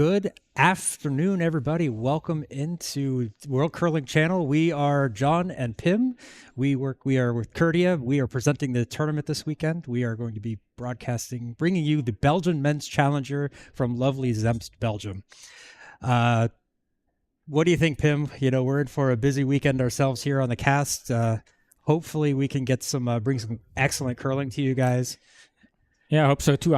Good afternoon, everybody. Welcome into World Curling Channel. We are John and Pim. We are with Kurdia. We are presenting the tournament this weekend. We are going to be broadcasting, bringing you the Belgian Men's Challenger from lovely Zemst, Belgium. What do you think, Pim? You know, we're in for a busy weekend ourselves here on the cast. Hopefully we can get bring some excellent curling to you guys. Yeah, I hope so too.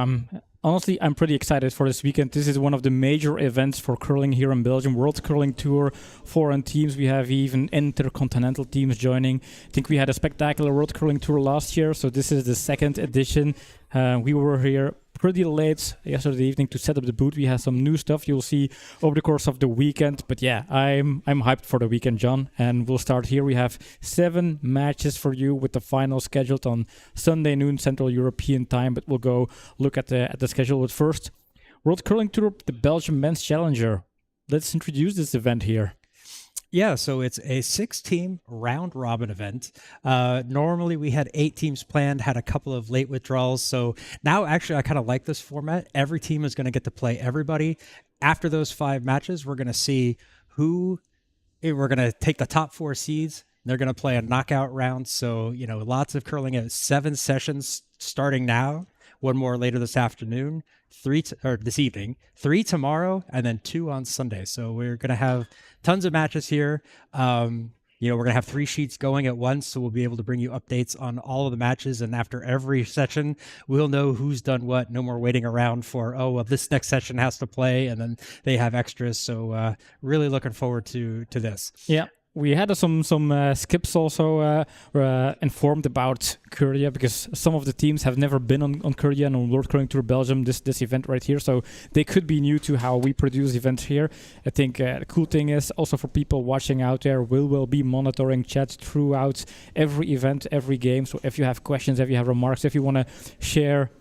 Honestly, I'm pretty excited for this weekend. This is one of the major events for curling here in Belgium. World Curling Tour, foreign teams. We have even intercontinental teams joining. I think we had a spectacular World Curling Tour last year, so this is the second edition. We were here pretty late yesterday evening to set up the booth. We have some new stuff you'll see over the course of the weekend. But yeah, I'm hyped for the weekend, John. And we'll start here. We have 7 matches for you with the final scheduled on Sunday noon Central European time. But we'll go look at the schedule. But first, World Curling Tour, the Belgian Men's Challenger. Let's introduce this event here. Yeah, so it's a 6-team round-robin event. Normally, we had 8 teams planned, had a couple of late withdrawals. So now, actually, I kind of like this format. Every team is going to get to play everybody. After those 5 matches, we're going to see we're going to take the top 4 seeds. They're going to play a knockout round. So, you know, lots of curling at 7 sessions starting now. 1 more later this afternoon, 3 this evening, 3 tomorrow, and then 2 on Sunday. So we're going to have tons of matches here. We're going to have 3 sheets going at once, so we'll be able to bring you updates on all of the matches. And after every session, we'll know who's done what. No more waiting around for, this next session has to play, and then they have extras. So really looking forward to this. Yeah. We had some skips also informed about Kurdia, because some of the teams have never been on Kurdia and on World Curling Tour Belgium, this event right here. So they could be new to how we produce events here. I think the cool thing is also for people watching out there, we'll be monitoring chat throughout every event, every game. So if you have questions, if you have remarks, if you want to share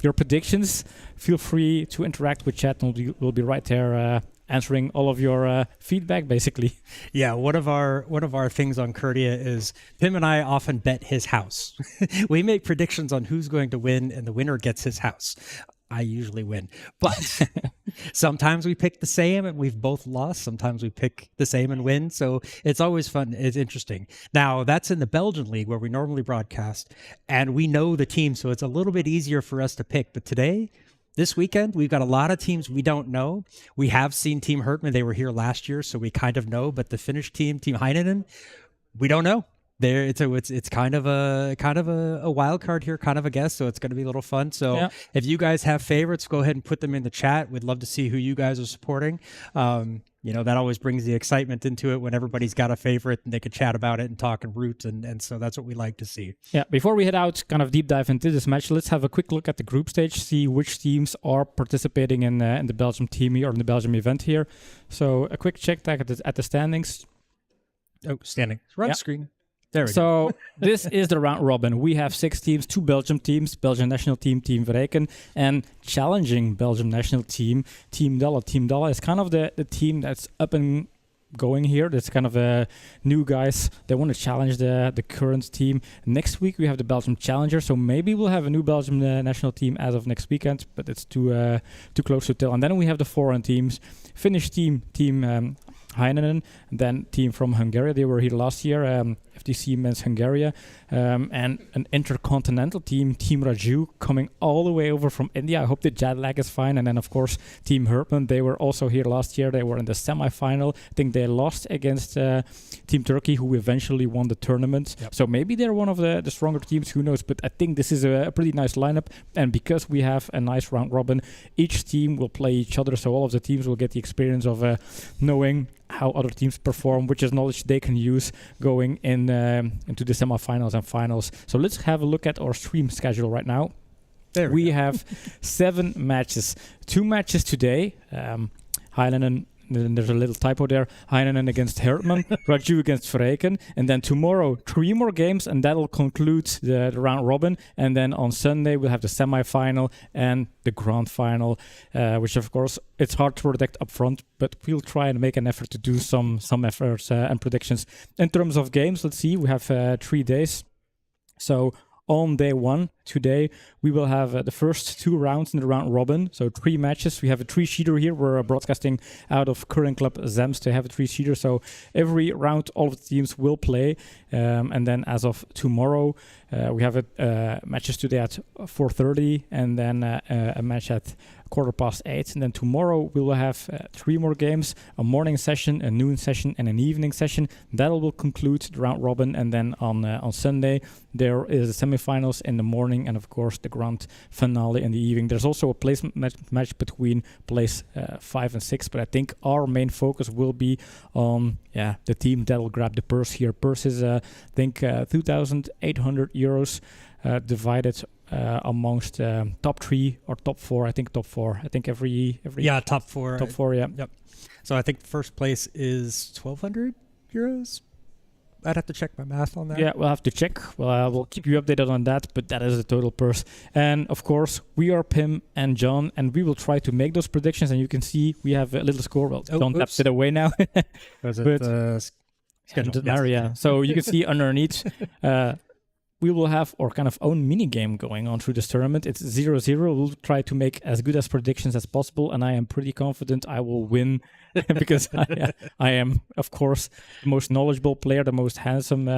your predictions, feel free to interact with chat, and we'll be right there answering all of your feedback, basically. Yeah, one of our things on Kurdia is Pim and I often bet his house. We make predictions on who's going to win, and the winner gets his house. I usually win, but sometimes we pick the same and we've both lost. Sometimes we pick the same and win. So it's always fun. It's interesting. Now, that's in the Belgian League where we normally broadcast, and we know the team, so it's a little bit easier for us to pick. But today, this weekend, we've got a lot of teams we don't know. We have seen Team Hertman. They were here last year, so we kind of know. But the Finnish team, Team Hanninen, we don't know. It's kind of a wild card here, kind of a guess. So it's going to be a little fun. So If you guys have favorites, go ahead and put them in the chat. We'd love to see who you guys are supporting. That always brings the excitement into it when everybody's got a favorite and they could chat about it and talk and root. And so that's what we like to see. Yeah, before we head out, kind of deep dive into this match, let's have a quick look at the group stage, see which teams are participating in the Belgium team here, or in the Belgium event here. So a quick check back at the standings. Oh, standings. Run screen. There we go. This is the round robin. We have 6 teams, 2 Belgium teams, Belgian national team, Team Verreken, and challenging Belgium national team, Team Dalla. Team Dalla is kind of the team that's up and going here. That's kind of new guys. They want to challenge the current team. Next week we have the Belgium Challenger, so maybe we'll have a new Belgium national team as of next weekend, but it's too close to tell. And then we have the foreign teams. Finnish team Hanninen, and then team from Hungary. They were here last year, FTC Men's Hungary, and an intercontinental team, Team Raju, coming all the way over from India. I hope the jet lag is fine. And then, of course, Team Hertman. They were also here last year. They were in the semi-final. I think they lost against Team Turkey, who eventually won the tournament. Yep. So maybe they're one of the stronger teams. Who knows? But I think this is a pretty nice lineup. And because we have a nice round robin, each team will play each other. So all of the teams will get the experience of knowing how other teams perform, which is knowledge they can use going into the semifinals and finals. So let's have a look at our stream schedule right now. There we have 7 matches. 2 matches today. Hanninen, there's a little typo there. Hanninen against Hertman, Raju against Verreken. And then tomorrow, 3 more games, and that'll conclude the round robin. And then on Sunday, we'll have the semifinal and the grand final, which, of course, it's hard to predict up front, but we'll try and make an effort to do some efforts and predictions. In terms of games, let's see, we have 3 days. So on day 1, today. We will have the first 2 rounds in the round robin, so 3 matches. We have a 3-sheeter here. We're broadcasting out of current club Zems to have a 3-sheeter, so every round all of the teams will play. And then as of tomorrow, we have matches today at 4:30, and then a match at 8:15, and then tomorrow we will have 3 more games: a morning session, a noon session, and an evening session. That will conclude the round robin, and then on Sunday there is the semifinals in the morning, and of course the grand finale in the evening. There's also a place match between place 5 and 6, but I think our main focus will be on the team that will grab the purse here. Purse is I think 2,800 euros divided amongst top 3 or top 4. I think top 4. I think every top 4. Top 4, yeah. Yep. So I think first place is 1,200 euros. I'd have to check my math on that. Yeah, we'll have to check. Well, we'll keep you updated on that, but that is the total purse. And of course, we are Pim and John, and we will try to make those predictions. And you can see we have a little score. Well, John tapped it away now. Was it scheduled? Yeah. So you can see underneath, we will have our kind of own mini game going on through this tournament. It's 0-0. We'll try to make as good as predictions as possible, and I am pretty confident I will win because I am, of course, the most knowledgeable player, the most handsome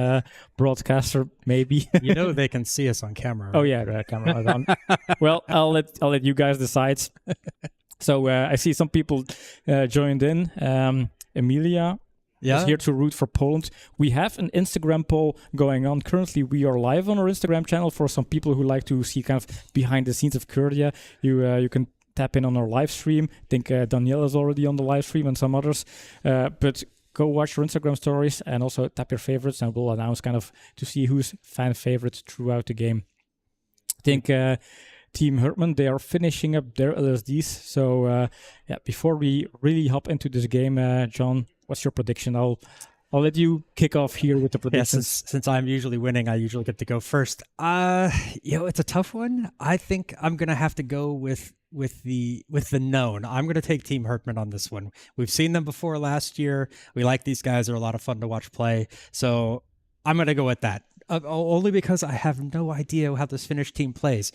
broadcaster, maybe. You know they can see us on camera. Right? Oh yeah, the camera is on. Well, I'll let you guys decide. So I see some people joined in. Emilia. Is here to root for Poland. We have an Instagram poll going on. Currently, we are live on our Instagram channel for some people who like to see kind of behind the scenes of Kurdia. You can tap in on our live stream. I think Danielle is already on the live stream and some others. But go watch our Instagram stories and also tap your favorites, and we'll announce kind of to see who's fan favorites throughout the game. I think Team Hertman, they are finishing up their LSDs. So before we really hop into this game, John, what's your prediction? I'll let you kick off here with the predictions. Yeah, since I'm usually winning, I usually get to go first. It's a tough one. I think I'm gonna have to go with the known. I'm gonna take Team Hertman on this one. We've seen them before last year. We like these guys. They're a lot of fun to watch play. So I'm gonna go with that. Only because I have no idea how this Finnish team plays.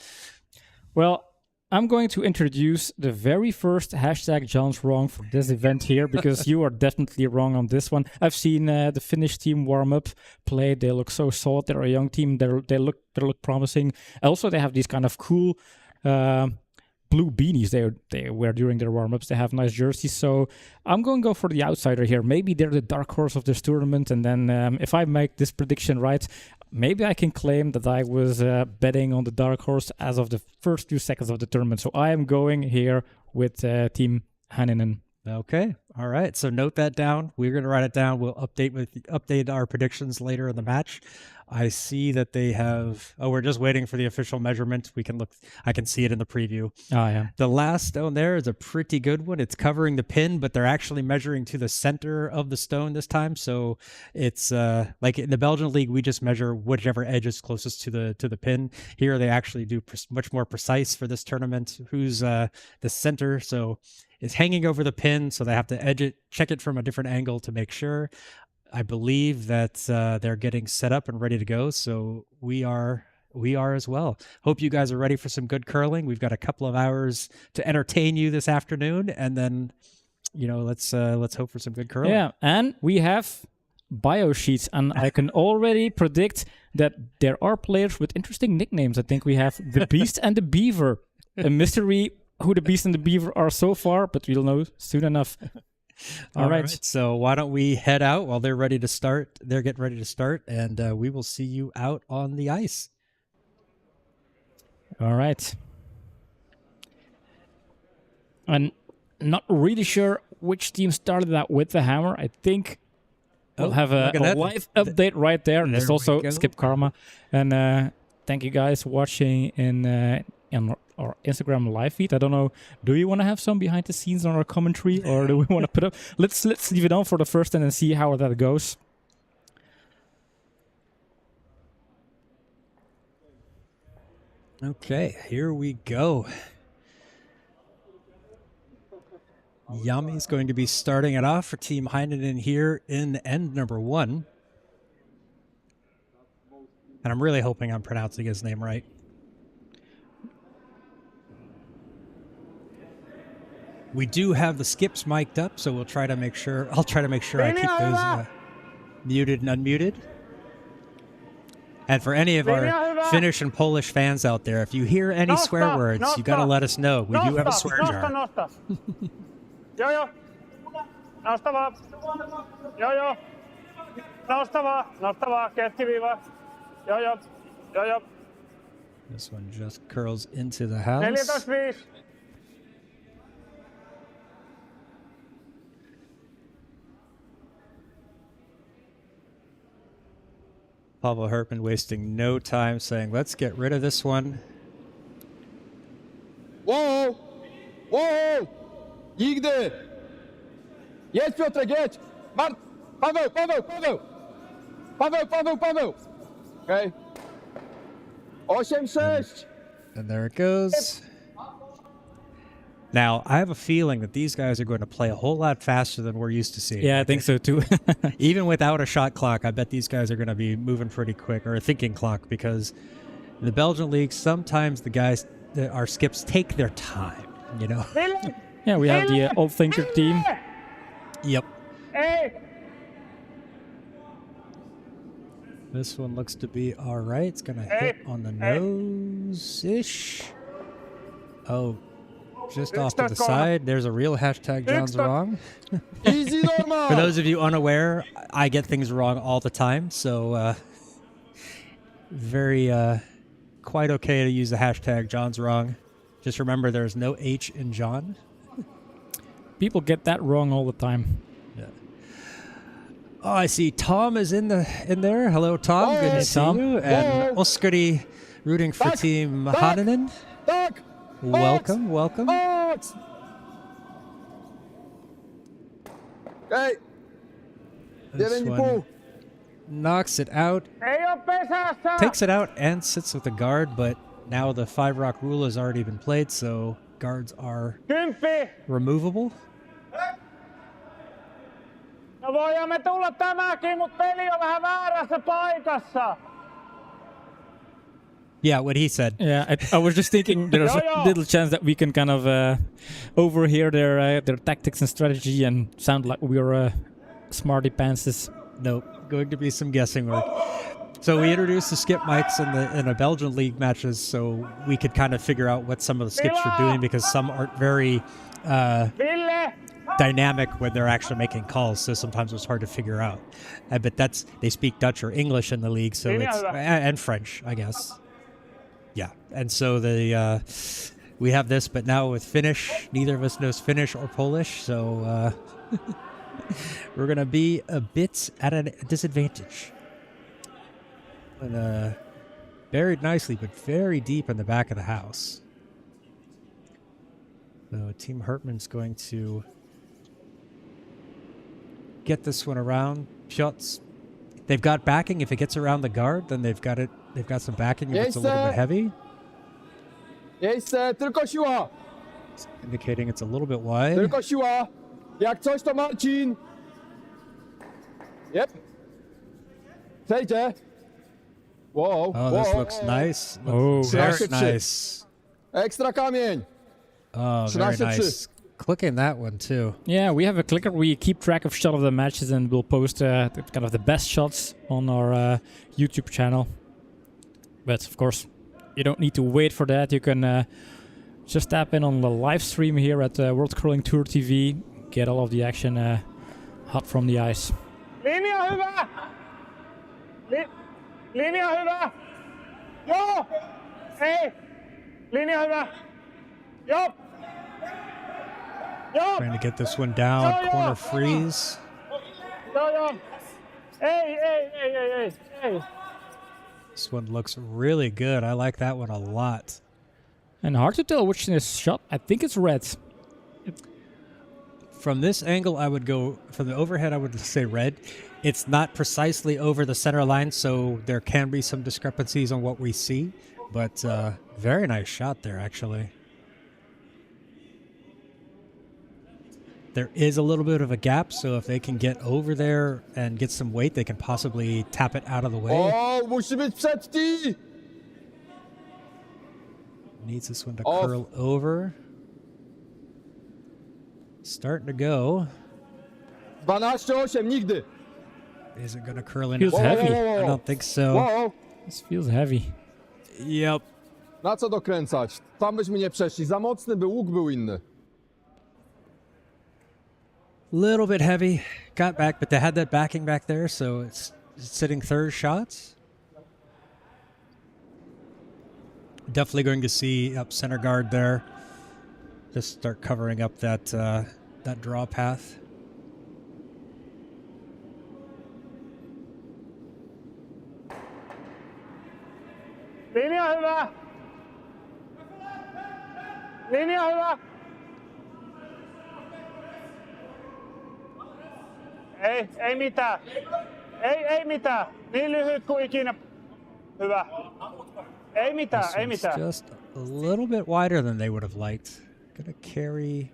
Well, I'm going to introduce the very first hashtag John's wrong for this event here, because you are definitely wrong on this one. I've seen the Finnish team warm up, play. They look so solid. They're a young team. They look promising. Also, they have these kind of cool blue beanies they wear during their warm ups. They have nice jerseys. So I'm going to go for the outsider here. Maybe they're the dark horse of this tournament. And then if I make this prediction right, maybe I can claim that I was betting on the dark horse as of the first few seconds of the tournament. So I am going here with Team Hanninen. Okay. All right. So note that down. We're going to write it down. We'll update our predictions later in the match. I see that they have... Oh, we're just waiting for the official measurement. We can look... I can see it in the preview. Oh, yeah. The last stone there is a pretty good one. It's covering the pin, but they're actually measuring to the center of the stone this time. So it's like in the Belgian league, we just measure whichever edge is closest to the pin. Here, they actually do much more precise for this tournament. Who's the center? So it's hanging over the pin, so they have to edge it, check it from a different angle to make sure. I believe that they're getting set up and ready to go, so we are as well. Hope you guys are ready for some good curling. We've got a couple of hours to entertain you this afternoon, and then let's hope for some good curling. Yeah, and we have bio sheets, and I can already predict that there are players with interesting nicknames. I think we have the Beast and the Beaver, a mystery who the Beast and the Beaver are so far, but we'll know soon enough. All right. So why don't we head out while they're ready to start? They're getting ready to start, and we will see you out on the ice. All right. I'm not really sure which team started out with the hammer. I think we'll have a live update right there. And there's also Skip Karma. And thank you guys for watching in our Instagram live feed. I don't know, do you want to have some behind the scenes on our commentary, or do we want to put up? Let's leave it on for the first and then see how that goes. Okay, here we go. Yami's going to be starting it off for Team Hanninen here in end number 1. And I'm really hoping I'm pronouncing his name right. We do have the skips mic'd up, so we'll try to make sure. I'll try to make sure I keep those muted and unmuted. And for any of our Finnish and Polish fans out there, if you hear any swear words, you got to let us know. We do have a swear jar. Joo. Nosta vaan. Joo. Nosta vaan. Keskiviiva. Joo. This one just curls into the house. 14-5. Pavel Hertman wasting no time saying, let's get rid of this one. Wow! Nigdy! Jedź Piotrek, jedź! Paweł! Okay. 8-6! And there it goes. Now, I have a feeling that these guys are going to play a whole lot faster than we're used to seeing. Yeah, I think so too. Even without a shot clock, I bet these guys are going to be moving pretty quick, or a thinking clock, because in the Belgian league, sometimes the guys, our skips, take their time, you know? Yeah, we have the old thinker team. Yep. Hey! This one looks to be all right. It's going to hit on the nose-ish. Oh, just off to the side. There's a real hashtag John's wrong. Easy normal! For those of you unaware, I get things wrong all the time, so very quite okay to use the hashtag John's wrong. Just remember there's no H in John. People get that wrong all the time. Yeah. Oh, I see Tom is in there. Hello, Tom. Good to see you. And Oskari rooting for Team Hanninen. Welcome. Okay. This one knocks it out, takes it out, and sits with the guard, but now the 5-rock rule has already been played, so guards are removable. No voidaan me tulla tämäkin, mutta peli on vähän väärässä paikassa. Yeah, what he said. Yeah, I was just thinking there's a little chance that we can kind of overhear their tactics and strategy and sound like we're smarty pantses. Nope, going to be some guessing work. So we introduced the skip mics in the Belgian league matches, so we could kind of figure out what some of the skips were doing, because some aren't very dynamic when they're actually making calls, so sometimes it's hard to figure out. But they speak Dutch or English in the league, so it's and French, I guess. Yeah, and so we have this, but now with Finnish, neither of us knows Finnish or Polish, so we're gonna be a bit at a disadvantage. And buried nicely, but very deep in the back of the house. So Team Hertman's going to get this one around. Shots. They've got backing. If it gets around the guard, then they've got it. They've got some backing if it's a little bit heavy. Tylko siła. It's indicating it's a little bit wide. Tylko siła. Jak coś to Marcin. Yep. Przejdzie. Whoa. Oh, this looks nice. Oh, very nice. Ekstra kamień. Oh, very nice. Clicking that one too. Yeah, we have a clicker. We keep track of shot of the matches, and we'll post kind of the best shots on our YouTube channel. But of course, you don't need to wait for that. You can just tap in on the live stream here at World Curling Tour TV. Get all of the action hot from the ice. Linja hyvä! Linja hyvä! Joo! Ei! Linja hyvä! Joo! Trying to get this one down. Corner freeze. Hey. This one looks really good. I like that one a lot. And hard to tell which is shot. I think it's red. From this angle, I would go, from the overhead, I would say red. It's not precisely over the center line, so there can be some discrepancies on what we see. But very nice shot there, actually. There is a little bit of a gap, so if they can get over there and get some weight, they can possibly tap it out of the way. O, musi być przed. Needs this one to curl over. Starting to go. 12-8, nigdy. Is it going to curl in? Feels heavy. I don't think so. Wow. This feels heavy. Yep. Na co dokręcać? Tam byśmy nie przeszli. Za mocny był, łuk był inny. Little bit heavy. Got back, but they had that backing back there, so it's sitting third shots. Definitely going to see up center guard there. Just start covering up that that draw path. Linja hyvä. Linja hyvä. Ei mitään. Ei mitään. Niin lyhyt kuin ikinä. Hyvä. Ei mitään, This ei one's mitään. just a little bit wider than they would have liked. Gonna carry.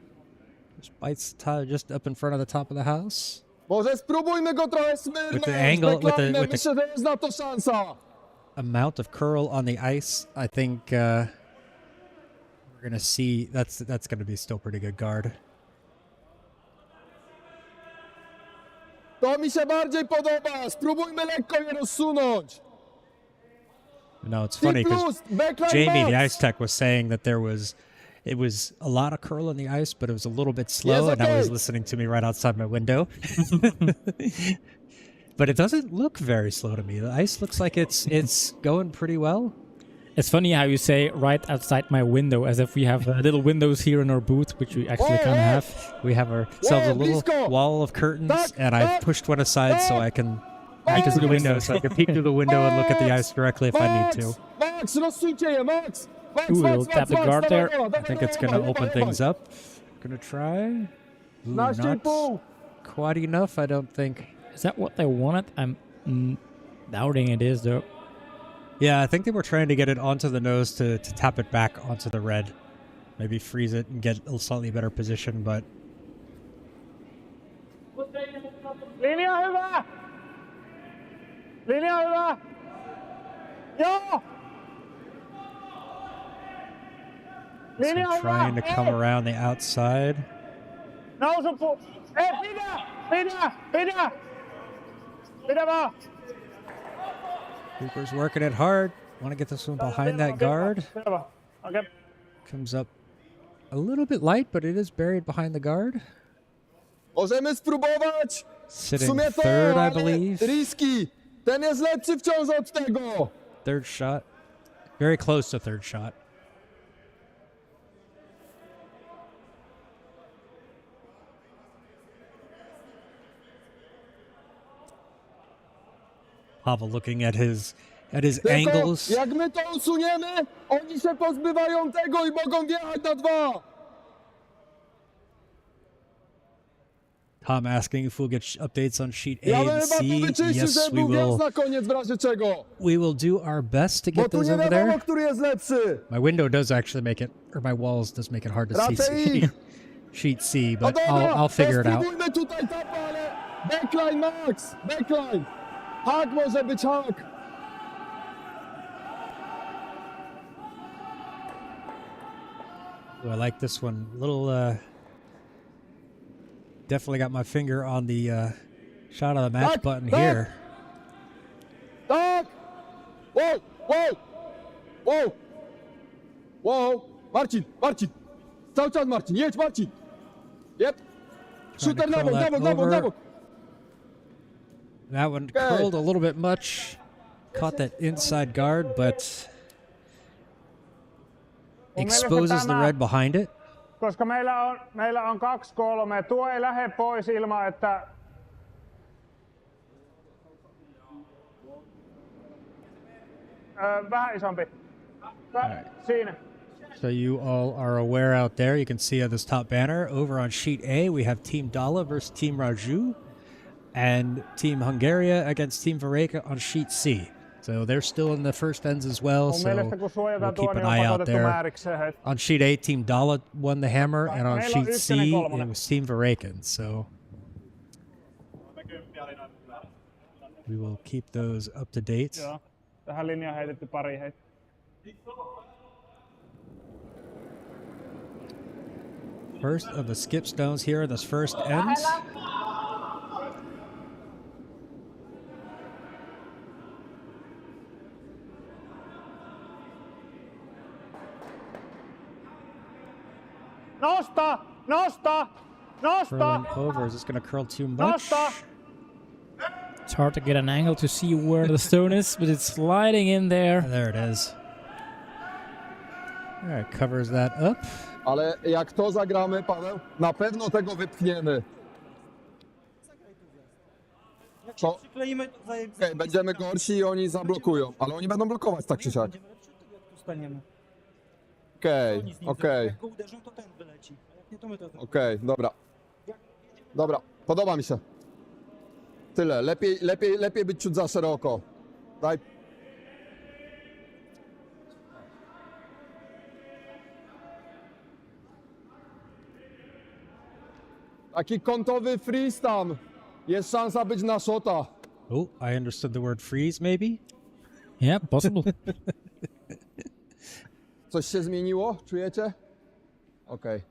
Just bites the tire just up in front of the top of the house. Może spróbujmy go trochę smyrnąć. With the angle- with the- Myślę, że jest na to szansa. Amount of curl on the ice, I think we're gonna see. That's gonna be still pretty good guard. To mi się bardziej podoba. Spróbujmy lekko je rozsunąć. No, it's funny because Plus, backline Jamie, the box. ice tech, was saying that it was a lot of curl on the ice, but it was a little bit slow, Yes, and I was okay. listening to me right outside my window. But it doesn't look very slow to me. The ice looks like it's going pretty well. It's funny how you say right outside my window, as if we have little windows here in our booth, which we actually kind of have. We have ourselves a little Blisko. wall of curtains, Tak, and I tak, pushed one aside so I can tak. peek through the window, so I can peek through the window and look at the ice directly if I need to. Max, rozsuńcie je, Max. Max, Ooh, Max, we'll Max, tap the Max, guard dawaj, there. dawaj, I dawaj, think it's dawaj, going to dawaj, open dawaj. things up. Gonna try. Ooh, 12,5. not quite enough, I don't think. Is that what they wanted? I'm doubting it is, though. Yeah, I think they were trying to get it onto the nose to tap it back onto the red. Maybe freeze it and get a slightly better position, but Linja hyvä. Linja hyvä. Joo. Linja so hyvä. trying to come Ei. around the outside. Nousu. Ei, pidä. Pidä vaan. Cooper's working it hard. Want to get this one behind that guard. Pidä vaan. Okei. Comes up a little bit light, but it is buried behind the guard. Możemy spróbować. W Sitting sumie to, third, I ale believe. riski. Ten jest lepszy wciąż od tego. Third shot. Very close to third shot. Pavel looking at his Tylko angles. jak my to usuniemy, oni się pozbywają tego i mogą wjechać na 2. Tom asking if we'll get updates on sheet A Ja bym and chyba C. tu wyczyścił, Yes, żeby we był wjazd will. na koniec w razie czego. We will do our best to Bo get tu those nie over wiadomo, there. który jest lepszy. My window does actually make it, or my walls does make it hard to see Raczej ich. sheet C, No but dobra, I'll figure it to out. spróbujmy tutaj tapa, ale backline Max, backline. Hak może być hak. Ooh, I like this one. Little, definitely got my finger on the shot of the match Back, button back. here. Tak! Wow, wow, wow, wow. Marcin. Cały czas Marcin, jedź Marcin. Yep. Trying to Shooter na curl bok, that na bok, na bok, over. na bok. That one Okay. curled a little bit much. Caught that inside guard, but Mun mielestä exposes the tämä- red behind it. Koska meillä on 2-3. Tuo ei lähde pois ilman, että... Vähän isompi. Siinä. So you all are aware out there, you can see on this top banner, over on sheet A, we have Team Dala versus Team Raju, and Team Hungaria against Team Vareka on sheet C. So they're still in the first ends as well, Mun so mielestä kun we'll suojataan keep tuo, an niin on eye out pakotettu there. määrikseen. Hei. On sheet A, Team Dala won the hammer, and on Meillä on sheet C, ykkönen, kolmonen. it was Team Varekan. So we will keep those up to date. Joo. Tähän linjaan heitetty pari. Hei. First of the skip stones here in this first end. Nosta! Nosta! Nosta! Curling over. Is this going to curl too much? Nosta! It's hard to get an angle to see where the stone is, but it's sliding in there. There it is. All right, covers that up. Ale jak to zagramy, Paweł, na pewno tego wypchniemy. Co? Przykleimy to Okej, będziemy gorsi i oni zablokują, ale oni będą blokować tak czy siak. Ustaniemy. Okej, okej, Jak go uderzą, to ten wyleci. A jak nie, to my to zrobimy. okej, dobra. Dobra, podoba mi się. Tyle, lepiej być ciut za szeroko. Daj. Taki kątowy freeze tam. Jest szansa być na shota. Oh, I understood the word freeze, maybe? Yeah, possible. Coś się zmieniło? Czujecie? Okej.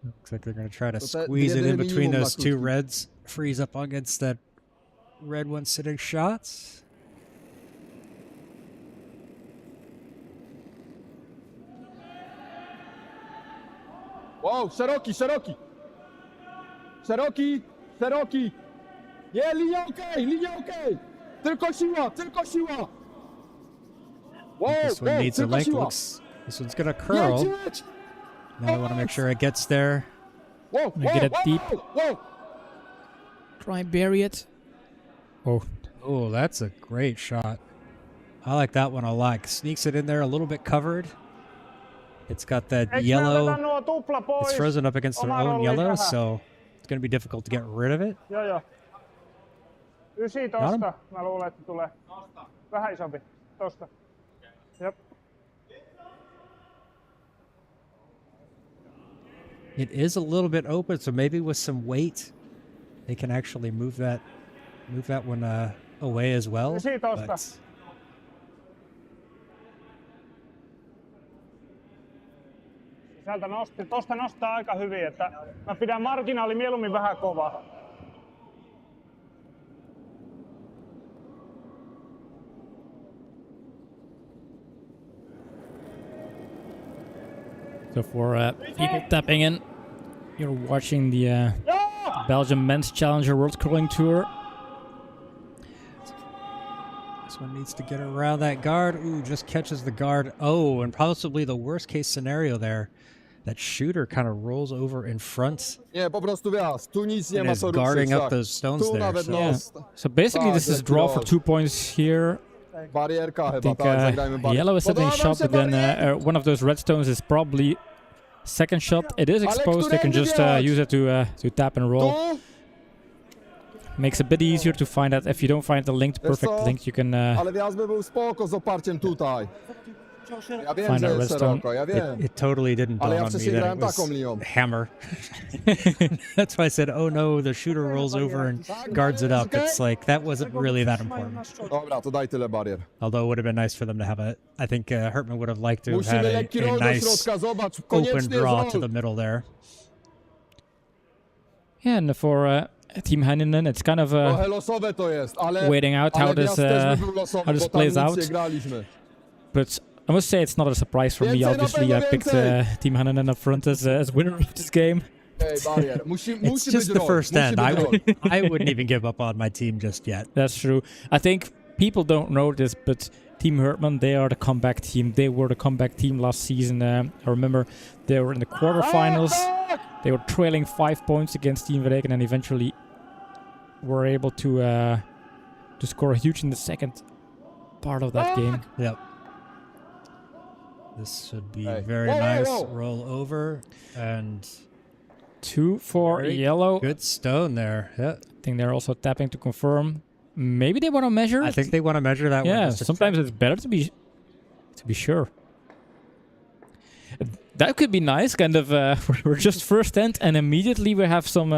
Looks like they're going to try to So that squeeze it in jedyny between minimum those na two krótki. reds. Freeze up against that red one sitting shots. Wow, szeroki, szeroki. Szeroki, szeroki. Nie, linia okej, linia okej. Tylko siła, tylko siła. Wow, This one wow, needs a tylko length. siła. This one's going to Jedź, curl. jedź. Now I want to make sure it gets there. Wow, Gonna get it deep. wow. Try and bury it. Oh, Oh, that's a great shot. I like that one a lot. Sneaks it in there a little bit covered. It's got that Eikö me yellow. oteta nuo tupla pois? It's frozen up against their Oma own rooli yellow, tähän. so it's going to be difficult to get rid of it. Joo, joo. 9 tosta. Mä luulen, että tulee. Vähän isompi. Tosta. Jep. It is a little bit open, so maybe with some weight, they can actually move that one away as well. Ysi tosta. But Sieltä nosti. Tosta nostaa aika hyvin, että mä pidän marginaali mieluummin vähän kovaa. so for people tapping in, you're watching the Joo! Belgium Men's Challenger World Curling Tour. this one needs to get around that guard. Ooh, just catches the guard. Oh, and possibly the worst case scenario there. That shooter kind of rolls over in front Nie, po prostu wiesz, tu nic nie and ma is co guarding ruszyć. up Tak. those stones Tu there. nawet So. Yeah. nos. So basically, this is a draw for 2 points here. Barierka I chyba, think tak, zagrajmy barierkę. yellow is setting a Podoba wam shot, się but then barier? one of those redstones is probably second shot. It is exposed. They can którędy just wjechać? use it to tap and roll. Tu? Makes it a bit easier to find out. If you don't find the linked Wiesz perfect co? link, you can Ale wjazd by był spoko z oparciem tutaj. Ja wiem, Find że a jest redstone. szeroko, ja wiem. It totally didn't Ale dawn ja on me wcześniej that grałem it was taką linią. hammer. That's why I said, "Oh no, the shooter rolls over and guards it up." It's like that wasn't really that important. Dobra, to daj tyle barier. Although it would have been nice for them to have I think Hertman would have liked to have Musimy had lekki a roll do nice środka, zobacz, open koniecznie draw to zroll. the middle there. Yeah, and for Team Hanninen, it's kind of Trochę losowe to jest, ale, waiting out ale how wjazd this też by był losowy, how this bo tam plays nic out. nie graliśmy. But I must say it's not a surprise for me. Więcej, na Obviously, pewno I picked więcej. Team Hanninen up front as winner of this game. Ej, barier. Musi It's być just the roll, first musi end. być roll. I wouldn't even give up on my team just yet. That's true. I think people don't know this, but Team Hertman, they are the comeback team. They were the comeback team last season. I remember they were in the quarterfinals. They were trailing 5 points against Team Verreken and eventually were able to score huge in the second part of that game. Yep. This should be Hey. very Whoa, whoa, nice. whoa. Roll over and 2 for Very yellow. good stone there. Yeah. I think they're also tapping to confirm. Maybe they want to measure I it. think they want to measure that one. Yeah, just to sometimes it's better to be sure. That could be nice. Kind of, we're just first end, and immediately we have some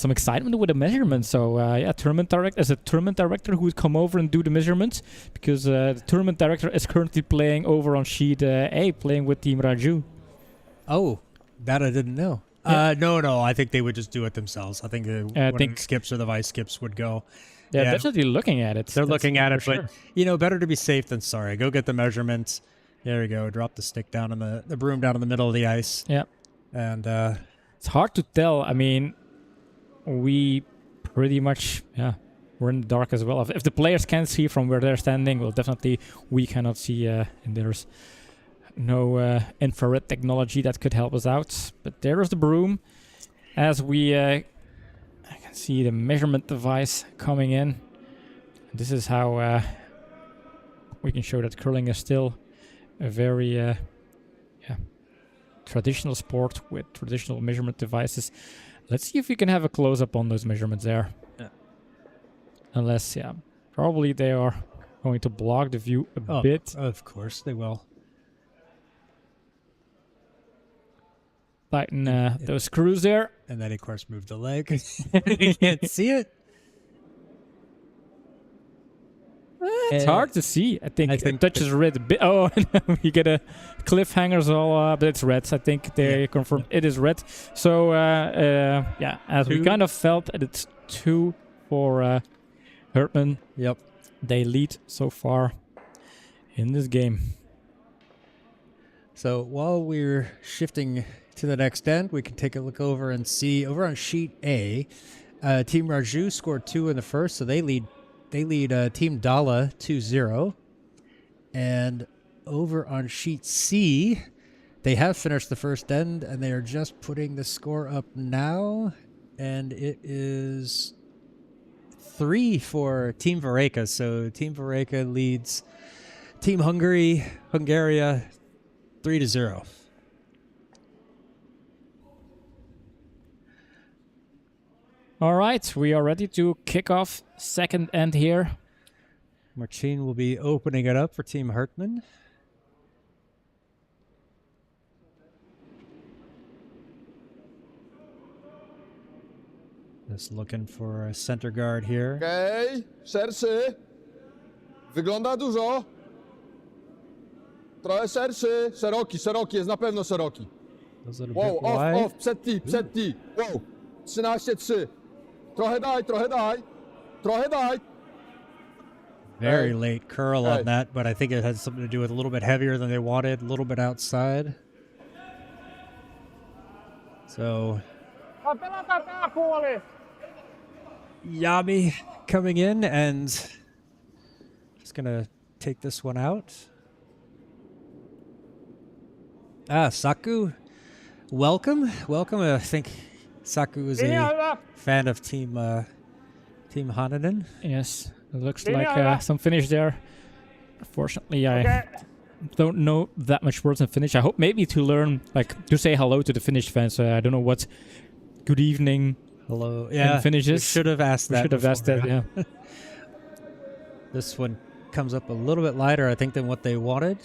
excitement with the measurement. So yeah, tournament director as a tournament director who would come over and do the measurements, because the tournament director is currently playing over on sheet A, playing with Team Raju. Oh, that I didn't know. No. I think they would just do it themselves. I think one of the skips or the vice skips would go. They're definitely looking at it. They're looking at it, for but sure. better to be safe than sorry. Go get the measurements. There we go. Drop the stick down in the broom down in the middle of the ice. Yeah. And it's hard to tell. I mean, we pretty much, we're in the dark as well. If the players can't see from where they're standing, well, definitely we cannot see, and there's no infrared technology that could help us out. But there is the broom. As we I can see the measurement device coming in. This is how we can show that curling is still a very traditional sport with traditional measurement devices. Let's see if we can have a close-up on those measurements there. Yeah. Unless, probably they are going to block the view a bit. Of course they will. Tighten those screws there. And then, of course, move the leg. You can't see it. It's hard to see. I think it touches red a bit. Oh, we get a cliffhangers all, but it's red. I think they confirmed it is red. So, as we kind of felt, it's 2 for Hertman. Yep. They lead so far in this game. So while we're shifting to the next end, we can take a look over and see over on sheet A. Team Raju scored 2 in the first, so they lead Team Dala 2-0. And over on sheet C, they have finished the first end, and they are just putting the score up now. And it is 3 for Team Vareka. So Team Vareka leads Team Hungaria 3-0. All right, we are ready to kick off second end here. Marcin will be opening it up for Team Hertman. Just looking for a center guard here. Okej, sercy. Wygląda dużo. Trochę szerszy. Szeroki, jest na pewno szeroki. Those little Wow, bit wide. off, przed T. Wow, 13-3. Trochę daj. Very late curl on that, but I think it had something to do with a little bit heavier than they wanted, a little bit outside. So Pelataan tää puoli. Yami coming in and just gonna take this one out. Saku, welcome. I think Saku is a fan of Team Hanninen. Yes, it looks like some finish there. Unfortunately, I don't know that much words in Finnish. I hope maybe to learn, like, to say hello to the Finnish fans. I don't know what good evening, hello, in Finnish is. Should have asked that. Yeah. This one comes up a little bit lighter, I think, than what they wanted.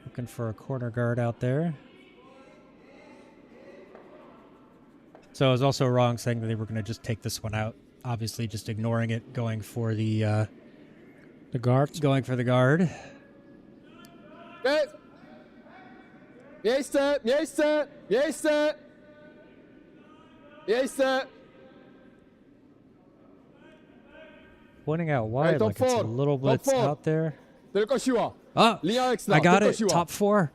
Looking for a corner guard out there. So I was also wrong saying that they were going to just take this one out. Obviously, just ignoring it, going for the guard. Going for the guard. Okay. Miejsce. Pointing out wide, like it's a little bit out there. Tylko siła. Oh, Linia ekstra. I got tylko it. Siła. Top 4.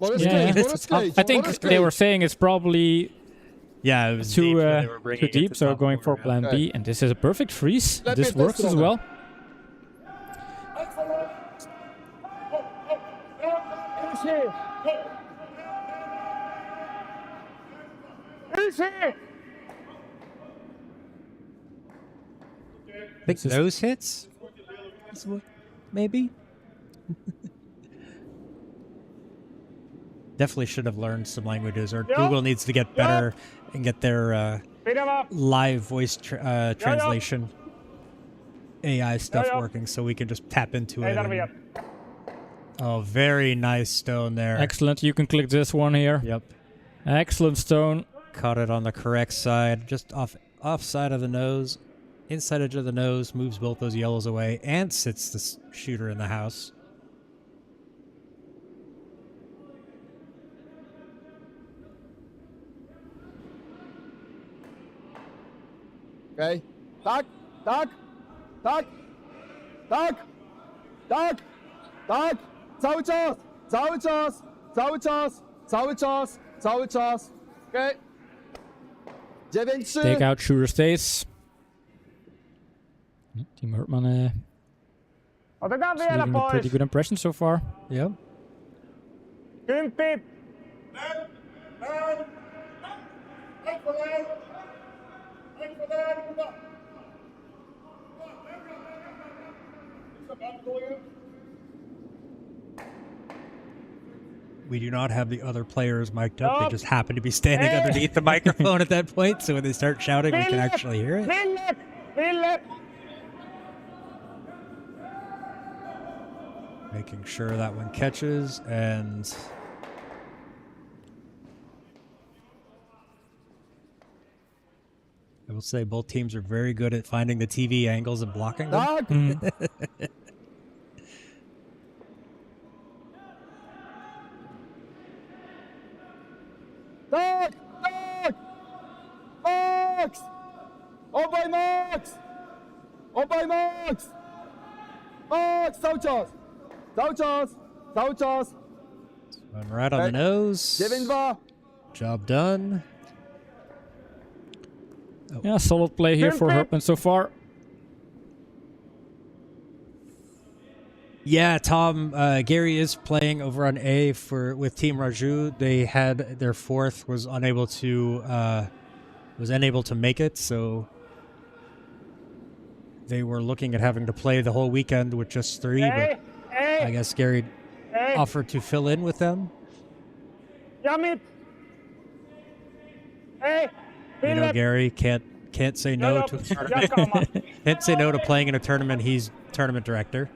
Możesz Yeah. skleić. I think they were saying it's probably Yeah, it was too deep when they were bringing too it to deep, so top going for 4, plan B, and this is a perfect freeze. Let This me works test as it. well. I think those hits, maybe. Definitely should have learned some languages, or Google needs to get better and get their live voice translation AI stuff working, so we can just tap into it. Oh, very nice stone there. Excellent. You can click this one here. Yep. Excellent stone. Caught it on the correct side, just off side of the nose. Inside edge of the nose, moves both those yellows away, and sits the shooter in the house. Okej. Tak, tak, tak, tak, tak, tak. Cały czas, cały czas, cały czas, cały czas, cały czas. Okej. 9-3. Takeout shooter stays. Team Hertman Otetaan is vielä leaving a pois. pretty good impression so far. Yep. 10. We do not have the other players mic'd up. They Nope. just happen to be standing Hey. underneath the microphone at that point. So when they start shouting, we can actually hear it. Ville! Making sure that one catches, and I will say both teams are very good at finding the TV angles and blocking them. Tak. Tak, tak. Max! Obaj Max! Obaj Max! Max, cały czas! Cały czas! Cały czas! One right on the nose. 9-2. Job done. Yeah, solid play here for Hertman so far. Yeah, Tom, Gary is playing over on A with Team Raju. They had their fourth was unable to make it, so they were looking at having to play the whole weekend with just 3. But I guess Gary offered to fill in with them. Jamit! Ei! You know, Gary can't say no to can't say no to playing in a tournament. He's tournament director.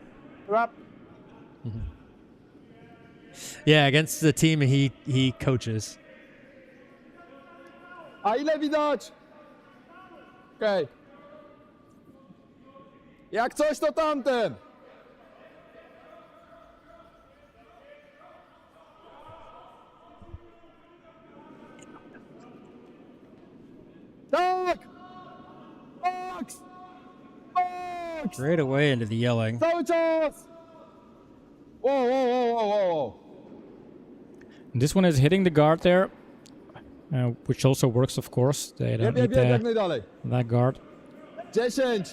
Hyvä. Yeah, against the team he coaches. A ile widać? Okej. Jak coś to tamten. Tak! Max! Max! Straight away into the yelling. Cały czas! Whoa, whoa, whoa, whoa, whoa. This one is hitting the guard there, which also works, of course. They don't Bieg, need bieg, jak najdalej. that guard. 10.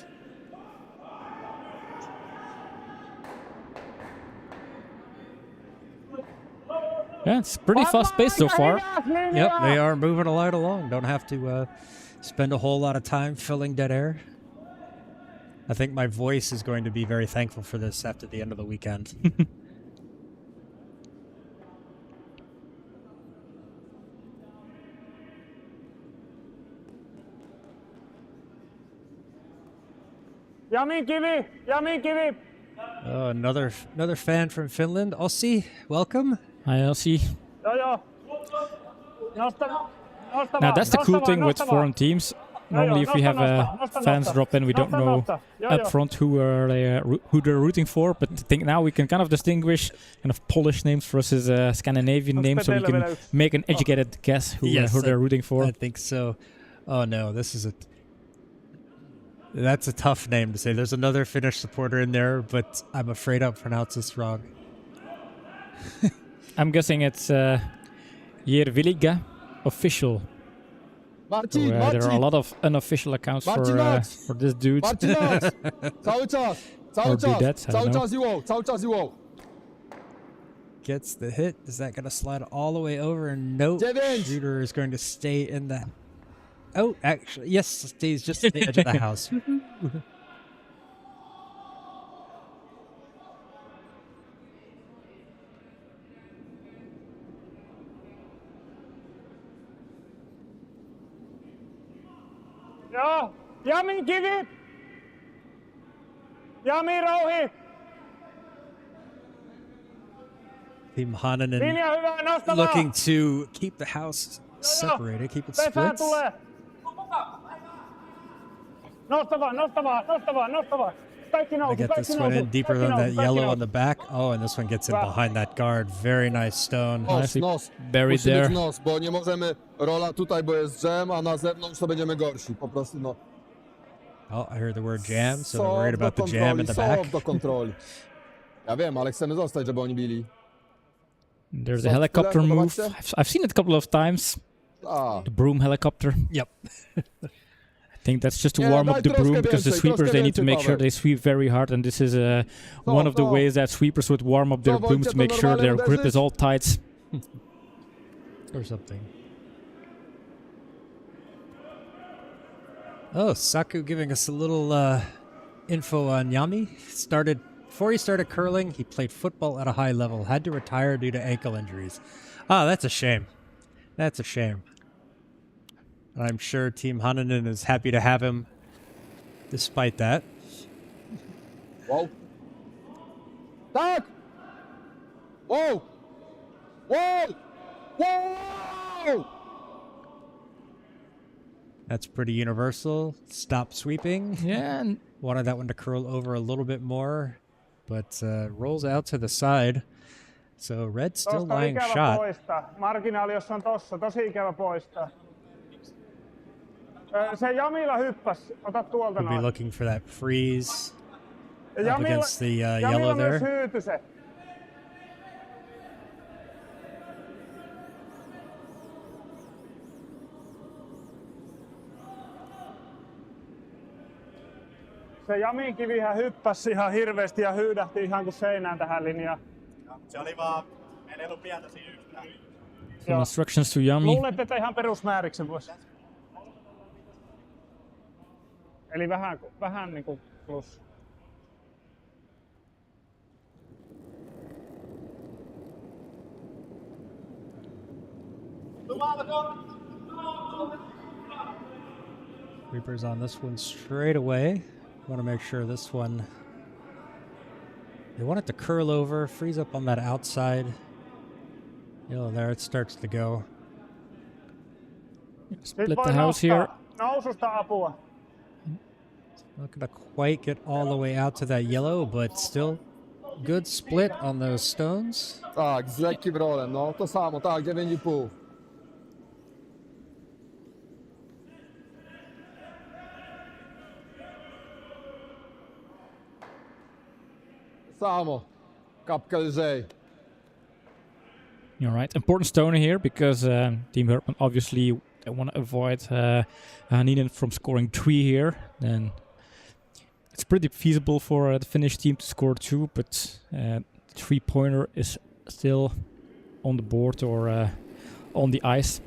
Yeah, it's pretty fast paced so far. Yep, they are moving right along. Don't have to spend a whole lot of time filling dead air. I think my voice is going to be very thankful for this after the end of the weekend. Jami kivi! Oh, another fan from Finland. Ossi, welcome. Hi, Elsie. Joo. Nosta Now that's the cool thing with nosta foreign teams. Normally, if we have fans drop in, we don't know up front who they're rooting for. But I think now we can kind of distinguish kind of Polish names versus Scandinavian names, so we can make an educated guess who they're rooting for. I think so. Oh no, that's a tough name to say. There's another Finnish supporter in there, but I'm afraid I'll pronounce this wrong. I'm guessing it's Järviliga official. Marcin, There are a lot of unofficial accounts for this dude. Marcin, Max! Cały czas! Cały Or czas! dudettes, I Cały don't know. czas Iwo! Cały czas Iwo! Gets the hit. Is that going to slide all the way over? Nope. 9. Shooter is going to stay in the... Oh, actually, yes, stays just at the edge of the house. Joo! Jami kivi! Jami rouhi! Team Hanninen Linja hyvä, nosta looking vaan! to keep the house separated, keep it Pesään split. tulee! Nosta vaan! Kaikki I nousu, get this kaikki one in nousu, deeper kaikki than that nousu, kaikki yellow nousu. on the back. Oh, and this one gets in behind that guard. Very nice stone. Nicely Nos. buried Musi there. być nos, bo nie możemy rola tutaj, bo jest drzem, a na zewnątrz to będziemy gorsi. Po prostu no. Oh, I heard the word jam, so they're worried about the jam in the back. Soft do kontroli. Ja wiem, ale chcemy zostać, żeby oni bili. There's a Soft helicopter tyle, move. zobaczcie. I've seen it a couple of times. A, The broom helicopter. Yep. I think that's just to Yeah, warm up daj the troszkę broom because the więcej, sweepers, troszkę they need to więcej, make sure Paweł. they sweep very hard, and this is one of the no. ways that sweepers would warm up their Co, brooms to Wojciech, make to sure their normalnie grip is uderzyć? all tight. Or something. Oh, Saku giving us a little info on Yami. Before he started curling, he played football at a high level, had to retire due to ankle injuries. Ah, that's a shame. That's a shame. I'm sure Team Hanninen is happy to have him despite that. wow. Tak! Wow! Wow! Wow! That's pretty universal. Stop sweeping. Yeah, and Wanted that one to curl over a little bit more, but rolls out to the side. So red still Tosta on lying ikävä shot. poistaa. Marginaali, jos on tossa, tosi ikävä poistaa. Se Jamila hyppäs. Ota tuolta Could be noin. looking for that freeze Ja up against the yellow Jamila myös there. hyytyi se. Se Jamin kivihän hyppäsi ihan hirveästi ja hyydähti ihan kuin seinään tähän linjaan. Se oli vaan, meillä ei ollut pientä siinä yhtään. some instructions to Yami. Luulen, että ihan perusmääriksen voisi. Eli vähän niinku plus. Reaper's on this one straight away. Want to make sure this one. They want it to curl over, freeze up on that outside. There it starts to go. Split Nyt the voi house here. Noususta apua. Not gonna quite get all the way out to that yellow, but still good split on those stones. Tak, z lekkim rolem, no to samo, tak, 9,5. Samo, kapkę lżej. All right, important stone here because Team Hertman obviously want to avoid Hanninen from scoring 3 here. Then it's pretty feasible for the Finnish team to score 2, but the 3-pointer is still on the board or on the ice,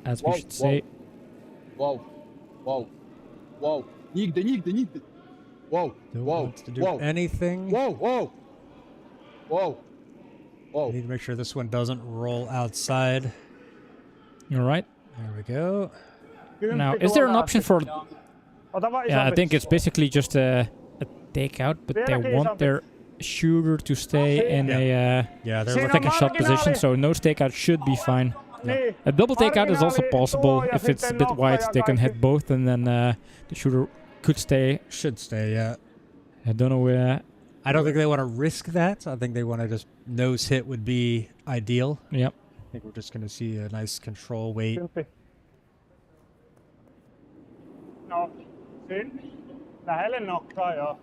as we should say. Wow, wow, wow. Nigdy. Wow, Don't wow, want to do wow. anything. Wow. Need to make sure this one doesn't roll outside. All right. There we go. Now, is there an option for? Ota vaan Yeah, I isompi. think it's basically just a takeout, but they Vieläkin want isompi. their shooter to stay in a Yeah, there's Siinä a on second shot marginaali. position, so no takeout should be fine. Niin. A double takeout is also Marginaali possible tuo ja if it's a sitten bit nokka wide. ja They can kaikki. hit both, and then the shooter could stay. should stay. Yeah. I don't know where. I don't think they want to risk that. I think they want to just nose hit would be ideal. Yep. I think we're just going to see a nice control weight. Kymppi. No, lähelle nokkaa, joo.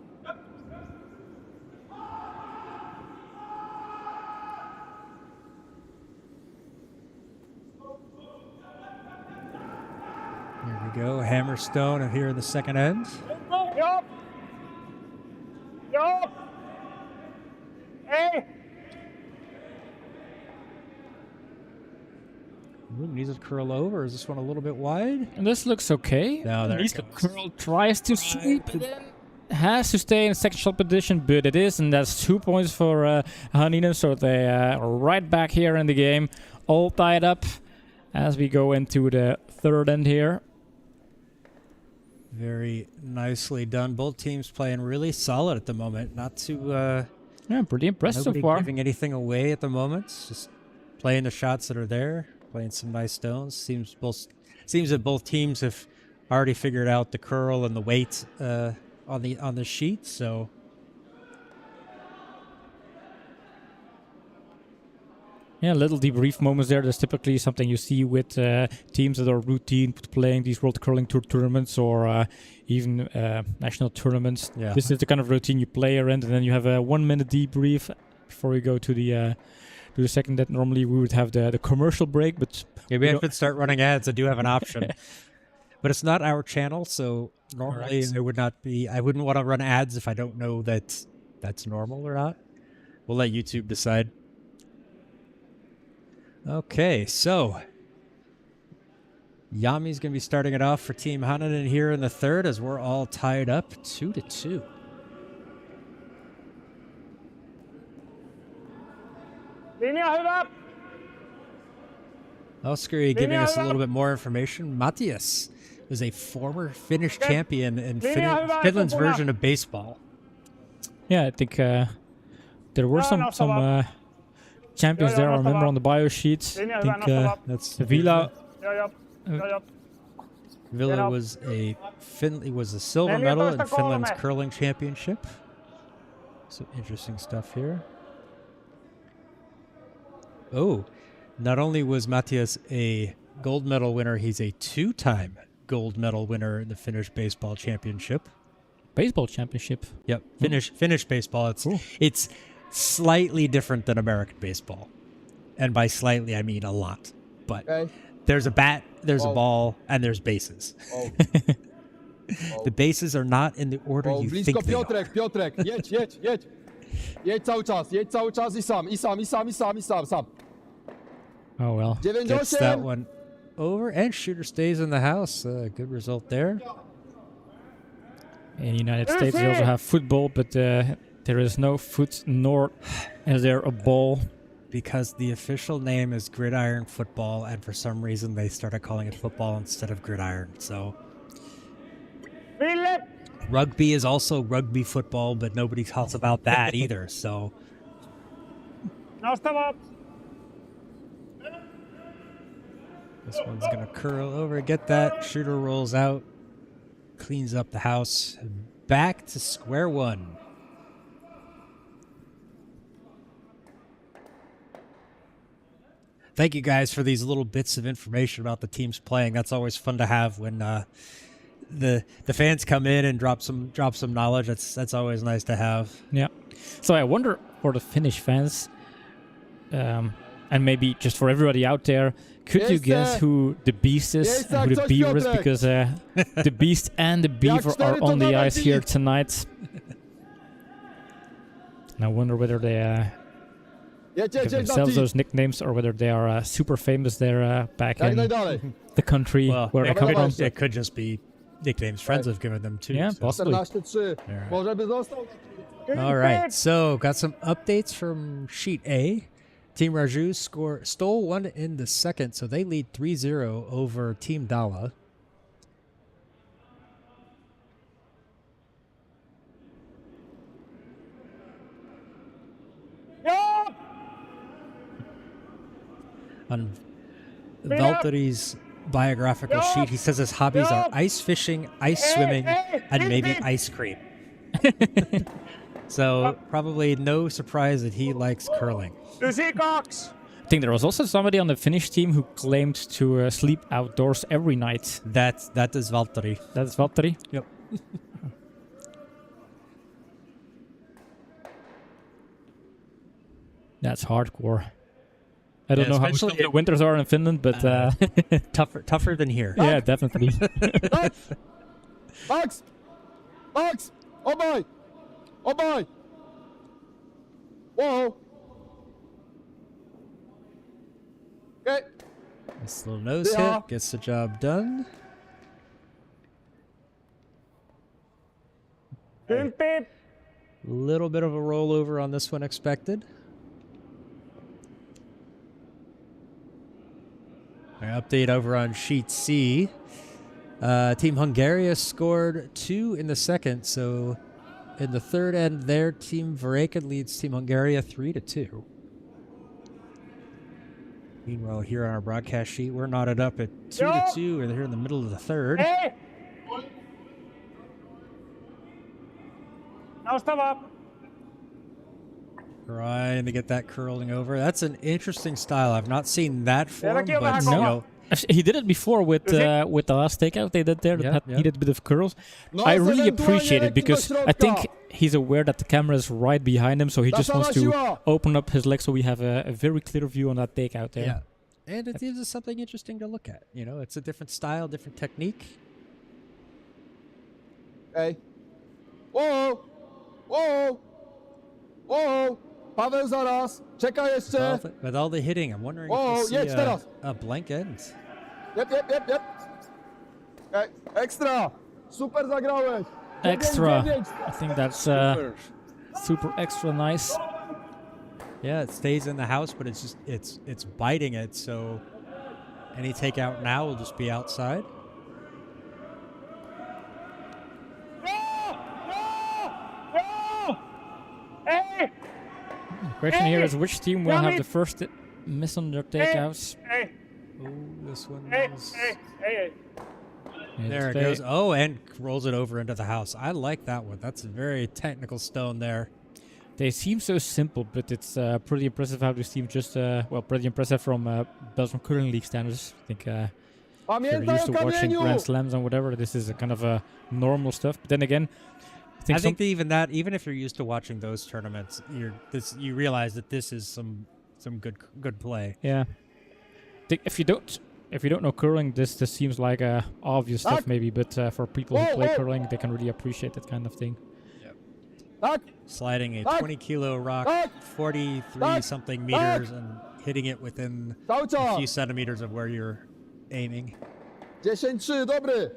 Here we go. Hammerstone here in the second end. Joo! Ei! Ooh, needs it to curl over. Is this one a little bit wide? And this looks okay. No, there it Needs goes. to curl, tries to sweep, and then has to stay in second shot position, but it is, and that's 2 points for Hanninen. So they are right back here in the game, all tied up as we go into the third end here. Very nicely done. Both teams playing really solid at the moment. Not too Yeah, pretty impressed so nobody far. giving anything away at the moment. Just playing the shots that are there, playing some nice stones. Seems that both teams have already figured out the curl and the weight on the sheet. So Yeah, little debrief moments there. That's typically something you see with teams that are routine playing these World Curling Tour tournaments or even national tournaments. Yeah. This is the kind of routine you play around, and then you have a 1 minute debrief before we go to the second. That normally we would have the commercial break, but Maybe I should start running ads. I do have an option. But it's not our channel, so normally Correct. I wouldn't want to run ads if I don't know that that's normal or not. We'll let YouTube decide. Okay, so Yami's going to be starting it off for Team Hanninen here in the third as we're all tied up 2-2. Linja hyvä. Oscar giving us a little bit more information. Matthias was a former Finnish champion in Finland's version of baseball. yeah, I think there were some champions there. I remember on the bio sheets. I think That's Vila. Joo. Villa was a silver medal in Finland's curling championship. Some interesting stuff here. Oh, not only was Matthias a gold medal winner, he's a 2-time gold medal winner in the Finnish baseball championship. Baseball championship. Yep, Finnish baseball. It's slightly different than American baseball, and by slightly I mean a lot. But there's a bat, there's a ball, and there's bases. The bases are not in the order you think they are. Piotrek, jedź. Jedź cały czas i sam. Oh well. Gets that one over, and shooter stays in the house. Good result there. In the United States, they also have football, but there is no foot, nor is there a ball. Because the official name is gridiron football, and for some reason they started calling it football instead of gridiron. So Ville. rugby is also rugby football, but nobody talks about that either. So Nostava. this one's gonna curl over, get that. Shooter rolls out, cleans up the house. Back to square one. Thank you guys for these little bits of information about the teams playing. That's always fun to have when the fans come in and drop some knowledge. That's always nice to have. Yeah. So I wonder for the Finnish fans, and maybe just for everybody out there, could you guess who the Beast is and who the Beaver is? Because the Beast and the Beaver are on the ice here tonight. And I wonder whether they give themselves those nicknames or whether they are super famous there back in the country where they come from. It could just be nicknames friends have given them too. Yeah, so. possibly. All right, so got some updates from Sheet A. Team Raju stole one in the second, so they lead 3-0 over Team Dala. Joo. On Valtteri's biographical sheet, he says his hobbies are ice fishing, ice swimming, and maybe ice cream. So probably no surprise that he likes curling. 92. I think there was also somebody on the Finnish team who claimed to sleep outdoors every night. That is Valtteri. That's Valtteri? Yep. That's hardcore. I don't know how especially the winters are in Finland, but tougher than here. yeah, definitely. Max! Oh boy! Whoa! Okay. This little nose hit gets the job done. 10. Little bit of a rollover on this one expected. An update over on Sheet C. Team Hungary scored 2 in the second, so in the third end there, Team Vareken leads Team Hungary 3-2. Meanwhile, here on our broadcast sheet, we're knotted up at 2-2, and here in the middle of the third. Hei. Nostava. Trying to get that curling over. That's an interesting style. I've not seen that form, Sielläkin on but vähän you kova. know, He did it before with the last takeout they did there. That needed a bit of curls. I really appreciate it because I think he's aware that the camera is right behind him, so he just wants to open up his legs so we have a very clear view on that takeout there. yeah. And it gives us something interesting to look at. You know, it's a different style, different technique. Okej. Wow! Wow! Wow! Paweł zaraz! Czekaj jeszcze! With all the hitting, I'm wondering if Wow, we'll see jedź teraz! a blank end. Jep. Okej, ekstra! Super zagrałeś! Extra. 9-9. I think that's super extra nice. Yeah, it stays in the house, but it's just it's biting it. So any takeout now will just be outside. Ei! The question here is which team will have the first miss on their takeouts. Ei! Oh, this one Ei! is... Ei! There it goes. Oh, and rolls it over into the house. I like that one. That's a very technical stone there. They seem so simple, but it's pretty impressive how this team just, pretty impressive from Belgium Curling League standards. I think if you're Pamiętaj used to o watching kamieniu! Grand Slams and whatever, this is a kind of normal stuff. But then again, I think that even if you're used to watching those tournaments, you realize that this is some good play. yeah. If you don't know curling, this seems like obvious stuff maybe, but for people who play curling, they can really appreciate that kind of thing. Tak! Sliding a Tak! 20-kilo rock, Tak! 43 something meters, and hitting it within Cały a czas! few centimeters of where you're aiming. 10-3, dobry!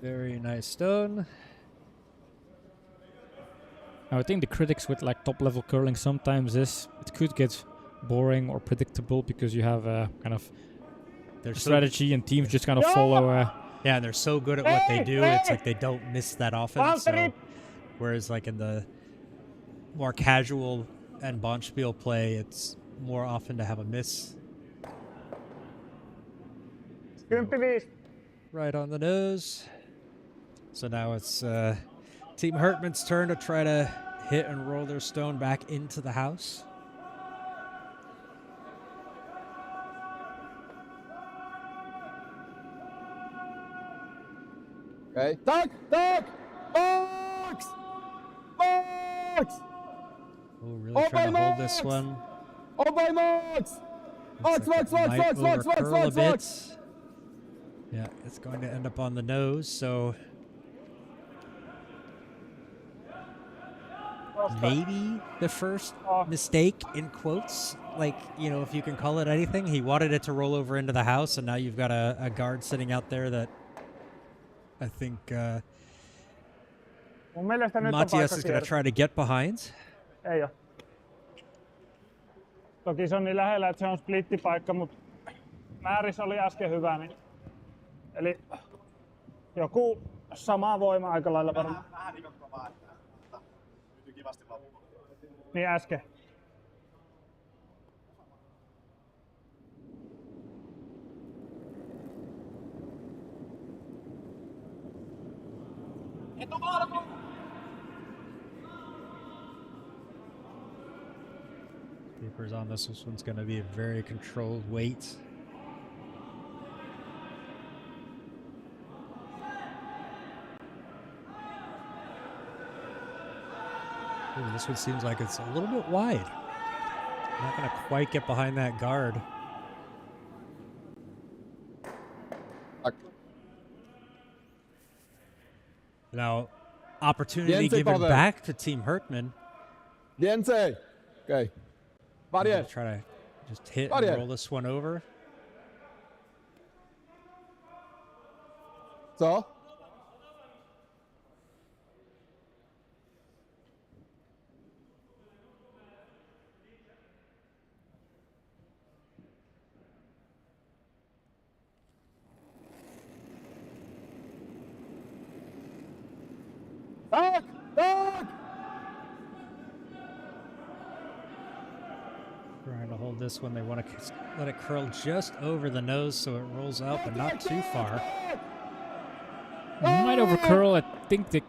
Very nice stone. I think the critics with like top level curling sometimes is it could get boring or predictable because you have a kind of They're strategy and teams just kind of follow. Yeah, and they're so good at what they do. It's like they don't miss that often. So, whereas like in the more casual and Bonspiel play, it's more often to have a miss. 10-5. Right on the nose. So now it's Team Hertman's turn to try to hit and roll their stone back into the house. Okej. Tak! Box! Box! Oh, really trying to hold this one. Obaj Max! Max! Yeah, it's going to end up on the nose, so maybe the first mistake in quotes, like, you know, if you can call it anything. He wanted it to roll over into the house, and now you've got a guard sitting out there that I think Mun mielestä nyt on Matias paikka is going to try to get behind. Ei oo. Toki se on niin lähellä, että se on splittipaikka, mutta määrissä oli äsken hyvä. Niin... Eli joku sama voima aika lailla varmaan. Vähän niin kovaa, että pystyy kivasti loppuun. Niin äsken. Keepers on this. This one's going to be a very controlled weight. Ooh, this one seems like it's a little bit wide. Not going to quite get behind that guard. Now, opportunity Więcej, given Paweł. back to Team Hertman. Więcej! Okej. Barier! Try to just hit Barier. and roll this one over. Co? Tak! Tak! Trying to hold this one. They want to let it curl just over the nose so it rolls out, but not too far. Might over curl. I think they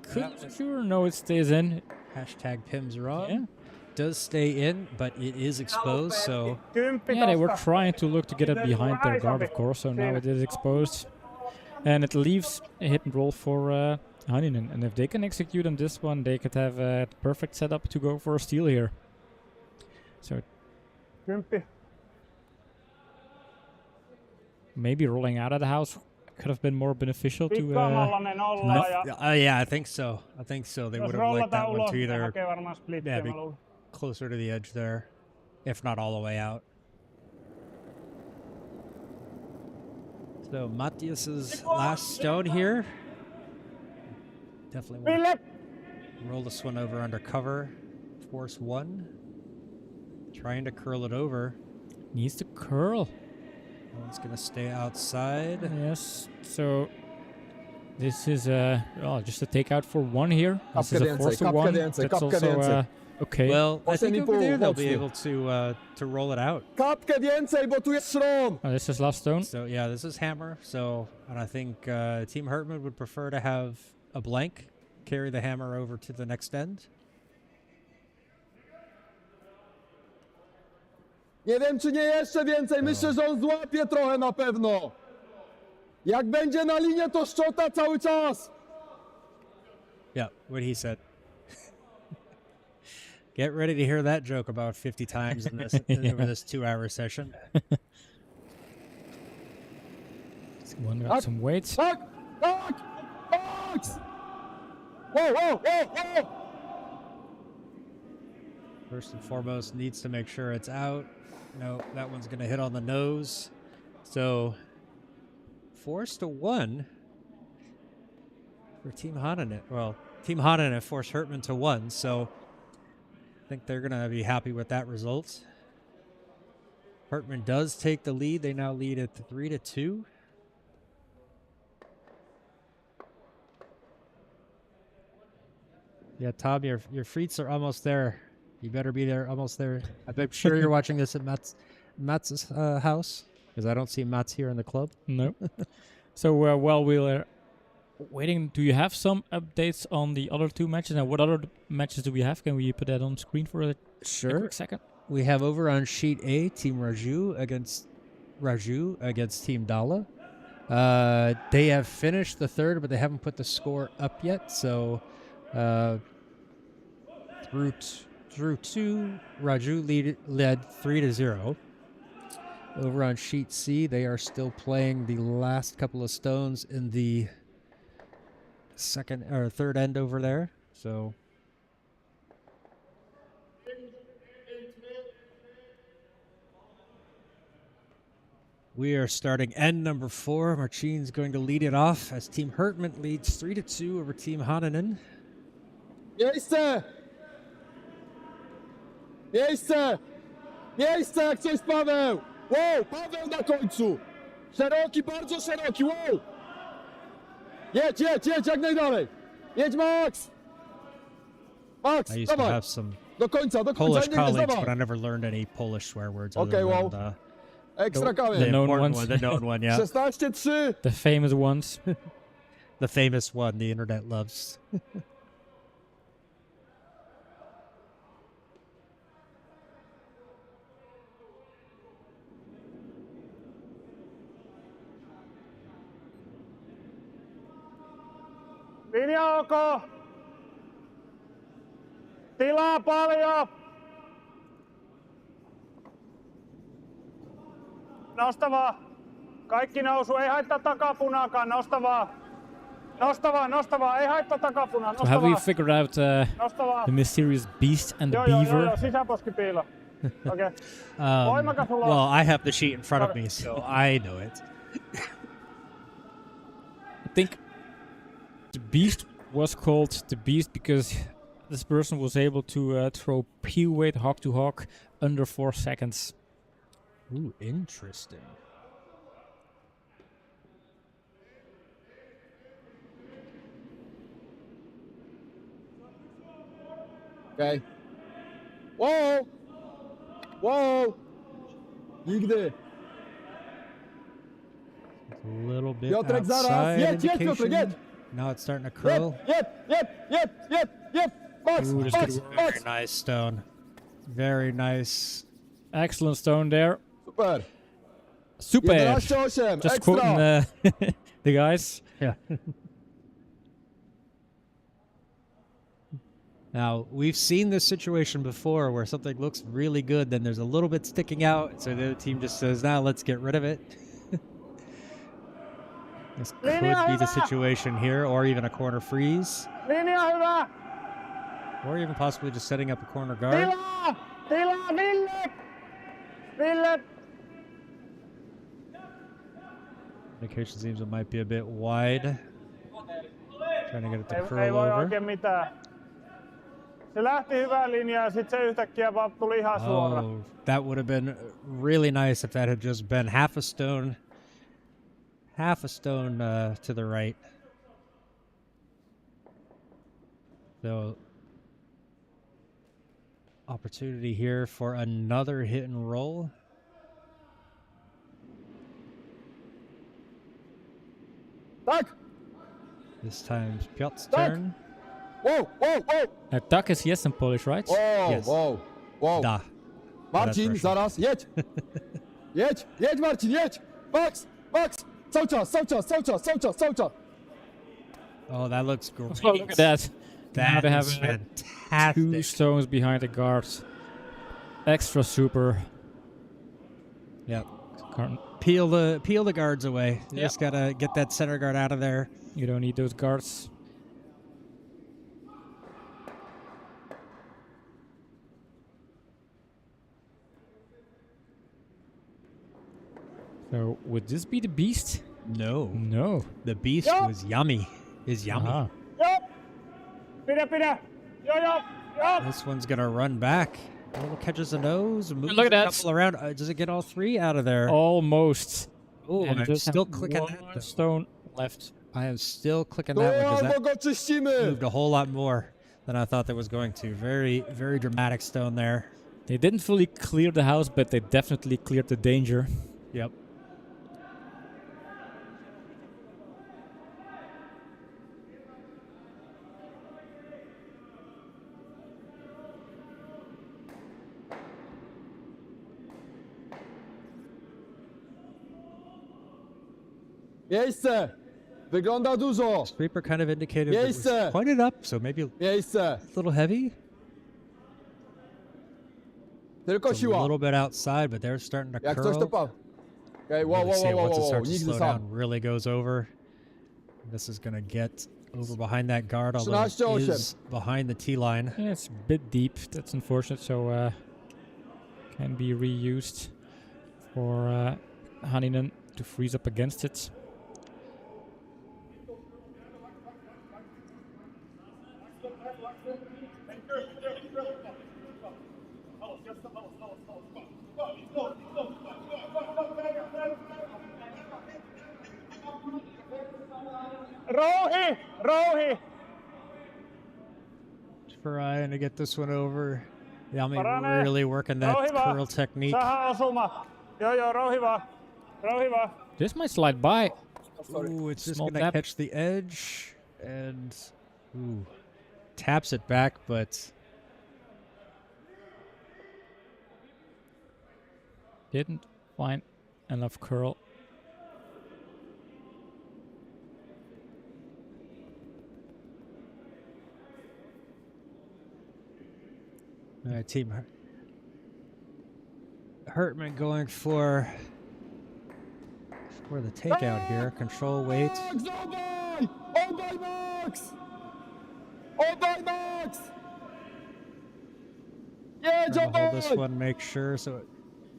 could secure. No, it stays in. Hashtag Pims wrong. Yeah. does stay in, but it is exposed, so 10 Yeah, they were tosta. trying to look to get it behind their guard, of course, so now it is exposed. And it leaves a hit and roll for Hanninen. And if they can execute on this one, they could have a perfect setup to go for a steal here. So 10. maybe rolling out of the house could have been more beneficial to... Pikkaamalla ne nollaa ja yeah, I think so. They jos would have liked that rollataan one ulos, to ne either hakee varmaan splittiä, Yeah, mä luulen. closer to the edge there, if not all the way out. So Matthias's last stone here. Definitely want Ville! to roll this one over under cover. Force 1. Trying to curl it over. Needs to curl. That one's going to stay outside. Yes, so this is just a takeout for 1 here. This is a force of 1. That's also okay. Well, I think over there they'll be mocniej. able to roll it out. Kapkę więcej, bo tu jest szron! This is last stone. So yeah, this is hammer. So, and I think Team Hertman would prefer to have a blank carry the hammer over to the next end. Nie wiem, czy nie jeszcze więcej. Myślę, że on złapie trochę na pewno. Jak będzie na linie, to szczota cały czas. Yeah, what he said. Get ready to hear that joke about 50 times in this over this 2-hour session. This one got some weights. Tak! Tak! Tak! Wow, wow, wow, wow! First and foremost, needs to make sure it's out. No, that one's going to hit on the nose. So, forced to 1 for Team Hanninen. Well, Team Hanninen forced Hertman to 1, so I think they're going to be happy with that result. Hertman does take the lead. They now lead at 3-2. Yeah, Tom, your frites are almost there. You better be there, almost there. I'm sure you're watching this at Matt's house, because I don't see Matt's here in the club. No. So while we're waiting, do you have some updates on the other 2 matches? And what other matches do we have? Can we put that on screen for a quick second? We have over on sheet A, Team Raju against Team Dala. They have finished the 3rd, but they haven't put the score up yet. So through 2, Raju led 3-0. Over on sheet C, they are still playing the last couple of stones in the 2nd or 3rd end over there. So we are starting end number 4. Marcin's going to lead it off as Team Hertman leads 3-2 over Team Hanninen. Miejsce! Miejsce! Miejsce, jak coś, Paweł! Wow, Paweł na końcu! Szeroki, bardzo szeroki, wow! Jedź, jak najdalej! Jedź, Max! Max, I used to dawaj! have some Do końca, Polish nie colleagues, dawaj! but I never learned any Polish swear words. Okay, other well, than Ekstra the kamień. known important ones. one, the known one, yeah. 16-3. The famous ones. The famous one the internet loves. Linja OK! Tilaa paljon! Nosta vaan! Kaikki nousu, ei haittaa takapunaakaan, nosta vaan! Nosta vaan, ei haittaa takapunaa, So nosta have we vaan! figured out Nosta vaan! the mysterious beast and the Joo, beaver? sisäposkipiilo. Okei. Voimakas ulos. Well, I have the sheet in front of me, so I know it. I think the beast was called the beast because this person was able to throw P-weight hawk to hawk under 4 seconds. Ooh, interesting. Okej. Wow! Wow! Nigdy. A little bit Piotrek, zaraz. outside Jedź, Piotrek, indication. jedź. Now it's starting to curl. Jedź. Max, Ooh, this Max, could Very Max. nice stone. Very nice. Excellent stone there. Super. Super. 11-8, Just extra. quoting the guys. Yeah. Now, we've seen this situation before where something looks really good, then there's a little bit sticking out, so the other team just says, now let's get rid of it. This could be the situation here, or even a corner freeze, Linja hyvä! or even possibly just setting up a corner guard. Tilaa, Ville! Ville! Indication seems it might be a bit wide. Trying to get it to Ei curl voi over. oikein mitään. Se lähti hyvään linjaan ja sit se yhtäkkiä vaan tuli ihan suora. Oh, that would have been really nice if that had just been half a stone to the right. So, opportunity here for another hit and roll. Tak! This time Piotr's Tak. turn. Wow, wow, wow! Tak is yes in Polish, right? Wow, Yes. wow, wow. Da. Marcin, Russian. zaraz, jedź! Jedź Marcin, jedź! Max, Max! Cały czas, cały czas, cały czas, cały czas, cały czas! Oh, that looks great. Oh, look at that. Now That they have is two fantastic. stones behind the guards. Extra super. Yep. Can't- Peel the guards away. You just gotta get that center guard out of there. You don't need those guards. So would this be the beast? No. No. The beast Yup. was yummy. Is yummy. Ah. Jop! Pidä! Jop! This one's gonna run back. A little catches the nose. Moves Look at a that. couple around. Does it get all three out of there? Almost. Oh, And I'm just still have clicking one that. Though. stone left. I am still clicking Tu that one because albo that go czyścimy! moved a whole lot more than I thought that was going to. Very, very dramatic stone there. They didn't fully clear the house, but they definitely cleared the danger. Yep. Miejsce! Wygląda dużo! Sweeper kind of indicated it was Miejsce! pointed up, so maybe a Miejsce! little heavy. Tylko It's a siła! little bit outside, but they're starting to Jak coś to curl. pan. Okej, wow, Really wow, see it wow, once it wow, wow, starts to nigdy slow sam. down, really goes over. This is going to get over behind that guard, although it 13-8. is behind the T line. Yeah, it's a bit deep. That's unfortunate. So can be reused for Hanninen to freeze up against it. Rouhi! Trying to get this one over. Yami Paranee. really working that Rouhi vaan. curl technique. Saha osuma. Joo, rouhi vaan. Rouhi vaan. This might slide by. Ooh, it's just Small going to tap. catch the edge and taps it back, but Didn't find enough curl. all right, team Hertman going for the takeout here. Control weight. Max, obaj! Obaj Max! Obaj Max! Jedź Trying to hold this obaj! one, make sure. So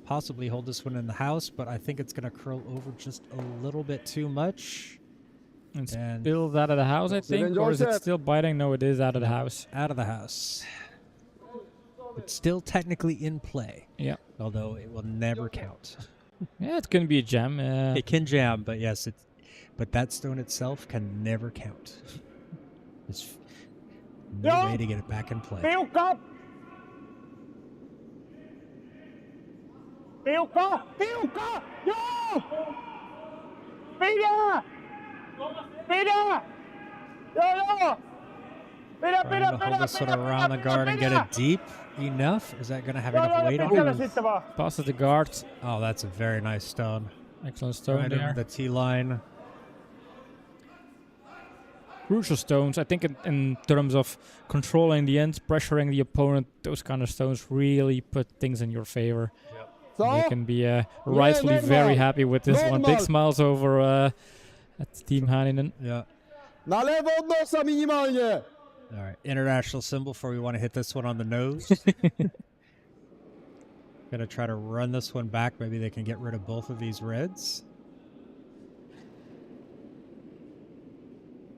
possibly hold this one in the house, but I think it's going to curl over just a little bit too much. And And- spills out of the house, I think. Or is it Joseph. still biting? No, it is out of the house. Out of the house. It's still technically in play, Yeah. although it will never count. Yeah, it's going to be a jam. It can jam, but yes, but that stone itself can never count. There's no Yeah. way to get it back in play. Tiukka! Tiukka! Joo! Pidä! Joo! Trying to hold this one around the guard and get it deep enough. Is that going to have enough weight on pitkälle it? sitten vaan. Passes the guard. Oh, that's a very nice stone. Excellent stone Right there. over the T line. Crucial stones, I think in terms of controlling the ends, pressuring the opponent, those kind of stones really put things in your favor. Co? You can be rightfully very happy with this one. Big smiles over at Team Hanninen. Yeah. Na lewo od nosa minimalnie! All right. International symbol for we want to hit this one on the nose. Gonna try to run this one back. Maybe they can get rid of both of these reds.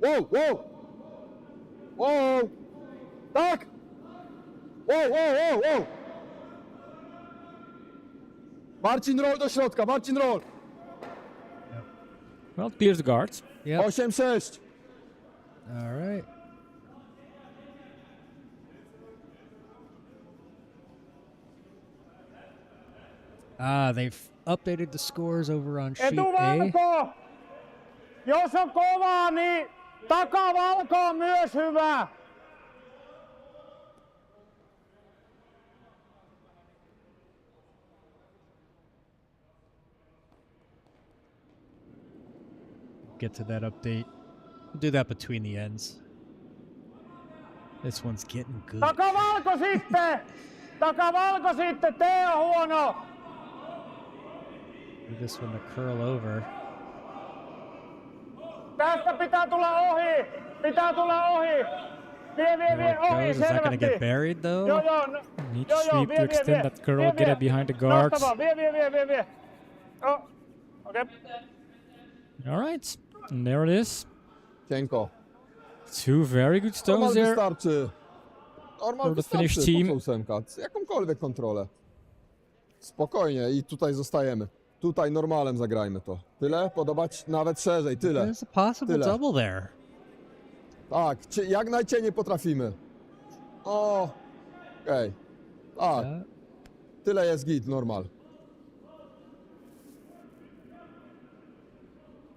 Wow, wow! Wow! Tak! Wow, wow, wow, wow! Marcin, roll do środka, Marcin, roll! Well, clears the guards. Yep. 8-6. All right. They've updated the scores over on sheet A. Etuvalko! Jos on kova, niin takavalko on myös hyvä. Get to that update. We'll do that between the ends. This one's getting good. Takavalko sitten! Takavalko sitten, tee on huono! Do this one to curl over. Tästä pitää tulla ohi! Pitää tulla ohi! Vie, vie, There vie, it ohi, goes. Is that going to get selvästi! buried though? Joo, joo, Need joo, joo, sweep vie, to vie, extend vie, that curl, vie, get it vie. behind the guards. Nostava, vie, vie, vie, vie, vie. Oh, okei. All right, and there it is. Cienko. Two very good stones Normal there. wystarczy. Normal For the Finnish wystarczy. team. Po co ósemka? Jakąkolwiek kontrolę. Spokojnie i tutaj zostajemy. Tutaj normalem zagrajmy to. Tyle? Podobać? Nawet szerzej. Tyle. There's a possible Tyle. double there. Tak, jak najcienie potrafimy. O, okej. Tak, Yeah. tyle jest git, normal.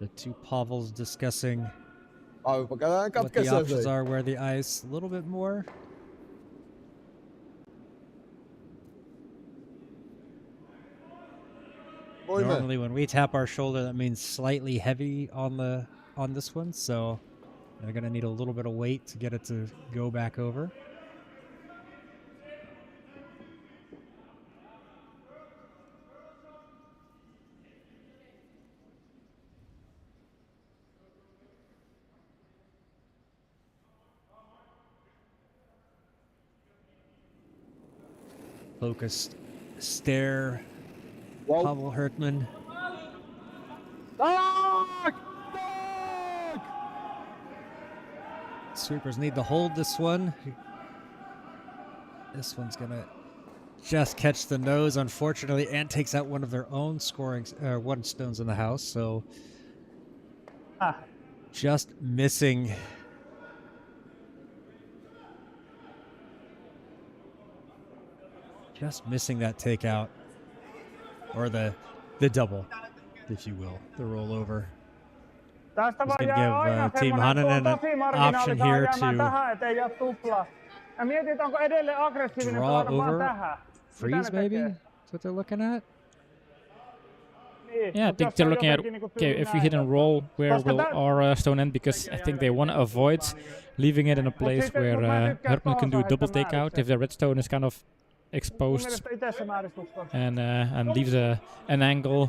The two Pavels discussing A, pokazałem what kapkę the options szerzej. are, where the ice a little bit more. Bójmy. Normally, when we tap our shoulder, that means slightly heavy on this one. So they're gonna need a little bit of weight to get it to go back over. Focused stare. Wow. Pavel Hertman. Tak! Tak! Sweepers need to hold this one. This one's gonna just catch the nose, unfortunately, and takes out one of their own scoring one stones in the house. So just missing. Just missing that takeout, or the double, if you will, the rollover. Tästä Just vaan gonna jää give, aina Team semmonen, Hanninen tuo an tosi marginaali option saa here jäämään to tähän, ettei jää tuplaa. Ja mietin, että onko edelleen aggressiivinen draw pelata vaan over, tähän. freeze ne maybe. tekee? That's what they're looking at. Niin, Yeah, I mut think jos se they're on looking at, jotenkin niinku okay, tyyli if we hit näin, and roll, where Koska will tää- our stone end? Because I think they want to avoid leaving it in a place sitten, where kun mä tykkään Hertman can do a tohon double heittää takeout määritse. if the red stone is kind of Mun exposed mielestä itse se määristus on. and leaves an angle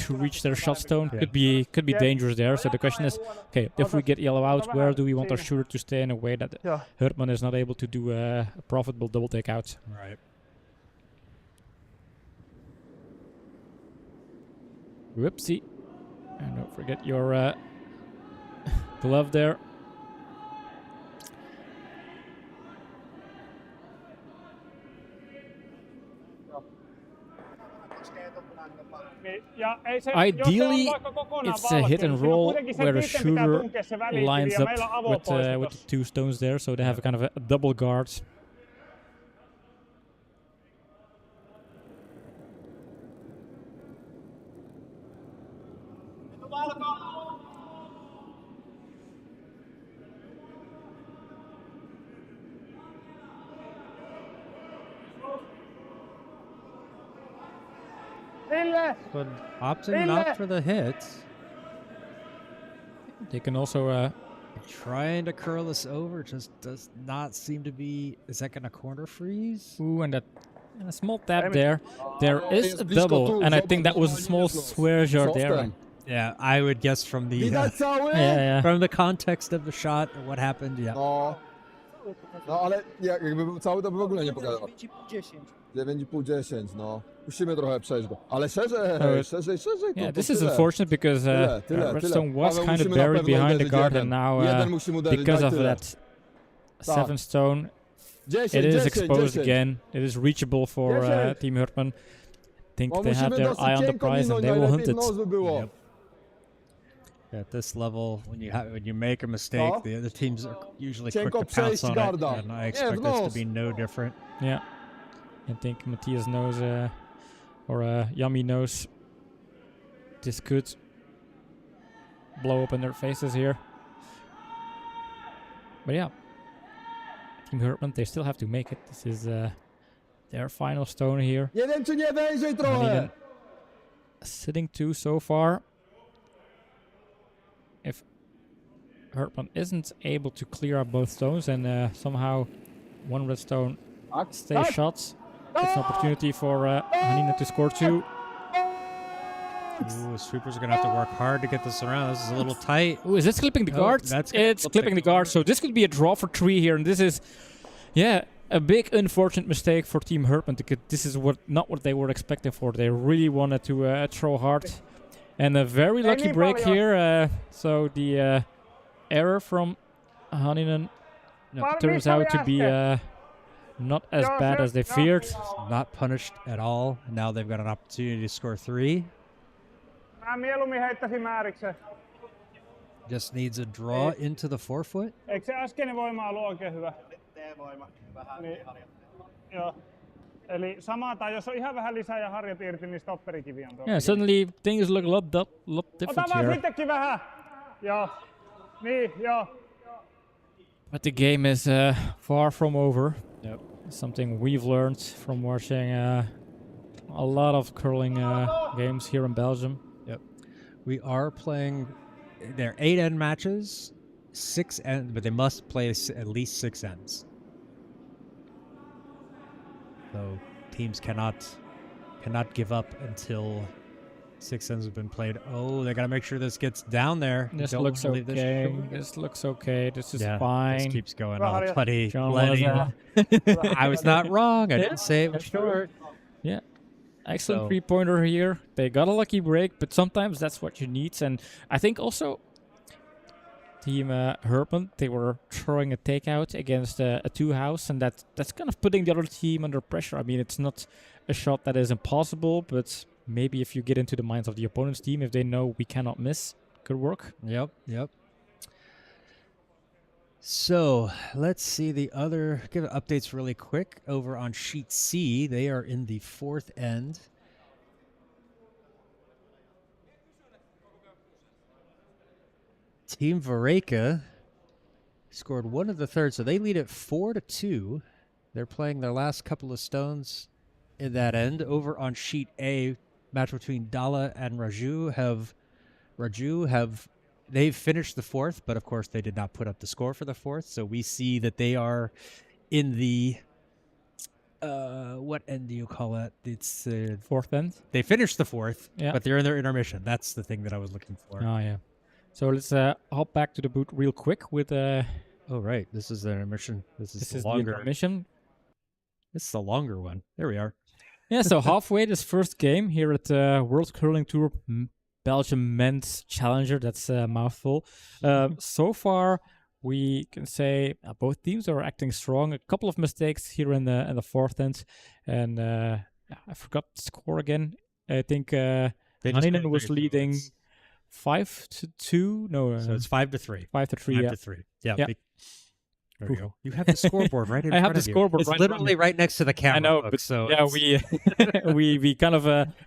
to reach their shot stone. Could be dangerous there. So the question is, okay, if we get yellow out, where do we want our shooter to stay in a way that Joo. Hertman is not able to do a profitable double takeout? Right. Whoopsie. And don't forget your glove there. Niin, ja ei se, Ideally, jos se on vaikka kokonaan it's a hit and valkoinen, roll silloin kuitenkin sen where the itse pitää shooter tunkea se välikivi lines ja up meillä on avo with pois the two stones there, so they have a kind of a double guard. but opting not for the hit. They can also Trying to curl this over just does not seem to be. Is that going to corner freeze? ooh, and a small tap there. There is a double, and I think that was a small swear jar there. Yeah, I would guess from the Widać cały? Yeah. from the context of the shot and what happened. Yeah. No. No ale jakby był cały, to by w ogóle nie pokazał. 9,5, 10, no. Musimy trochę przejść go. Ale szerzej, szerzej. Yeah, to this is tyle. unfortunate because Redstone was Paweł, kind of musimy na buried pewno behind the uderzyć guard, jeden. and now Jeden musimy uderzyć, because daj of tyle. that 7 stone, 10, it is 10, exposed 10. again. It is reachable for 10. Team Hertman. Think No, they have musimy their dosyć eye on the cienko prize and minąć, they will hunt najlepiej it. w nos by było. Yep. At this level, when you make a mistake, No. the other teams are usually quick Cienko to pounce przejść on garda. it, and I Nie, expect w this to nos. be no different. Yeah, I think Matthias knows, or Yummy knows, this could blow up in their faces here. But yeah, Team Hertman, they still have to make it. This is their final stone here. Jeden czy nie wężej trochę. Hanninen sitting 2 so far. If Hertman isn't able to clear up both stones and somehow one redstone stays shot, it's an opportunity for Hanninen to score 2. Ooh, Sweeper's are going to have to work hard to get this around. This is a little tight. Ooh, is this clipping the Oh, guard? that's It's clipping the guard, so this could be a draw for 3 here, and this is, yeah, a big unfortunate mistake for Team Hertman, because this is not what they were expecting for. They really wanted to throw hard, and a very lucky break here. So the error from Hanninen turns out to be not as bad as they feared. Not punished at all. Now they've got an opportunity to score 3. Mä mieluummin heittäisin määriksen. Just needs a draw into the forefoot. Eikö se äskeinen voima ollut oikein hyvä? T-voima, vähän Niin. harjoittaa. Joo. Eli sama, tai jos on ihan vähän lisää ja harjat irti, niin stopperikivi on tuolla. Yeah, suddenly things look a lot Ota different vaan here. sittenkin vähän! Joo. Niin, joo. But the game is far from over. Yep. Something we've learned from watching a lot of curling games here in Belgium. We are playing. They're 8 end matches, 6 end, but they must play at least 6 ends. So teams cannot give up until 6 ends have been played. Oh, they got to make sure this gets down there. This Don't looks believe okay. should- This looks okay. This is Yeah, fine. This keeps going. Well, Oh, yeah. plenty. John Plenty. was, I was not wrong. I didn't say it was short. yeah. Excellent So- 3-pointer here. They got a lucky break, but sometimes that's what you need. And I think also Team Hertman, they were throwing a takeout against a 2-house, and that's kind of putting the other team under pressure. I mean, it's not a shot that is impossible, but maybe if you get into the minds of the opponent's team, if they know we cannot miss, could work. Yep. So let's see the other. Give updates really quick over on sheet C. They are in the 4th end. Team Vareka scored 1 of the 3rd, so they lead at 4-2. They're playing their last couple of stones in that end. Over on sheet A, match between Dala and Raju have they've finished the 4th, but of course they did not put up the score for the 4th. So we see that they are in the what end do you call it? It's 4th end. they finished the 4th, Yeah. but they're in their intermission. That's the thing that I was looking for. Oh, yeah. So let's hop back to the booth real quick with Oh right, this is the intermission. This this the is longer. the intermission. This is the longer one. There we are. Yeah, so halfway this first game here at World Curling Tour Belgium Men's Challenger. That's a mouthful. So far, we can say both teams are acting strong. A couple of mistakes here in the 4th end, and I forgot the score again. I think They just Hanninen scored was 3 leading points. 5-2. No, So it's 5-3. 5-3. 5-3. Yeah. Yeah. There you go. You have the scoreboard right in I have front the of you. scoreboard It's right in front of literally right next to the camera. I know, folks, but so yeah, it's- we kind of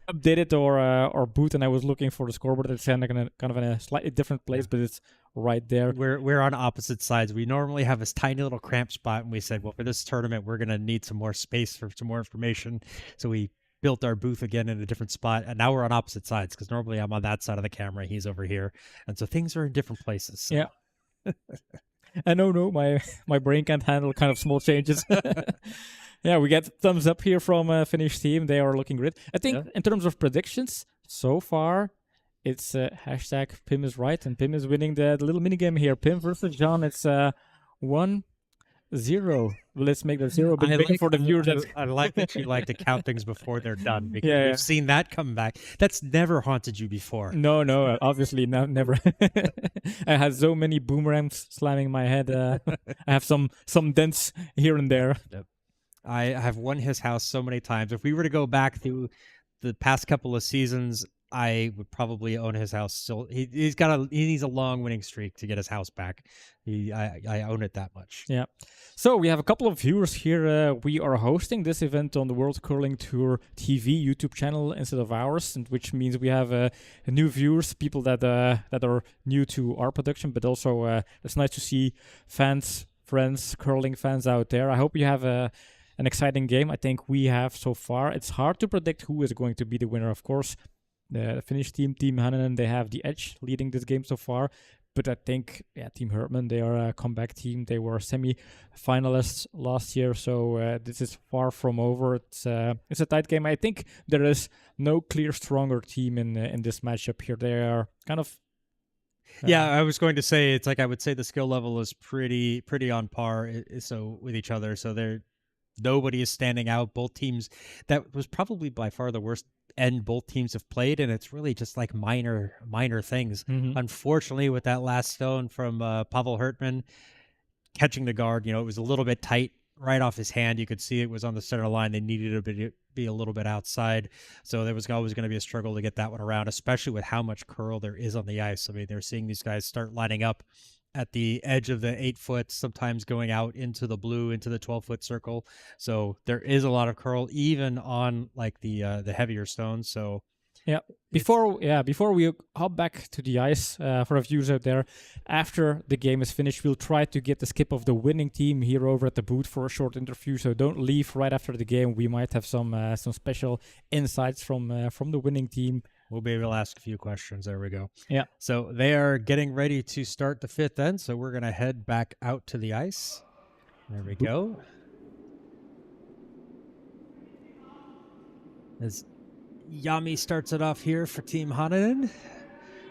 updated our boot, and I was looking for the scoreboard. It's kind of in a slightly different place, but it's right there. we're on opposite sides. We normally have this tiny little cramped spot, and we said, well, for this tournament, we're gonna need some more space for some more information. So we built our booth again in a different spot, and now we're on opposite sides because normally I'm on that side of the camera, he's over here, and so things are in different places. So. Yeah. I no, my brain can't handle kind of small changes. Yeah, we get thumbs up here from Finnish team. They are looking great. I think in terms of predictions, so far, it's hashtag Pim is right, and Pim is winning the little minigame here. Pim versus John, it's 1-0. Let's make that 0 big like, for the viewers. I like that you like to count things before they're done, because we've seen that come back. That's never haunted you before. No, obviously never. I had so many boomerangs slamming my head. I have some dents here and there. Yep. I have won his house so many times. If we were to go back through the past couple of seasons, I would probably own his house still. He needs a long winning streak to get his house back. I own it that much. Yeah. So we have a couple of viewers here. We are hosting this event on the World Curling Tour TV YouTube channel instead of ours, and which means we have new viewers, people that are new to our production, but also it's nice to see fans, friends, curling fans out there. I hope you have an exciting game. I think we have so far. It's hard to predict who is going to be the winner, of course. The Finnish team, Team Hanninen, they have the edge leading this game so far. But I think, Team Hertman, they are a comeback team. They were semi-finalists last year, so this is far from over. It's a tight game. I think there is no clear stronger team in this matchup here. They are kind of... yeah, I was going to say, it's like I would say the skill level is pretty on par so with each other. So nobody is standing out. Both teams, that was probably by far the worst end both teams have played, and it's really just like minor things. Unfortunately, with that last stone from Pavel Hertman catching the guard, it was a little bit tight right off his hand. You could see it was on the center line. They needed to be a little bit outside, so there was always going to be a struggle to get that one around, especially with how much curl there is on the ice. I mean, they're seeing these guys start lining up at the edge of the 8-foot, sometimes going out into the blue, into the 12-foot circle. So there is a lot of curl, even on like the heavier stones. So before we hop back to the ice for our viewers out there, after the game is finished, we'll try to get the skip of the winning team here over at the booth for a short interview. So don't leave right after the game. We might have some special insights from the winning team. We'll be able to ask a few questions. There we go. Yeah. So they are getting ready to start the fifth end. So we're going to head back out to the ice. There we go. As Yami starts it off here for Team Hanninen.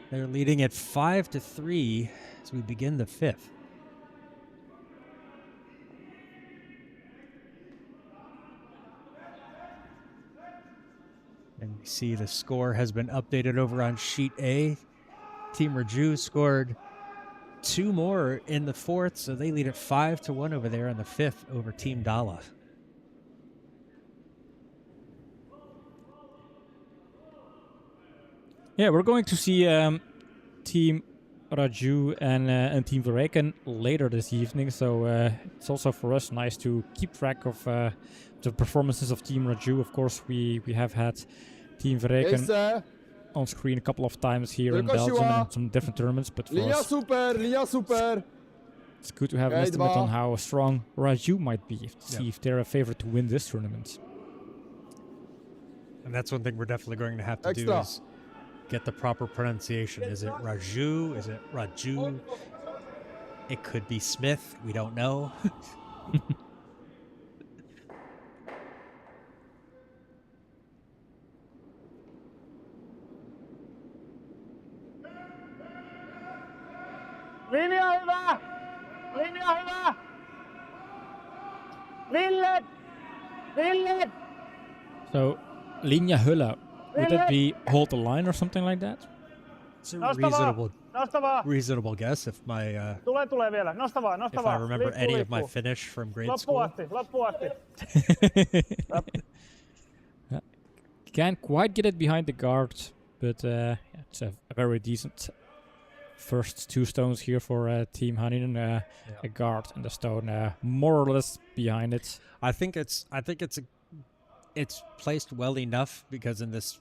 They're leading at 5-3 as we begin the fifth. And we see the score has been updated over on sheet A. Team Raju scored 2 more in the fourth, so they lead at 5-1 over there in the fifth over Team Dala. Yeah, we're going to see Team Raju and Team Verreken later this evening, so it's also for us nice to keep track of the performances of Team Raju. Of course, we have had Team Verreken on screen a couple of times here in Belgium and in some different tournaments, but for us, it's good to have an estimate on how strong Raju might be, to see if they're a favorite to win this tournament. And that's one thing we're definitely going to have to do is get the proper pronunciation. Is it Raju? Is it Raju? It could be Smith. We don't know. Linja hyvä! Linja hyvä! Ville! So, linja hyvä. Would that be hold the line or something like that? It's a reasonable guess if my Tule vielä. Nosta vaan. if I remember any of my Finnish from grade school. Loppuun asti. Can't quite get it behind the guard, but it's a very decent first 2 stones here for Team Hanninen. A guard and a stone more or less behind it. I think it's it's placed well enough because in this,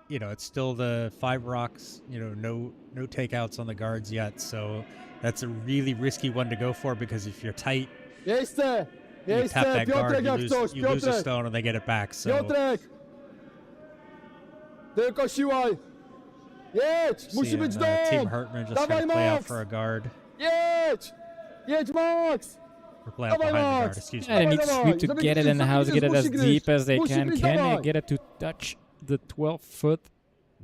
it's still the 5 rocks, no takeouts on the guards yet. So that's a really risky one to go for, because if you're tight, you tap that guard, you lose a stone and they get it back. So Tylko siłaj! Jedź! Musi być Team dom! Hertman just Dawaj, trying to play out Max! for a guard. Jedź! Jedź, Max! Or play out Dawaj, behind the guard, Max! excuse Yeah, me. they need Dawaj, Sweep to żeby get it in the house, get it as musi deep as they Musi can. gryźć, Can they dawaj. get it to touch the 12 foot?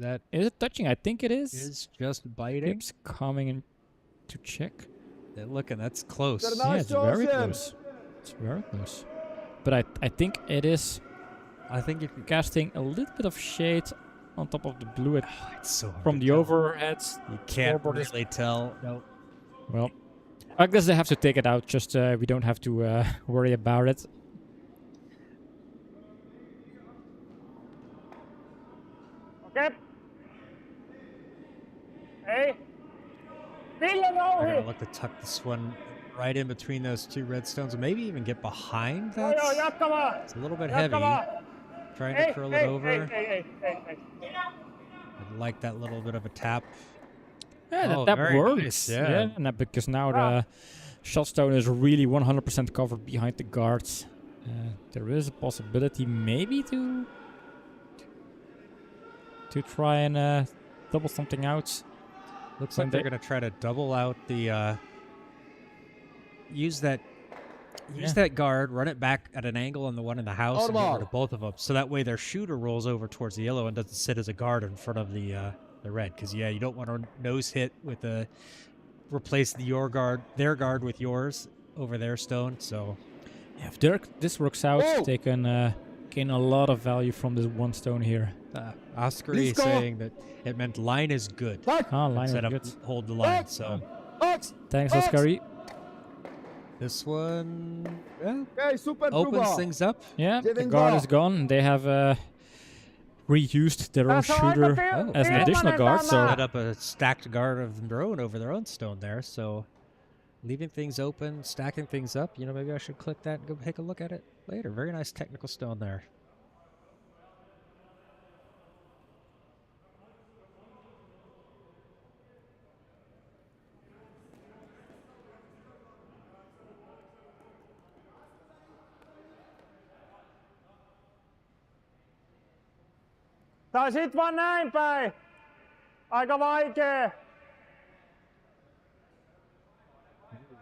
That Is it touching? I think it is. is just biting. Keeps coming in to check. Looking, that's close. They're Yeah, it's very 19-8. close. It's very close. But I think it is I think if you casting a little bit of shade on top of the blue it's so hard from to the tell. overheads. You can't scoreboard is- really tell. No. Well, I guess they have to take it out. Just we don't have to worry about it. Okei. Ei. Ville They're nouhi! gonna look to tuck this one right in between those two redstones, and maybe even get behind Joo, that. joo, jatka vaan! It's a little bit Jatka heavy. vaan! Trying Ei, to curl ei, it over. ei. I like that little bit of a tap. Yeah, Oh, that very works. nice, yeah. and because now the shotstone is really 100% covered behind the guards. There is a possibility maybe to try and double something out. Looks When like they're they- gonna try to double out the use that Yeah. that guard, run it back at an angle on the one in the house, and get rid Normal. of both of them. So that way their shooter rolls over towards the yellow and doesn't sit as a guard in front of the red. Because yeah, you don't want to nose hit with replace their guard with yours over their stone. So Yeah, if this works out, Oh! they can gain a lot of value from this one stone here. Oscar Please is go. saying that it meant line is good. Tak! Ah, line is Instead of good. hold the line. Max! So Max! Thanks, Max! Oscari. this one Okej, super opens próba! things up. Yeah, the 9-2. guard is gone. They have reused their own Tässä on shooter aika as an ilmanen additional guard, so Set up a stacked guard of their own over their own stone there. So leaving things open, stacking things up. You know, maybe I should click that and go take a look at it later. Very nice technical stone there. Tai sit vaan näin päin. Aika vaikee.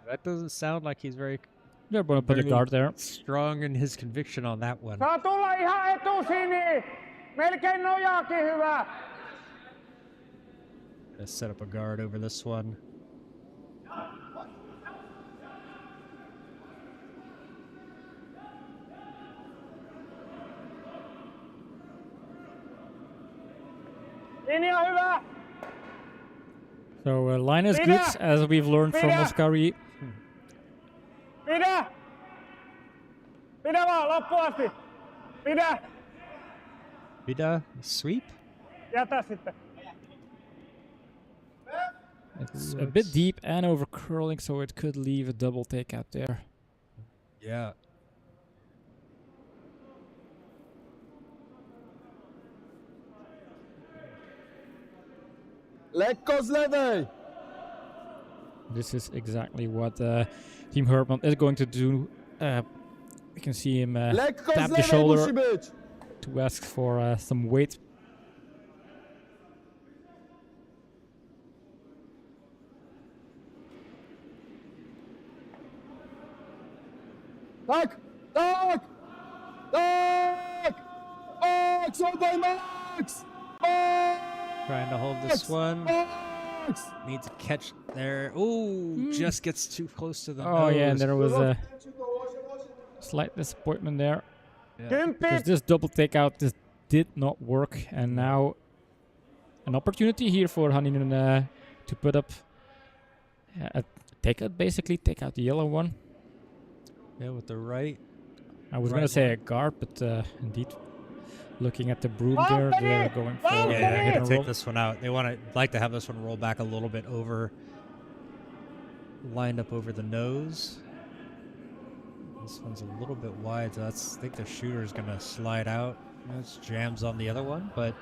That doesn't sound like he's very they're going to put a Very- guard there. strong in his conviction on that one. Saa tulla ihan etusini. Melkein nojaakin hyvä. Gonna set up a guard over this one. Linja hyvä. So line is good, as we've learned from Pidä! Oscari. Pidä. Pidä vaan loppuun asti. Pidä. Vida sweep. Jätä sitten. It's a bit deep and over curling, so it could leave a double take out there. Yeah. Lekko z lewej! This is exactly what Team Hertman is going to do. We can see him Lekko tap z the lewej shoulder musi być! to ask for some weight. Tak! Tak! Tak! Max! Oddaj Max! Max! Trying to hold this one. Max! Needs a catch there. Ooh, just gets too close to the Oh yeah, and nose. there was a slight disappointment there. Because Kymppi. this double takeout this did not work, and now an opportunity here for Hanninen to put up a takeout, basically take out the yellow one. Yeah, with the right. I was Right gonna say one. a guard, but indeed, looking at the broom Oh, there, Benny! they're going for Oh, Yeah, a they're hit gonna and take roll. this one out. They want to like to have this one roll back a little bit over, lined up over the nose. This one's a little bit wide, so I think the shooter's gonna slide out. That's jams on the other one, but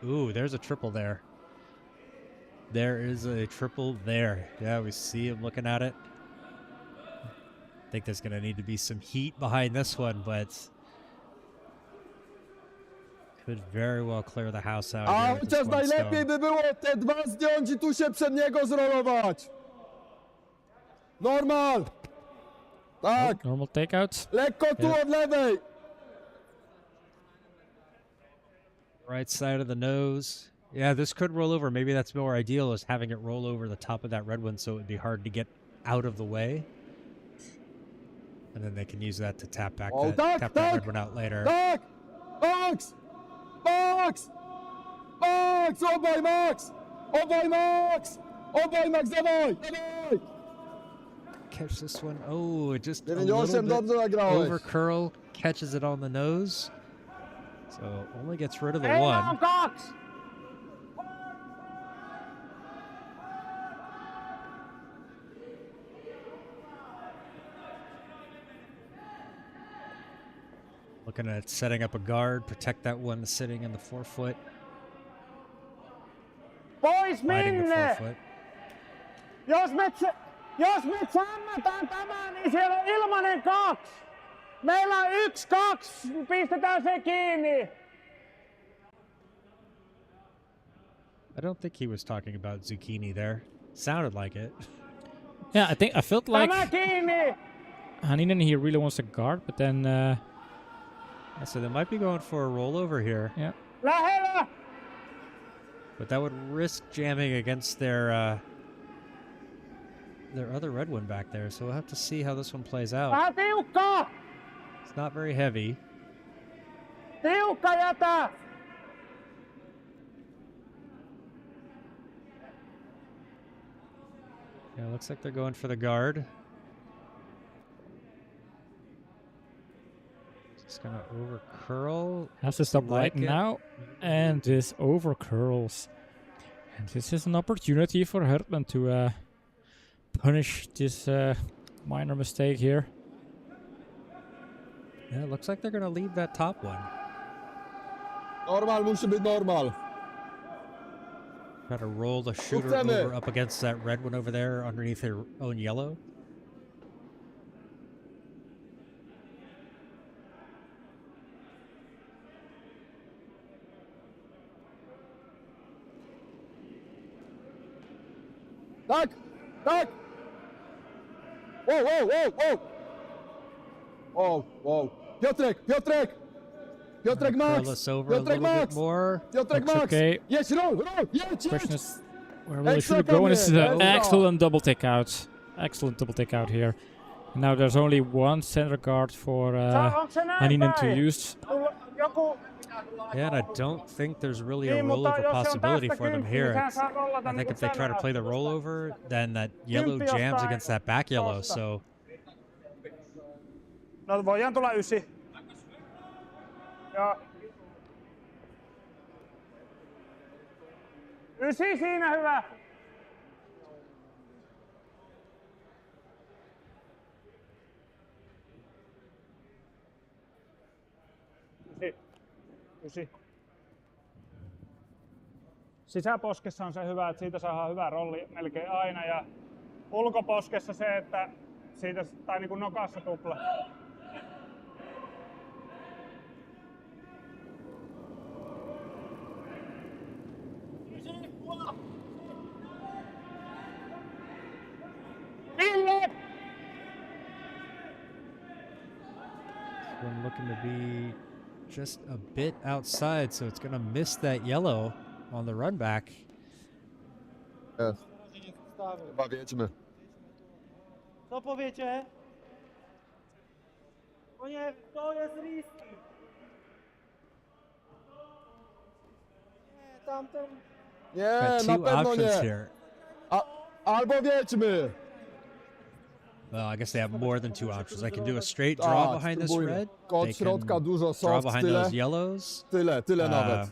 ooh, there's a triple there. There is a triple there. Yeah, we see him looking at it. I think there's gonna need to be some heat behind this one, but Could very well clear the house out. A here with this chociaż one najlepiej stone. by było te dwa zdjąć i tu się przed niego zrolować. Normal. Tak, Normal takeouts. lekko tu Yeah. od lewej. Right side of the nose. Yeah, this could roll over. Maybe that's more ideal, is having it roll over the top of that red one so it would be hard to get out of the way. And then they can use that to tap back Oh, that, tak, that tak. red one out later. Tak! Max! Max! Max! Obaj Max! Obaj Max! Obaj Max, dawaj! Dawaj! Catch this one. Oh, it just a 9-8, little dobrze bit nagrałeś. over curl, catches it on the nose. So only gets rid of the Meillä one. on 2. Looking at setting up a guard, protect that one sitting in the forefoot, Pois hiding the minne! forefoot. Jos me sammataan tämän, niin siellä on ilmanen 2. Meillä on 1, 2. Pistetään se kiinni. I don't think he was talking about zucchini there. Sounded like it. Yeah, I felt like Tämä kiinni. Hanninen here really wants a guard, but then So they might be going for a rollover here, yeah. Lähellä. but that would risk jamming against their other red one back there. So we'll have to see how this one plays out. Vähän tiukkaa. It's not very heavy. Tiukka jätä. Yeah, looks like they're going for the guard. Just gonna over curl. Has to stop Like right it. now, and this over curls. And this is an opportunity for Hertman to punish this minor mistake here. Yeah, it looks like they're gonna leave that top one. Normal, musi być normal. Try to roll the shooter Chcemy. over up against that red one over there underneath their own yellow. Tak! Tak! Wow, wow, wow, wow! Wow, wow. Piotrek, Piotrek! Piotrek Curl Max! this over a Piotrek little Max! bit more. Piotrek Looks Max! okay. Jedź, roll, jedź, Question jedź! is, where will he Extra should go? And this is come an here, extra. excellent double takeout. Excellent double takeout here. And now there's only one center guard for Onko se näin Hanninen to päin? use. Joku... Yeah, and I don't think there's really a Niin, mutta rollover jos se on possibility tästä for them 10, here. niin sehän It's, saa rollata I think niinku if they try to tänne play the asti. rollover, then that yellow 10 jams jostain against that back yellow. tosta. So No voidaan tulla 9. Joo. 9 siinä hyvä. Ysi. Sisäposkessa on se hyvä, että siitä saadaan hyvä rolli melkein aina, ja ulkoposkessa se, että siitä tai niinku nokassa tupla. Ville! one looking to be just a bit outside, so it's gonna miss that yellow on the run back. Jest. Chyba wiedźmy. Co powiecie? O nie, to jest riski. Nie, tamten... Nie, Got na two pewno options nie. here. Albo wiedźmy. Well, I guess they have more than two options. I can do a straight draw Tak, behind this spróbujmy. red. Od They środka can dużo draw soft, behind tyle, those yellows. tyle Uh, nawet.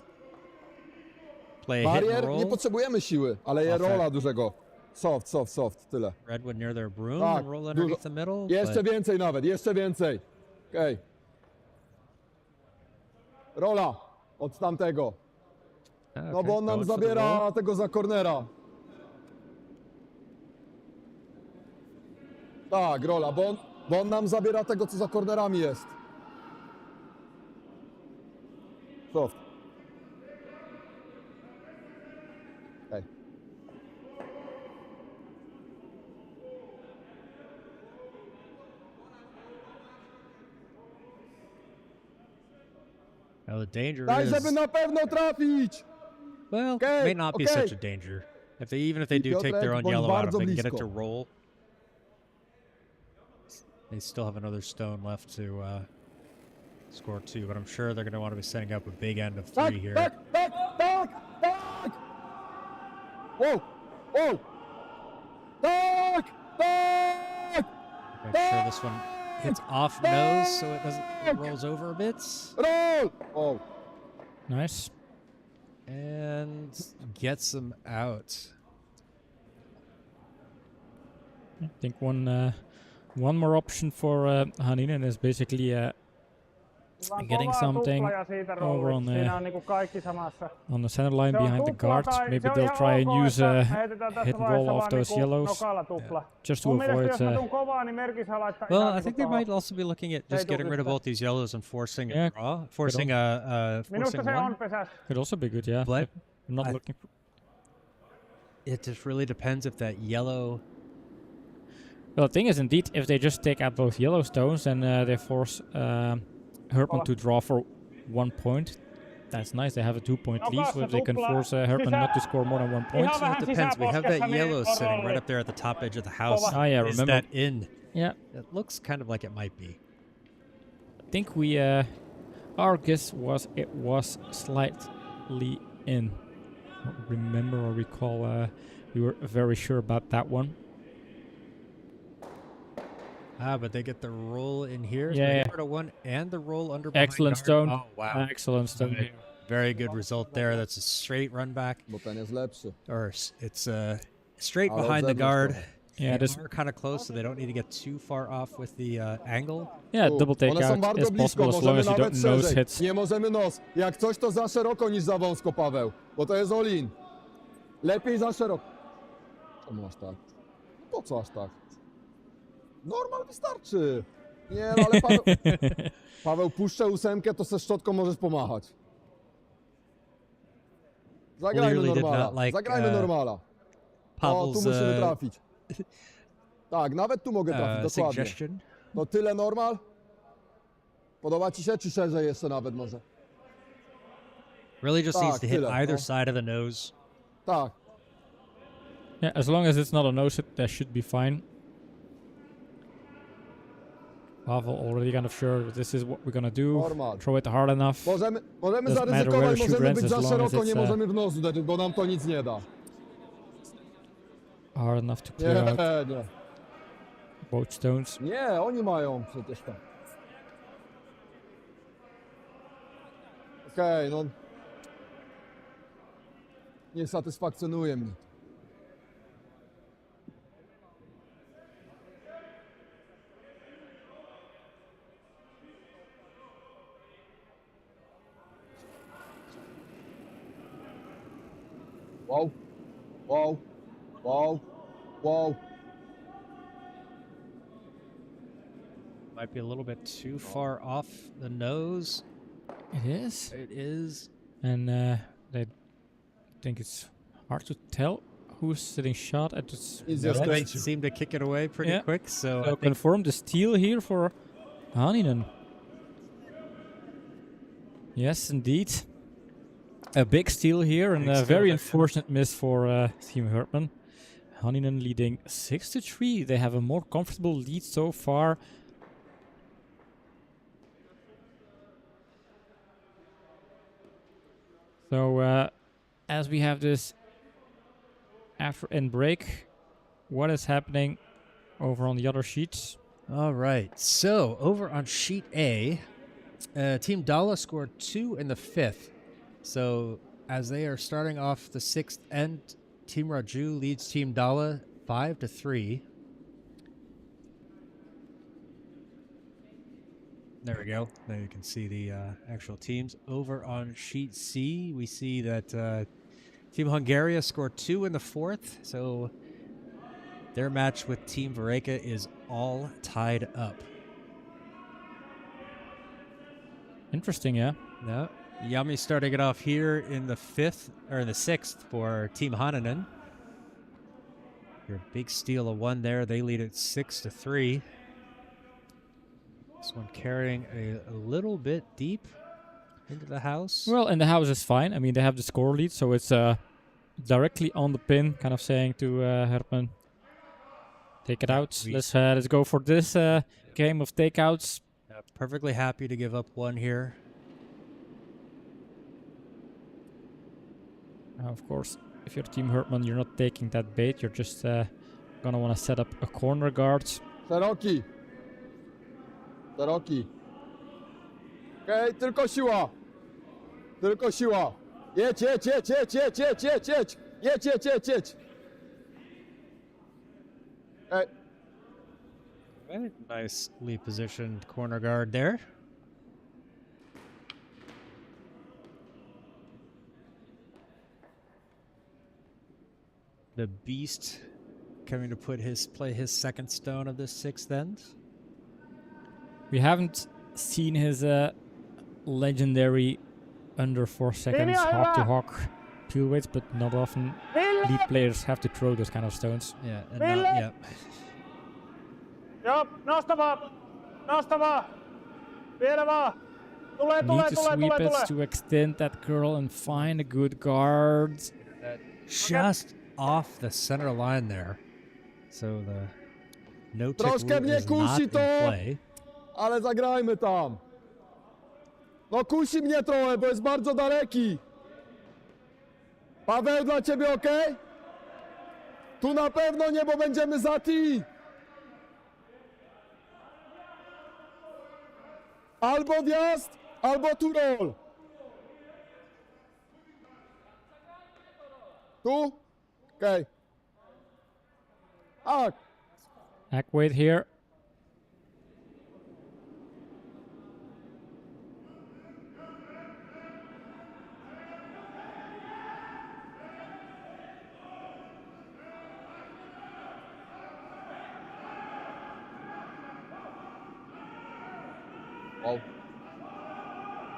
Play a hit and Barier, nie roll. potrzebujemy siły, ale je Off rola it. dużego. Soft, tyle. Red one near their broom Tak, and roll dużo. underneath the middle. Jeszcze but więcej nawet, jeszcze więcej. Okej. Rola od tamtego. No okay, bo on nam going for the roll. zabiera tego za cornera. Tak, rola, bo on nam zabiera tego, co za cornerami jest. Soft. Now the danger Daj, is, żeby na pewno trafić! well, Okay, may not be okay. such a danger. Even if they do take their Piotrek, own bądź yellow out, if bardzo they can get it to blisko. roll. They still have another stone left to score 2, but I'm sure they're going to want to be setting up a big end of 3 Tak, here. tak, tak, tak, tak! Wow, wow! Tak, tak! Make sure this one hits off nose so it rolls over a bit. Roll! Oh, Nice. And gets them out. I think one more option for Hanninen is basically Vaan getting kovaa something tupla ja siitä over rollit. on Siinä on niinku kaikki samassa. on the center line Se on behind the tupla guards. tai- Maybe se on they'll ihan try and ok, use että a heitetään tässä hit roll vaiheessa off vaan those niinku yellows nokalla tupla. just to Mun mielestä avoid. jos mä tuun kovaa, niin Merki saa laittaa Well, ihan I think niinku they might tohon. also be looking at just getting rid of both these yellows and forcing a Yeah, draw, forcing Minusta forcing se on one. pesässä. Could also be good, yeah. But I'm not I- looking. It just really depends if that yellow. Well, the thing is, indeed, if they just take out both yellow stones and they force Hertman to draw for 1 point, that's nice. They have a 2-point lead, so if they can force Hertman not to score more than 1 point. Ihan vähän It depends. We have that sisäposkessa, yellow niin on sitting right rolli. up there at the top edge of the house. Oh, yeah, Is remember. that in? Yeah, It looks kind of like it might be. I think we our guess was it was slightly in. I don't remember or recall we were very sure about that one. But they get the roll in here. So Yeah, they yeah. get rid of 1 and the roll under. behind Excellent guard. stone. Oh wow! Excellent stone. Very, very good result there. That's a straight run back, bo ten jest lepszy. or it's straight Ale behind the zewnątrz guard. trochę. Yeah, They this are kind of close, so they don't need to get too far off with the angle. yeah Tu, double one są takeout bardzo is blisko, possible as long możemy as you nawet don't nose szerzej. hits. Nie możemy nos. Jak coś, to za szeroko niż za wąsko, Paweł. Bo to jest all-in. Lepiej za szeroko. Czemu aż tak? Po co aż tak? Normal wystarczy. Nie, no ale Paweł... Paweł, puszczę 8, to ze szczotką możesz pomachać. Zagrajmy Clearly did normala. not like, Zagrajmy normala. O, tu Pavel's musimy trafić. Tak, nawet tu mogę trafić, dokładnie. suggestion. No tyle normal? Podoba ci się, czy szerzej jeszcze nawet może? Really just needs Tak, to hit tyle, either no. side of the nose. Tak. Yeah, as long as it's not a nose hit, that should be fine. Pavel already kind of sure that this is what we're gonna do. Normal. Throw it hard enough. Możemy Doesn't matter where zaryzykować, she możemy runs być as za long as szeroko, it's, nie możemy w nos uderzyć, bo nam to nic nie da. Hard enough to Nie, clear out nie. both stones. Nie, oni mają przecież tam. Okej, no. Nie satysfakcjonuje mnie. Wow. Wow. Wow. Wow. Might be a little bit too far off the nose. It is. It is. And they think it's hard to tell who's sitting shot at this. Easier They stretch. seem to kick it away pretty Yeah. quick. So I So think confirm the steal here for Hanninen. Yes, indeed. A big steal here and Big a steal very there. unfortunate miss for Team Hertman. Hanninen leading 6-3. They have a more comfortable lead so far. So as we have this after end break, what is happening over on the other sheets? All right. So over on sheet A, Team Dala scored 2 in the 5th. So as they are starting off the 6th end, Team Raju leads Team Dala 5-3. There we go. There you can see the actual teams. Over on sheet C, we see that Team Hungaria scored 2 in the 4th. So their match with Team Vareka is all tied up. Interesting, yeah. No. Yami starting it off here in the 5th, or in the 6th for Team Hanninen. Your big steal of 1 there. They lead it 6-3. This one carrying a little bit deep. into the house. Well, and the house is fine. I mean, they have the score lead, so it's directly on the pin, kind of saying to Hertman, take it out. Let's go for this game of takeouts. Perfectly happy to give up one here. Now, of course, if you're Team Hertman, you're not taking that bait. You're just gonna want to set up a corner guard. Szeroki. Szeroki. Okej, tylko siła. Tylko siła. Jedź, jedź, jedź, jedź, jedź, jedź, jedź, jedź. Jedź, jedź, jedź, jedź. Okej. Nice lead positioned corner guard there. The Beast coming to play his second stone of this sixth end. We haven't seen his legendary under 4 seconds hawk-to-hawk peel weights, but not often lead players have to throw those kind of stones. Yeah, and not, yeah. Joo, nosta vaan! Nosta vaan! Viedä vaan! Tule, Need tule, to tule, sweep tule, it tule! to extend that curl and find a good guard. Just off the center line there. So the no-tick Troszkę rule mnie is not kusi in to. play. Ale zagrajmy tam. No kusi mnie trochę, bo jest bardzo daleki. Paweł, dla ciebie ok? Tu na pewno nie, bo będziemy za ty. Albo wjazd, albo tu roll. Tu? Okej. Tak. Hack weight here. O.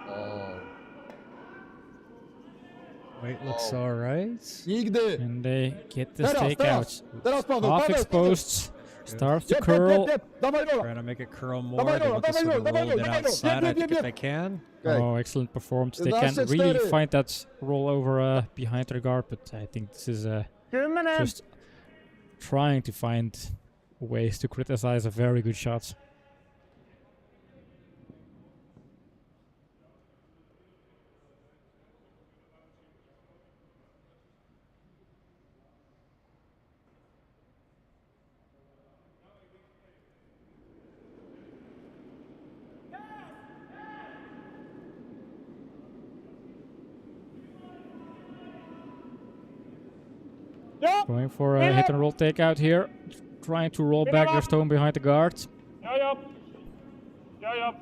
O. Weight looks all right. Nigdy. And they get this Teraz, takeout. teraz Paweł, Off Paweł, exposed. Starts to Jeb, jeb, curl. jeb, jeb. Dawaj rola. Trying to make it curl more. Dawaj They rola, want this dawaj one rola, to roll dawaj it rola, dawaj rola. outside, I Jeb, think, jeb, if they jeb. can. Okay. Oh, excellent performance. They 11, can't really 4. find that rollover behind their guard, but I think this is 10! just trying to find ways to criticize a very good shot. Joo! Going for a hit and roll takeout here. Trying to roll back their stone behind the guard. Joo, joo! Joo, joo!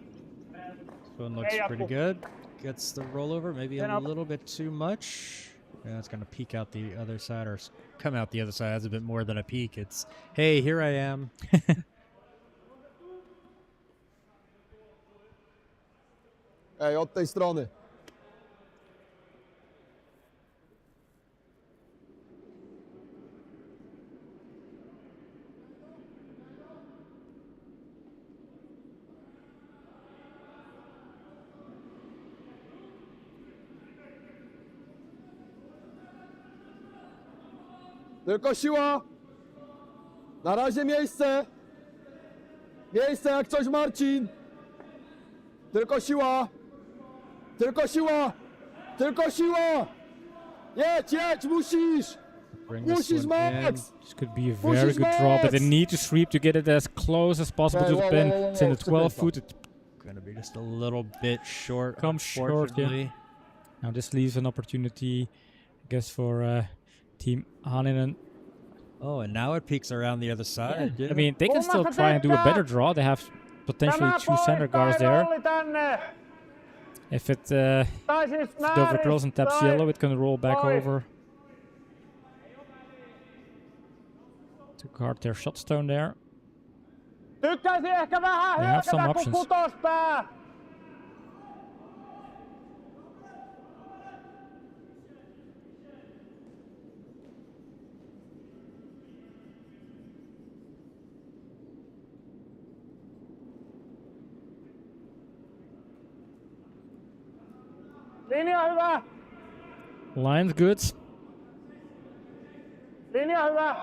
This one looks Hey, pretty Apple. good. Gets the rollover, maybe Then a up. little bit too much. Yeah, it's gonna peek out the other side or come out the other side. That's a bit more than a peek. It's, hey, here I am. Ej, od tej strony. Tylko siła. Na razie miejsce. Miejsce jak coś, Marcin. Tylko siła. Tylko siła. Tylko siła. Jedź, jedź, musisz. Bring this Musisz, one in. Max. This could be a very good draw, but they need to sweep to get it as close as possible to the pin. It's in the 12 foot. It Gonna be just a little bit short. Comes short, yeah. unfortunately. Now this leaves an opportunity, I guess, for Team Hanninen. Oh, and now it peeks around the other side. Yeah. I mean, they can still try and do a better draw. They have potentially Tämä two center guards there. rolli tänne! If it Tai siis if Dover curls and taps tai- yellow, it can roll back Oi. over to guard their shot stone there. Tykkäisin ehkä vähän They have some hyökätä kuin options. kutospää! Linja hyvä! Line's good. Linja hyvä!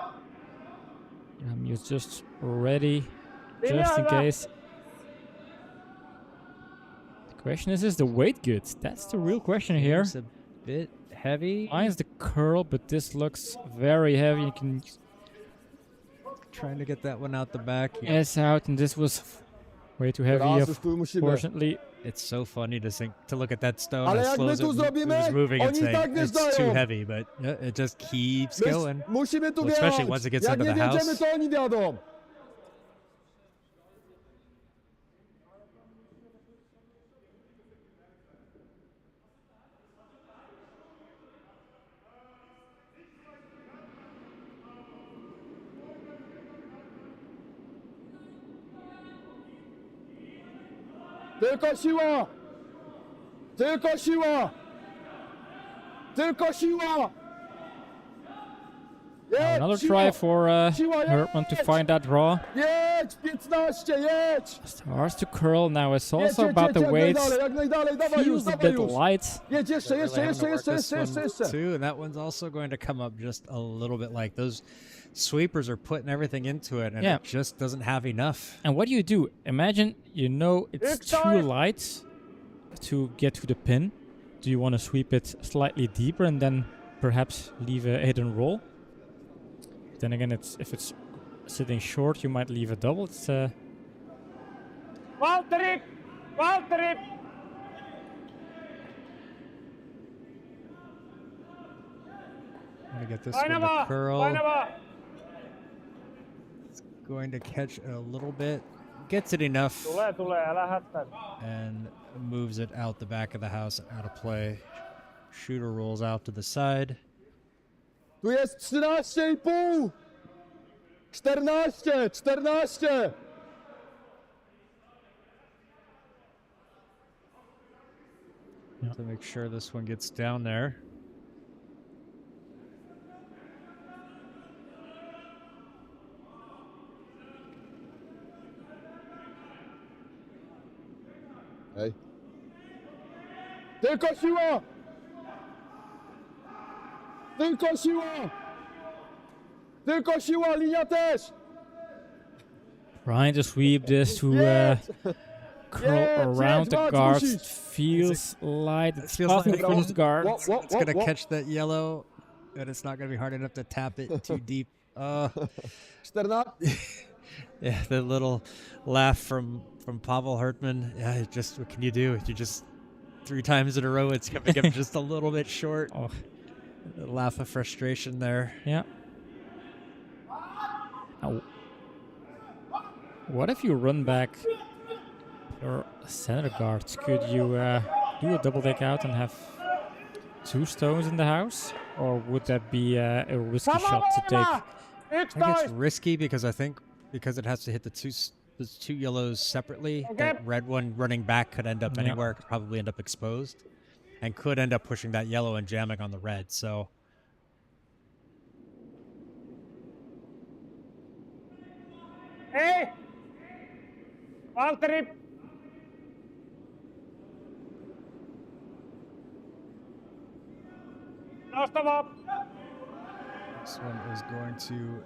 He's just ready, Linja just in hyvä! case. The question is the weight good? That's the real question here. It's a bit heavy. Mine's the curl, but this looks very heavy. You can Trying to get that one out the back. S out, and this was way too heavy. Teraz już tu musimy. Unfortunately, It's so funny to look at that stone Ale as jak slow my as tu it zrobimy, was moving and oni say tak it's too wjeżdżają. heavy, but it just keeps going. Musimy tu Well, especially wjechać. once it gets Jak into nie the wjedziemy, house. to oni wjadą. Tylko siła! Tylko siła! Tylko siła! Jedź, another siła! try for Siła, Hertman to jedź! find that draw. Jedź! 15, jedź! Starts to curl now. It's Jedź, also jedź, about jedź, the jak weights. najdalej, jak najdalej, dawaj już, Feels a dawaj bit już! light. Jedź, jeszcze, Really having to work this one jeszcze. too, and that one's also going to come up just a little bit. Like those sweepers are putting everything into it, and Yeah. it just doesn't have enough. And what do you do? Imagine you know it's too light to get to the pin. Do you want to sweep it slightly deeper and then perhaps leave a hidden roll? Then again, if it's sitting short, you might leave a double. It's Valtteri! Valtteri! I'm gonna get this one to Painavaa! curl. Painavaa! Going to catch a little bit, gets it enough, Tulee, älä hättäile. and moves it out the back of the house, out of play. Shooter rolls out to the side. Tu jest 13,5! 14! 14! To make sure this one gets down there. Hej. Tylko siła! Tylko siła! Tylko siła, linia też! trying to sweep this to curl around the guards. It feels light. It's feels tough like for those guards. It's going to catch that yellow, and it's not going to be hard enough to tap it too deep. 14? Yeah, the little laugh from Pavel Hertman. Yeah, it just what can you do? You just 3 times in a row, it's coming up just a little bit short. Oh, A laugh of frustration there. yeah. Now, what if you run back your center guards? Could you do a double take out and have 2 stones in the house? Or would that be a risky Sama shot to take? voima! I think it's 11! risky because it has to hit the two yellows separately. Okay. That red one running back could end up Yeah. anywhere, could probably end up exposed, and could end up pushing that yellow and jamming on the red. So Ei! Valtteri! Nostava! this one is going to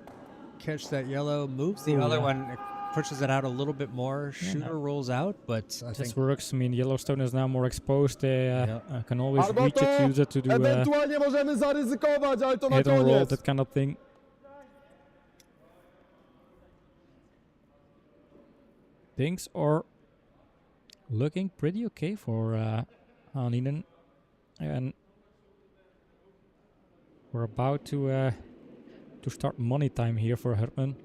catch that yellow, moves the other one, it pushes it out a little bit more. Shooter rolls out, but I This think works. I mean, Yellowstone is now more exposed. They Yeah. can always Albo reach it, to use it to do ewentualnie możemy zaryzykować, ale to na hit and roll, koniec. that kind of thing. Things are looking pretty okay for Hanninen, and we're about to start money time here for Hertman.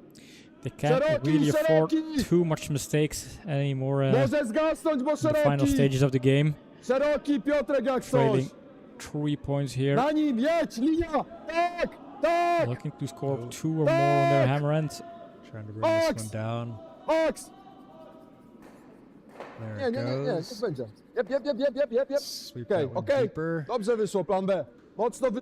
They can't Szeroki, really afford szeroki! too much mistakes anymore in Może zgasnąć, bo the final szeroki! stages of the game. Szeroki, Piotrek, jak coś! Trailing 3 points here, Na nim, jedź, linia! Tak! Tak! looking to score 2 or more on their hammer end. trying to bring this Ox! one down. Oks! There Nie, it nie, nie, nie, goes. to będzie. Jep. Sweep Okej, that one okej. deeper. Dobrze wyszło, plan B. Mocno wy...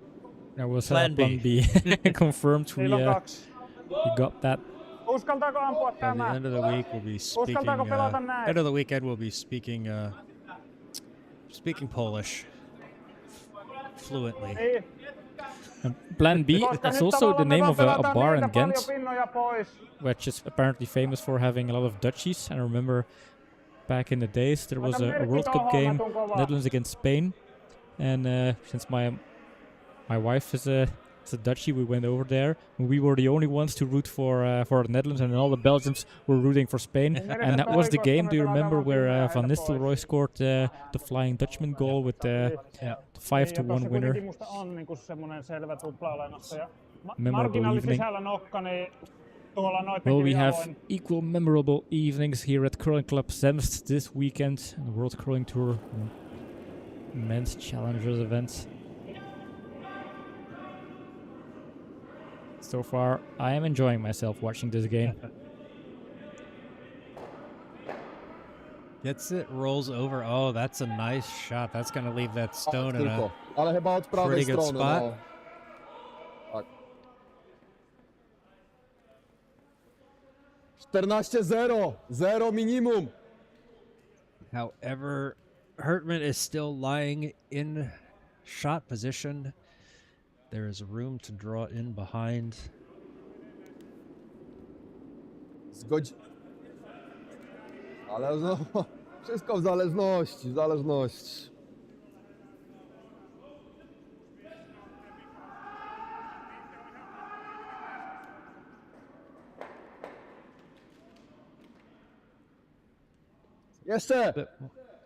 There was Plan plan B. Confirmed. Niillä on 2. We got that. Uskaltaako ampua By the tämä? end of the week, we'll be speaking. Uskaltaako pelata näin? End of the weekend, we'll be speaking. Speaking Polish. fluently. Niin, And Plan B, koska that's nyt also the tavallaan me name vaan of a pelataan bar niitä in paljon Ghent, pinnoja pois. which is apparently famous for having a lot of Dutchies. And I remember back in the days there was a World Cup game, Netherlands against Spain, and since my wife is a Dutchie, we went over there. We were the only ones to root for the Netherlands, and all the Belgians were rooting for Spain. And that was the game. Do you remember where Van Nistelrooy scored the Flying Dutchman goal with the 5-1 winner? Kuitenkin musta on niinku semmonen selvä tupla olemassa. Ja Memorable marginaalin evening. sisällä nokka, niin tuolla Well, noittenkin we have jaloin. equal memorable evenings here at Curling Club Zemst this weekend, the World Curling Tour Men's Challengers event. So far, I am enjoying myself watching this game. Gets it, rolls over. Oh, that's a nice shot. That's going to leave that stone in a... Tylko. Ale chyba od prawej pretty good strony. spot. No. Tak. 14-0. 0 minimum. However, Hertman is still lying in shot position. There is room to draw in behind. Zgodzi. Ale no, wszystko w zależności, w zależności. Jeszcze!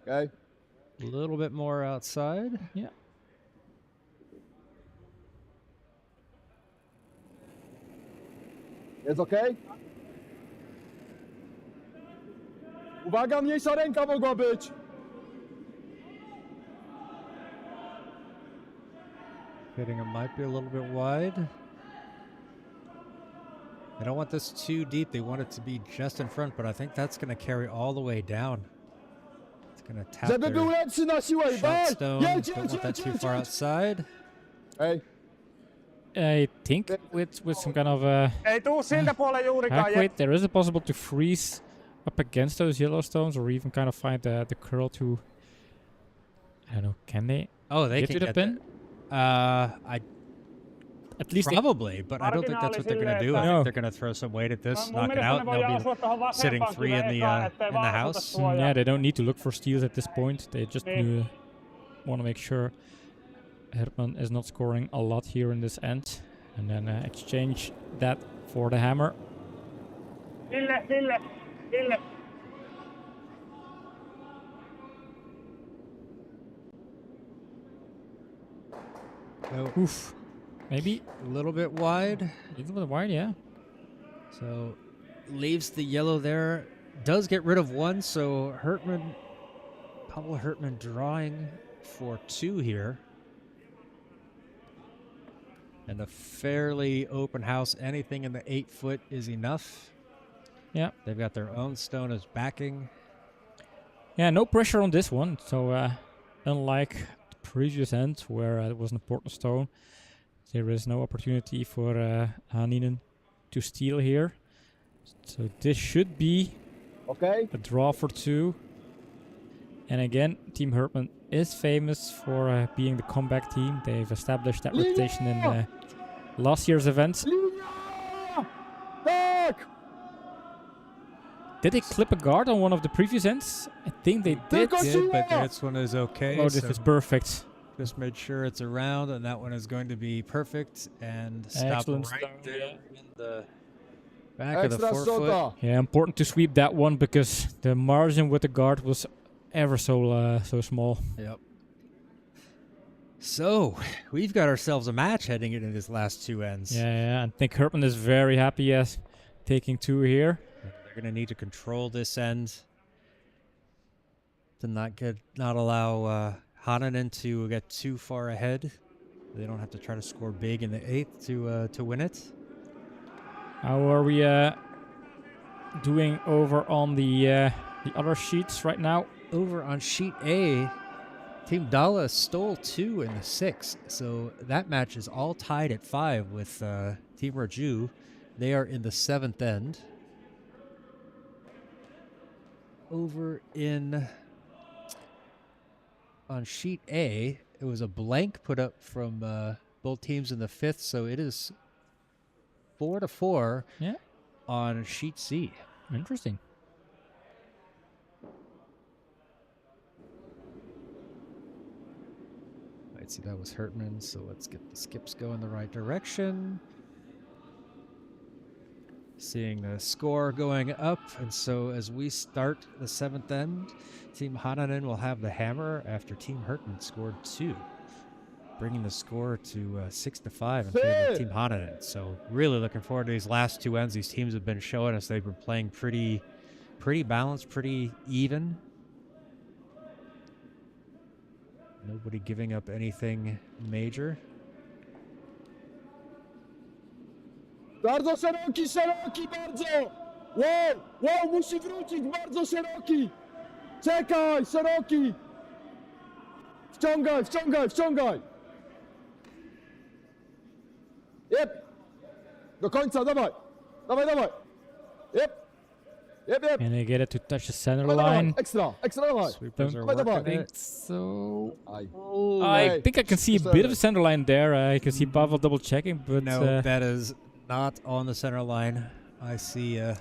Okay. A little bit more outside. Yeah. Jest ok? Uwaga, mniejsza ręka mogła być! Hitting him might be a little bit wide. They don't want this too deep. They want it to be just in front, but I think that's going to carry all the way down. It's going to tap Żeby był their lepszy na siłę i shot daj! stone. Jedź, Don't jedź, want that jedź, too jedź, far jedź. outside. Ej, I think with some kind of a Ei tuu siltä puolella juurikaan. hack weight, there is a possible to freeze up against those yellow stones, or even kind of find the curl to. I don't know. Can they Oh, they get can to the get pin? I At least they- probably, but I don't think that's what they're going to do. I No. think they're going to throw some weight at this, Mun knock it mielestä out, ne and voi they'll asua be tohon sitting vasempaan three kyllä in the ekaan, ettei in the vaan asuta house. suojaa. Yeah, they don't need to look for steals at this point. They just Niin. want to make sure Hertman is not scoring a lot here in this end, and then exchange that for the hammer. Ville. So, Oof. Maybe a little bit wide. a little bit wide, yeah. So leaves the yellow there. Does get rid of one, so Pablo Hertman drawing for two here. And a fairly open house. Anything in the 8 foot is enough. Yeah. They've got their own stone as backing. Yeah, no pressure on this one. So unlike the previous end where it was an important stone, there is no opportunity for Hanninen to steal here. So this should be okej. a draw for two. And again, Team Hertman is famous for being the comeback team. They've established that reputation in last year's events. Linia! Tak! Did they clip a guard on one of the previous ends? I think they did. Tylko Did, but siła! this one is okay. Oh, this so is perfect. just made sure it's around, and that one is going to be perfect and stop Excellent right stone, there yeah. in the back of the Ekstra 4 foot. szota! Yeah, important to sweep that one because the margin with the guard was ever so small. Yep. So we've got ourselves a match heading into these last two ends. Yeah, I think Hertman is very happy as taking two here. They're going to need to control this end to not allow Hanninen to get too far ahead. They don't have to try to score big in the 8th to win it. How are we doing over on the other sheets right now? Over on sheet A, Team Dalla stole 2 in the 6th, so that match is all tied at 5 with Team Raju. They are in the 7th end. Over on sheet A, it was a blank put up from both teams in the 5th, so it is 4-4 Yeah. on sheet C. Interesting. Right, see that was Hertman, so let's get the skips going the right direction. Seeing the score going up, and so as we start the 7th end, Team Hanninen will have the hammer after Team Hertman scored 2, bringing the score to 6-5 in favor of Team Hanninen. So really looking forward to these last 2 ends. These teams have been showing us they've been playing pretty balanced, pretty even. Nobody giving up anything major. Bardzo szeroki, szeroki bardzo! Wow, wow, musi wrócić, bardzo szeroki! Czekaj, szeroki! Wciągaj, wciągaj, wciągaj! Jep! Do końca, dawaj! Dawaj, dawaj! Jep! Jep, jep! Can they get it to touch the center Dawaj, dawaj, line? ekstra, ekstra, dawaj! Sweepers are Dawaj, dawaj. working it. So Aj. I think I can see a bit of the center line there. I can see Pavel double checking, but No, that is not on the center line. I see a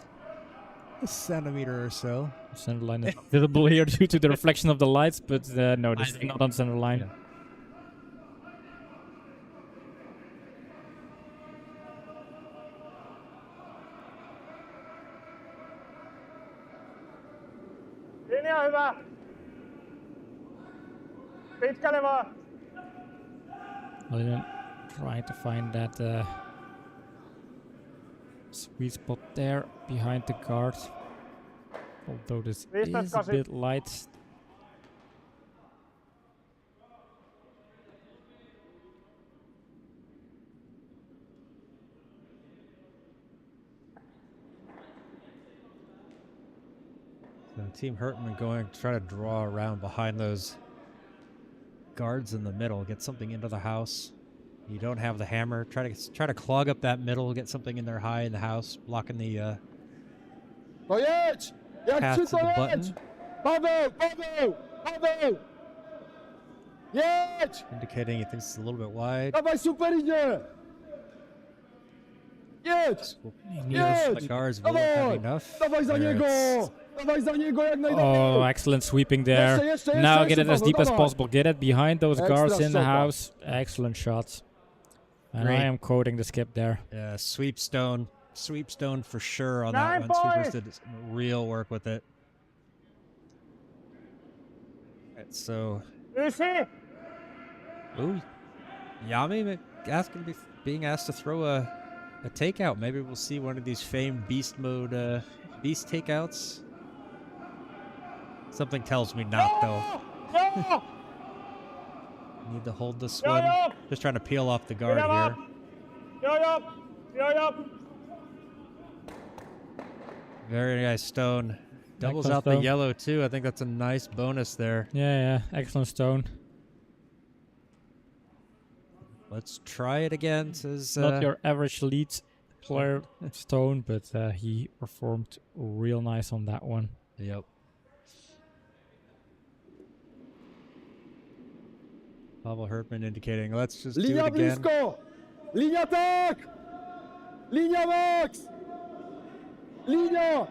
centimeter or so. center line is visible here due to the reflection of the lights, but no, this is not on center line. Yeah. Linja hyvä. Pitkälle vaan. Hanninen trying to find that sweet spot there behind the guard. Although this is a bit light. So Team Hertman going to try to draw around behind those guards in the middle, get something into the house. You don't have the hammer. Try to clog up that middle, get something in there high in the house, blocking the To jedź! Jak path przy to to the jedź! button, Paweł, Paweł, Paweł! Jedź! indicating he thinks it's a little bit wide. Dawaj, super idzie! Jedź! Neither the guards will have Dawaj! enough. Dawaj za There niego! it's- Dawaj za niego jak najdalej! Oh, excellent sweeping there. Jeszcze, Now get it jeszcze, as deep as dawaj. possible. Get it behind those guards Extra in the shot. house. Excellent shots. And Great. I am quoting the skip there. Yeah, sweep stone for sure on 9 that one. Sweepers points. did some real work with it. Right, so, Ysi. ooh, Yami being asked to throw a takeout. Maybe we'll see one of these famed beast mode beast takeouts. Something tells me not though. Joo. Need to hold this Joo, one. joo. Just trying to peel off the guard Pidä here. vaan. Joo, joo. Joo, joo. Very nice stone. Doubles Excellent out the stone. yellow too. I think that's a nice bonus there. Yeah, excellent stone. Let's try it again. Says Not your average lead player stone, but he performed real nice on that one. Yep. Pavel Hertman indicating, let's just do Linia it again. blisko! Linia tak! Linia max! Linia!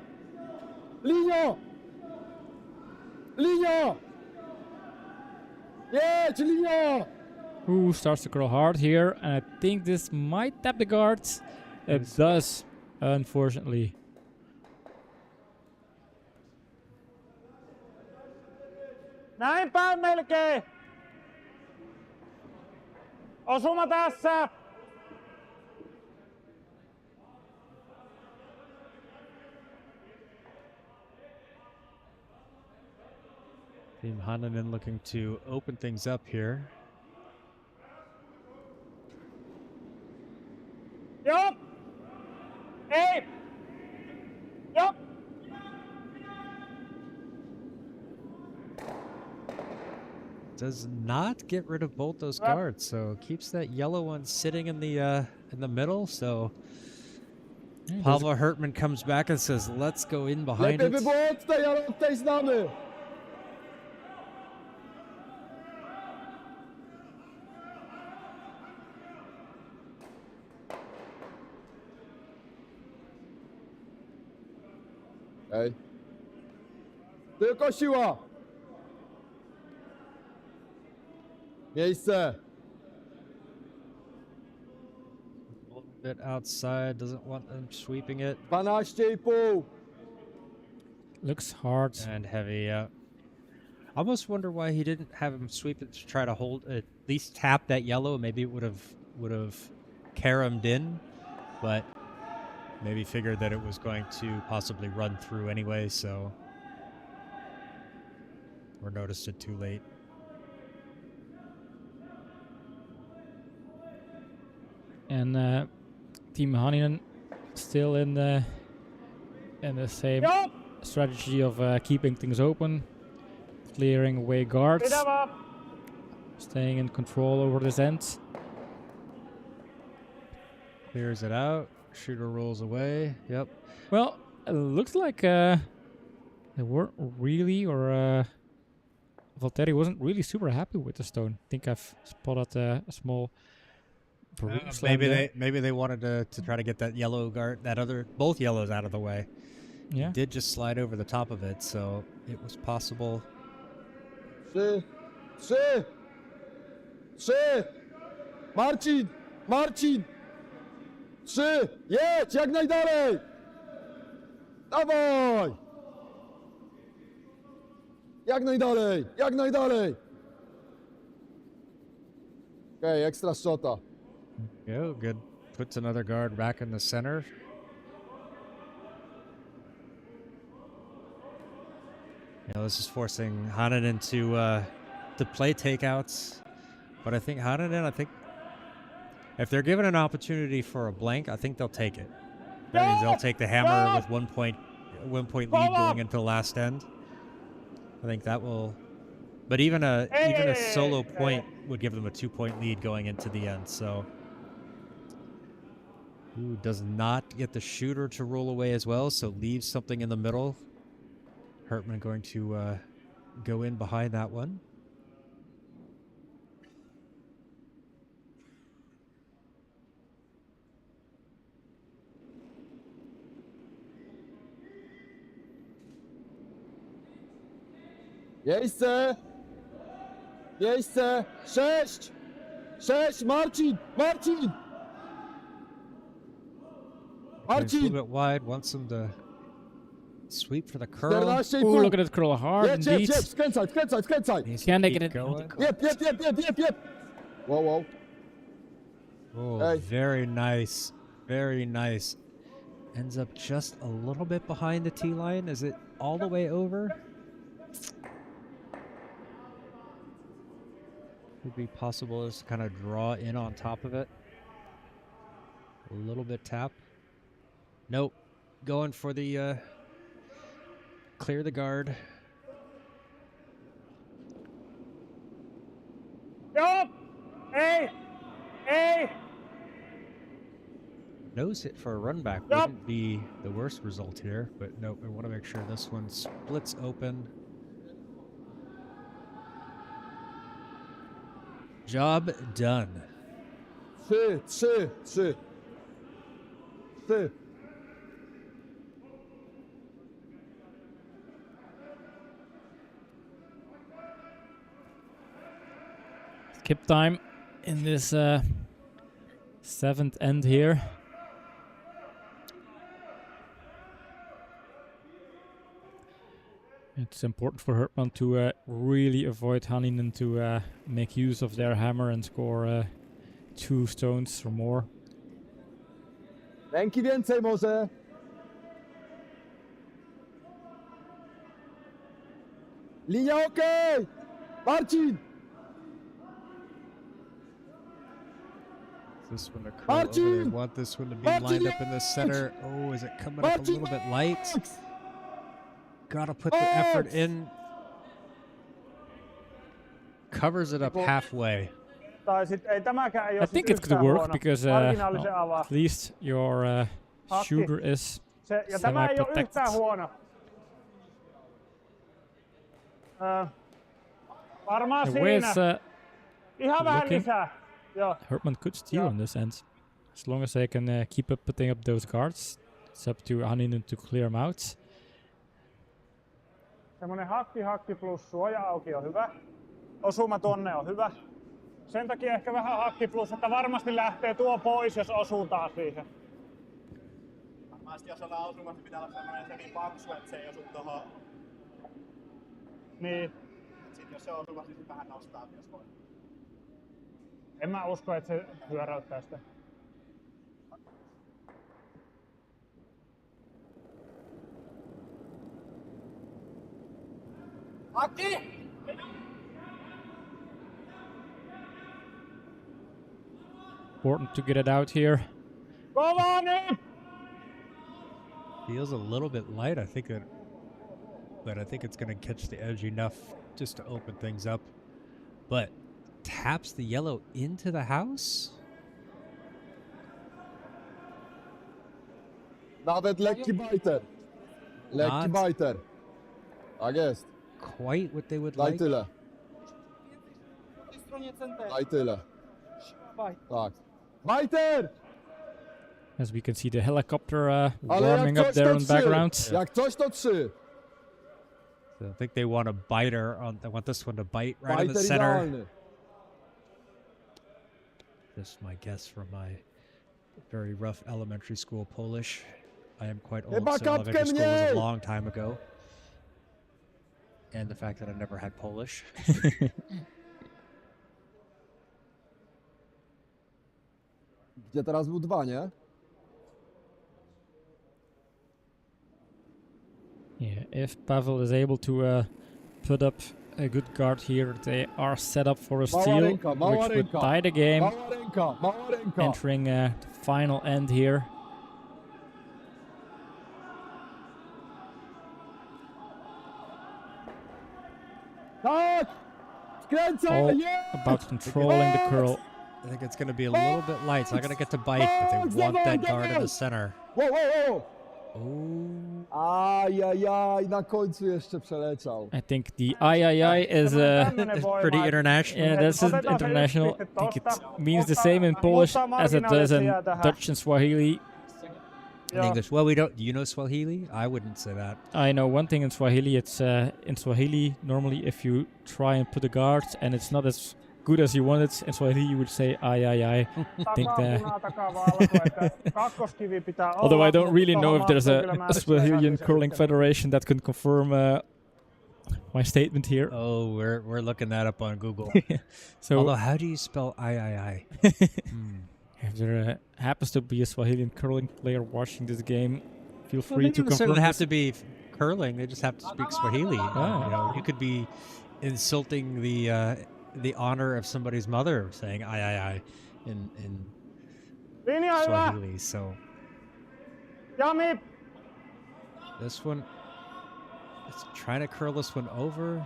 Linia! Linia! Jedź, linia! Ooh, starts to curl hard here, and I think this might tap the guards. It does, unfortunately. Näin päin melkein. Osuma tässä. Team Hanninen looking to open things up here. Joo. Ei. Joo. Does not get rid of both those guards, so keeps that yellow one sitting in the middle. So Pavel Hertman comes back and says, "Let's go in behind Lepiej by it." było od tej, ale od tej znamy. Hej. Tylko siła! Miejsce! A little bit outside, doesn't want them sweeping it. 12,5! Looks hard. And heavy, yeah. I almost wonder why he didn't have him sweep it to try to hold, at least tap that yellow. Maybe it would have caromed in, but maybe figured that it was going to possibly run through anyway, so, or noticed it too late. And Team Hanninen still in the same Joo, strategy of keeping things open, clearing away guards, pidä vaan. staying in control over this end. Clears it out. Shooter rolls away. Yep. Well, it looks like they weren't really, or Valtteri wasn't really super happy with the stone. I think I've spotted a small bruise. Maybe they wanted to try to get that yellow guard, both yellows out of the way. Yeah. It did just slide over the top of it, so it was possible. 3! 3! 3! Marcin! Marcin! 3! Jedź! Jak najdalej! Dawaj! Jak najdalej! Jak najdalej! Okay, extra shota. Go, good. Puts another guard back in the center. This is forcing Hanninen to play takeouts, but I think Hanninen, if they're given an opportunity for a blank, I think they'll take it. That means they'll take the hammer with 1 point lead going into the last end. I think that will, but even a solo point would give them a 2-point lead going into the end. So, does not get the shooter to roll away as well, so leaves something in the middle. Hertman going to go in behind that one. Miejsce! Miejsce! 6! 6! Marcin! Marcin! A Marcin! little bit wide, wants him to sweep for the curl. 14,5! Ooh, look at it curl hard Jedź, jedź, indeed. jedź! Skręcaj, skręcaj, skręcaj! Needs to Can they keep get it? going. Jeb, jeb, jeb, jeb, jeb, jeb! Wow, wow. Oh, Hey. very nice. Very nice. Ends up just a little bit behind the tee line. Is it all the way over? Would be possible is to kind of draw in on top of it. A little bit tap. Nope. Going for the clear the guard. Joo, ei, ei. Nose hit for a run back Yup. wouldn't be the worst result here, but nope, I want to make sure this one splits open. Job done. 3, 3, 3. 3. Skip time in this 7th end here. It's important for Hertman to really avoid Hanninen to make use of their hammer and score 2 stones or more. Ręki więcej może. Linia okej! Marcin! This one to curl over. They Marcin! want this one to be Marcin, lined up in the center. Oh, is it coming up a little bit light? Max! Gotta put the effort Max! in. Covers it up halfway. Tai sit ei tämäkään ei I ole think sit it could yhtään work huono. because Marginaalisen avaa. at least your Hakki. shooter is Ja tämä ei ole semi-protected. yhtään huono. Varmaan The way siinä. it's Ihan vähän looking. lisää. Joo. Hertman could steal Yeah. in this end. As long as they can keep up putting up those guards. It's up to Hanninen to clear them out. Semmonen hakki plus suoja auki on hyvä. Osuma tonne on hyvä. Sen takia ehkä vähän hakki plus, että varmasti lähtee tuo pois, jos osuu taas siihen. Varmasti jos ollaan osumassa, niin pitää olla semmoinen se niin paksu, että se ei osu tohon. Niin. Sitten jos se on osumassa, niin sit vähän nostaa, jos voi. En mä usko, että se hyöräyttää sitä. Hakki! Important to get it out here. Kova nyt! Feels a little bit light. But I think it's going to catch the edge enough just to open things up. But taps the yellow into the house? Nawet lekki bajter. Lekki Not- bajter. Tak jest. Quite what they would Daj like. tyle. Po tej stronie centrum. Daj tyle. Baj. Tak. Bajter! As we can see the helicopter Ale jak warming up coś there to in the 3. background. Jak coś to 3. So I think they want a biter on. They want this one to bite right in the Bajter center. idealny. Just my guess from my very rough elementary school Polish. I am quite old, Chyba so elementary kapkę school was a mniej! long time ago. And the fact that I never had Polish. Gdzie teraz był 2, nie? Yeah, if Pavel is able to put up a good guard here, they are set up for a Mała steal, ręka, mała which would ręka. tie the game, Mała ręka, mała ręka. entering the final end here. Tak! Skręcaj! All Jest! about controlling the curl. I think it's going to be a little bit light. It's not going to get to bite, but they want that guard in the center. Wow, wow, wow! Oh, Ajajaj, na końcu jeszcze przeleciał. I think the III is it's pretty international. yeah, that's international. I think it means the same in Polish as it does in Dutch and Swahili. In English. Well, we don't. Do you know Swahili? I wouldn't say that. I know one thing in Swahili. It's in Swahili normally if you try and put a guard and it's not as good as you want it, in Swahili you would say I think that. Although I don't really know if there's a Swahilian curling federation that can confirm my statement here. Oh, we're looking that up on Google. So Although, how do you spell I? if there happens to be a Swahilian curling player watching this game, feel Well, free they to don't confirm. necessarily have this. to be curling. They just have to speak Swahili. Ah. You know, you could be insulting the honor of somebody's mother saying I in Linja hyvä! Swahili. So Jami! this one is trying to curl this one over.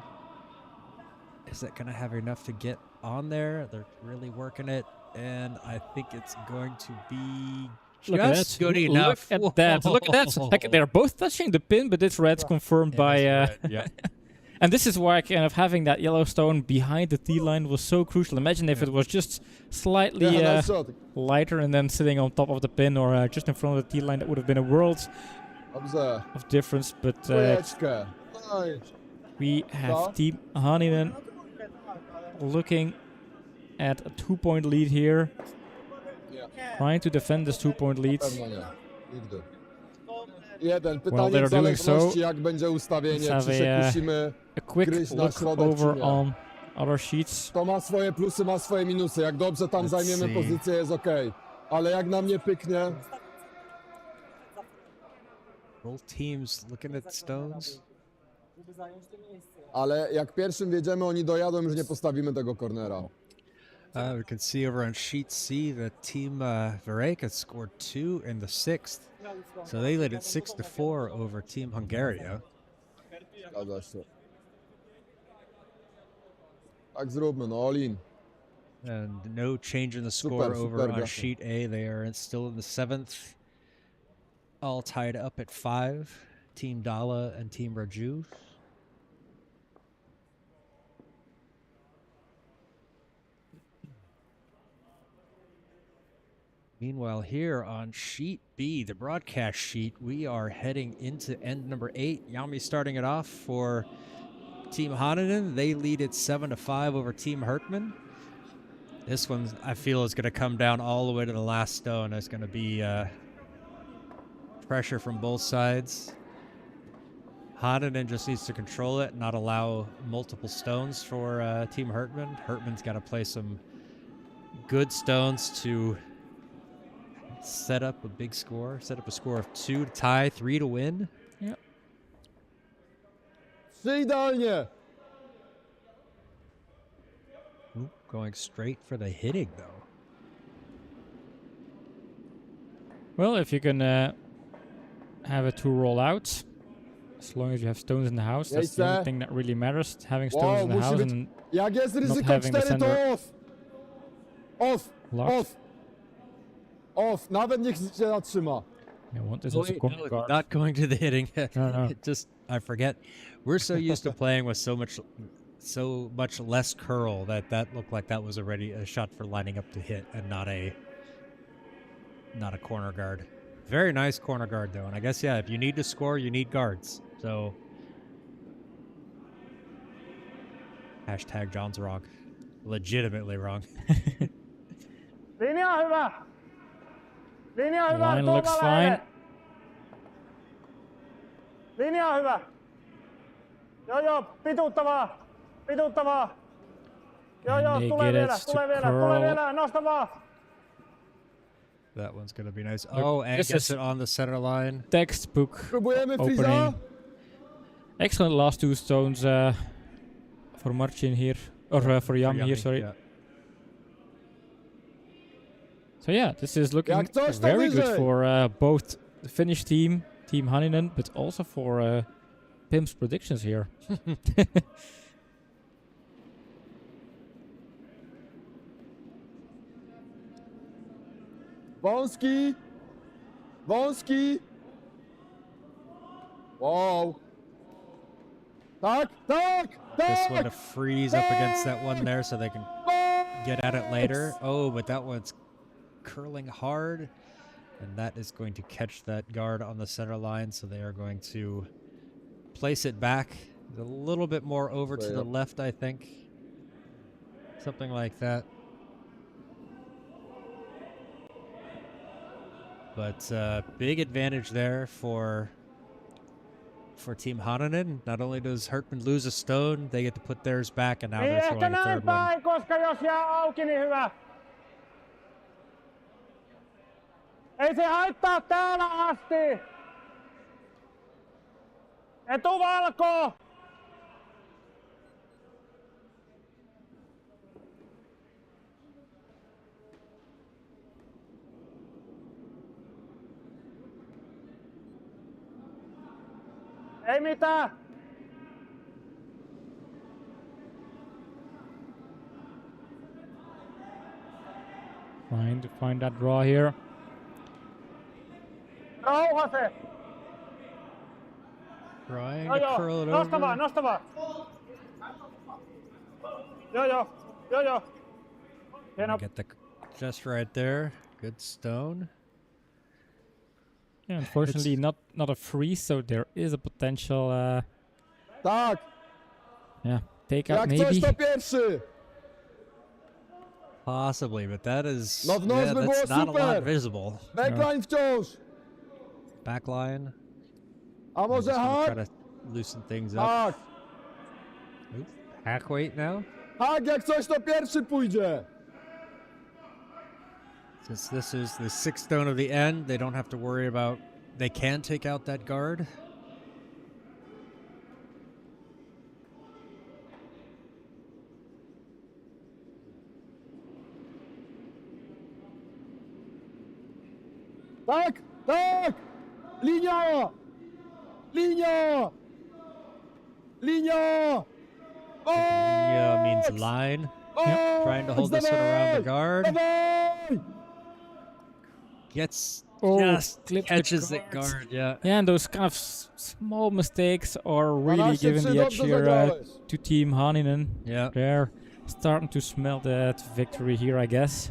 Is it going to have enough to get on there? They're really working it, and I think it's going to be Look at just that. good Look enough. at that. Look at that. Like, they're both touching the pin, but it's red confirmed Yeah, by... that's red, yeah. And this is why kind of having that Yellowstone behind the T line was so crucial. Imagine if it was just slightly Jechał na środek. lighter and then sitting on top of the pin or just in front of the T line. That would have been a world Dobrze. of difference. But Trójeczkę. Oj. we have Team Hanninen looking at a 2-point lead here. Nie, Trying to defend this 2-point lead. pewno nie. Nigdy. Jeden. Well, Pytanie they're w doing zależności so. jak będzie ustawienie, Let's czy have się a, kusimy. A quick Gryź na look środek, over czy nie? on other sheets. To ma swoje plusy, ma swoje minusy. Jak dobrze tam Let's zajmiemy see. pozycję, jest ok. Ale jak nam nie pyknie, Both teams looking at stones. Żeby zająć to miejsce. ale jak pierwszym wjedziemy, oni dojadą, już nie postawimy tego cornera. We can see over on sheet C that Team Vareka scored 2 in the 6th. So they led it 6-4 over Team Hungaria. Zgadza się. Tak zróbmy, no all in. And no change in the score Super, over super, on brawo. sheet A. They are still in the 7th. All tied up at 5. Team Dala and Team Raju. Meanwhile, here on sheet B, the broadcast sheet, we are heading into end number 8. Yami starting it off for Team Hanninen. They lead it 7-5 over Team Hertman. This one, I feel, is going to come down all the way to the last stone. There's going to be pressure from both sides. Hanninen just needs to control it, not allow multiple stones for Team Hertman. Hertman's got to play some good stones to set up a big score. Set up a score of 2 to tie, 3 to win. Yep. Idealnie. Ooh, going straight for the hitting, though. Well, if you can have it to roll out, as long as you have stones in the house, that's the only thing that really matters. Having stones in the house and Jak jest ryzyko having the 4, center to off. Off. locked. Off. Off. Nawet niech się zatrzyma. I want this also corner No, guard. not going to the hitting. No. It just, I forget. We're so used to playing with so much less curl that looked like that was already a shot for lining up to hit and not a corner guard. Very nice corner guard though, and I guess if you need to score, you need guards. So hashtag John's wrong, legitimately wrong. Linja hyvä! Linja hyvä! Line looks tuolla fine. lähelle. Linja hyvä! Joo, pituuttavaa! Pituuttavaa! Joo, they tule get vielä, it to tule vielä, curl. tule vielä, nosta vaan! That one's gonna be nice. Oh, and this gets is- it on the center line. Textbook Próbujemy opening. Friza. Excellent last 2 stones for Marcin here, or for Yami here, sorry. Yeah. So yeah, this is looking Jak coś, to very good wyżej. for both the Finnish team, Team Hanninen, but also for Pim's predictions here. Wąski. Wąski. Wow. Tak, tak, This one to tak. freeze up against that one there so they can get at it later. Oh, but that one's curling hard. And that is going to catch that guard on the center line. So they are going to place it back a little bit more over to the left, I think. Something like that. But big advantage there for Team Hanninen. Not only does Hertman lose a stone, they get to put theirs back, and now Niin they're ehkä throwing a näin third one. päin, koska jos jää auki, niin hyvä. Ei se haittaa täällä asti. Etuvalko! Ei mitään. Trying to find that draw here. Rauhase. Trying Joo, to joo. curl it Nosta vaan, over. nosta vaan. Joo. Hieno. Get the just right there. Good stone. Yeah, unfortunately, not a freeze, so there is a potential Tak. takeout Jak coś, maybe. to pierwszy. Possibly, but that is No w nos by that's było not a lot super. visible. Backline wciąż. Backline. A I'm może just gonna try hak? to loosen things up. Tak. Oop. Hack weight now. Hak, jak coś, to pierwszy pójdzie. Since this is the 6th stone of the end, they don't have to worry about. They can take out that guard. Tak, tak. Linia. Linia. Linia. Yeah, means Box! line. Box! Trying to hold this one around the guard. Dawaj! Gets Oh, just clipped the catches the guard. guard. Yeah. Yeah, and those kind of small mistakes are really 12-3 giving the edge dobrze here zagrałeś. to Team Hanninen. Yeah. They're starting to smell that victory here, I guess.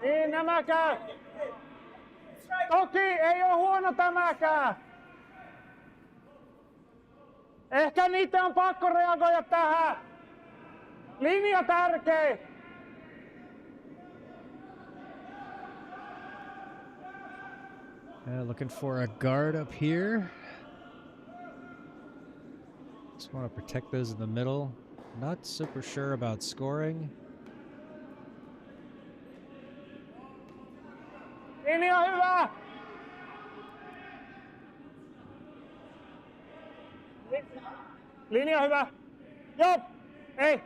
Niin nämäkään. Toki ei oo huono tämäkään. Ehkä niitä on pakko reagoida tähän. Linja tärkeä. Looking for a guard up here. Just want to protect those in the middle. Not super sure about scoring. Linja hyvä. Linja hyvä. Joo. Ei.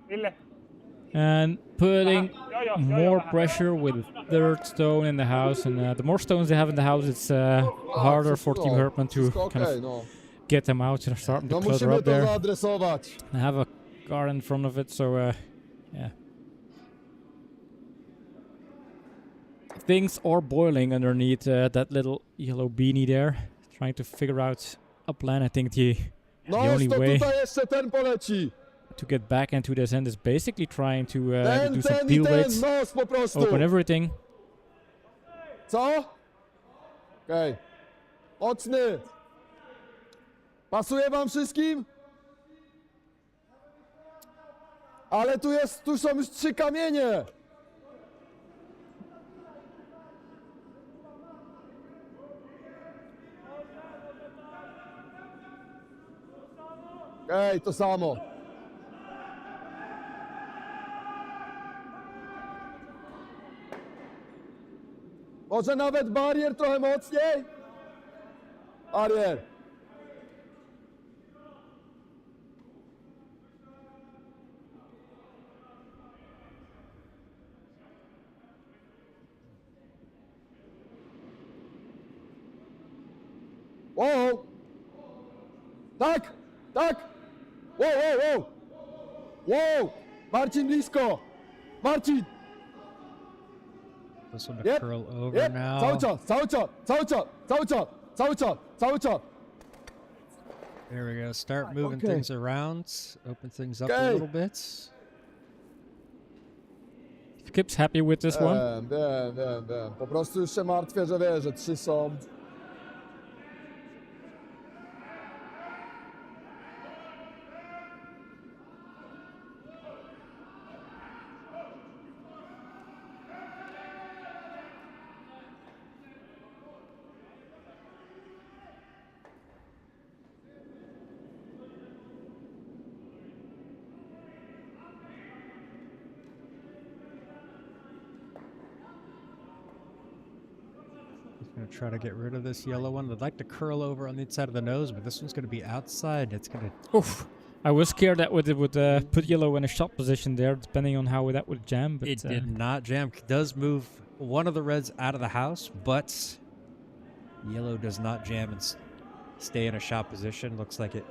Ville. And putting more pressure with third stone in the house, and the more stones they have in the house, it's harder for Team Hertman to kind of get them out. They're starting to clutter up there. I have a guard in front of it, so yeah. Things are boiling underneath that little yellow beanie there. Trying to figure out a plan. I think the only way to get back into this end is basically trying to do some peel weights, open everything. Co? Okej. Mocny. Pasuje wam wszystkim? Ale tu są już 3 kamienie. Okej, to samo. Może nawet barier trochę mocniej? Barier. Wow! Tak! Tak! Wow, wow, wow! Wow! Marcin blisko! Marcin! This one to curl over now. Cały czas, cały czas, cały czas, cały czas, cały czas, cały czas. There we go. Start moving things around. Open things up a little bit. Skip's happy with this one. Wiem. Po prostu już się martwię, że wiesz, że 3 są. Gonna try to get rid of this yellow one. I'd like to curl over on the inside of the nose, but this one's gonna be outside. It's gonna. Oof! I was scared that it would put yellow in a shot position there, depending on how that would jam. But It did not jam. It does move one of the reds out of the house, but yellow does not jam and stay in a shot position. Looks like it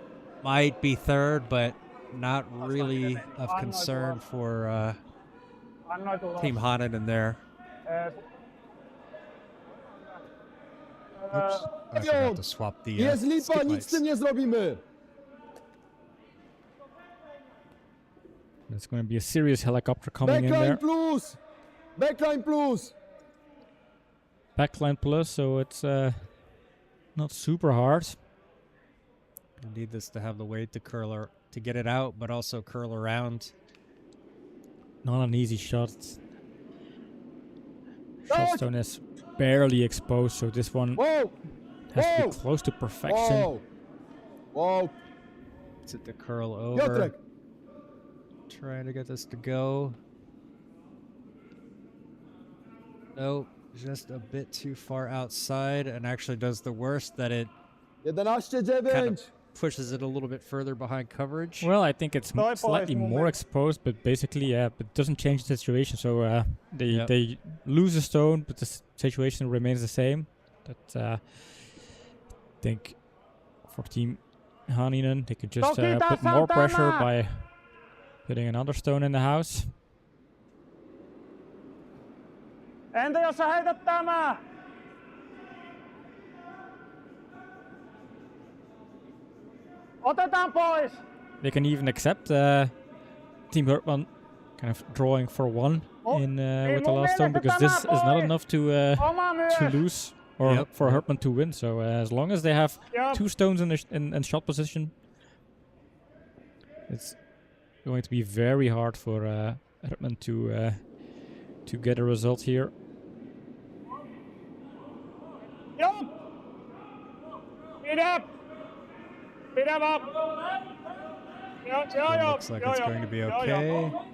might be third, but not really of concern for Team Hanninen there. Oops, I forgot to swap the Jest lipa, skip nic z lights. tym nie zrobimy. There's going to be a serious helicopter coming in there. Backline plus! Backline plus! Backline plus, so it's not super hard. I need this to have the weight to curl to get it out, but also curl around. Not an easy shot. Shot stone is barely exposed, so this one has to be close to perfection. Wow! It's it to curl over. Piotrek! Trying to get this to go. Nope, just a bit too far outside, and actually does the worst that it 11-9. kind of pushes it a little bit further behind coverage. Well, I think it's slightly more exposed, but basically, it doesn't change the situation. So they lose a stone, but the situation remains the same. But I think for Team Hanninen, they could just put more pressure by putting another stone in the house. Entä jos sä heität tämä? Otetaan pois! They can even accept Team Hertman kind of drawing for one in with the mun last stone, mielestä because tämä this is not voi. enough to Oma myös. lose or Yep. for Hertman to win. So as long as they have Joo. 2 stones in shot position, it's going to be very hard for Hertman to get a result here. Joo. Pidä. Pidä vaan. Joo, It joo. looks like joo, it's joo. going to be Joo, okay. joo.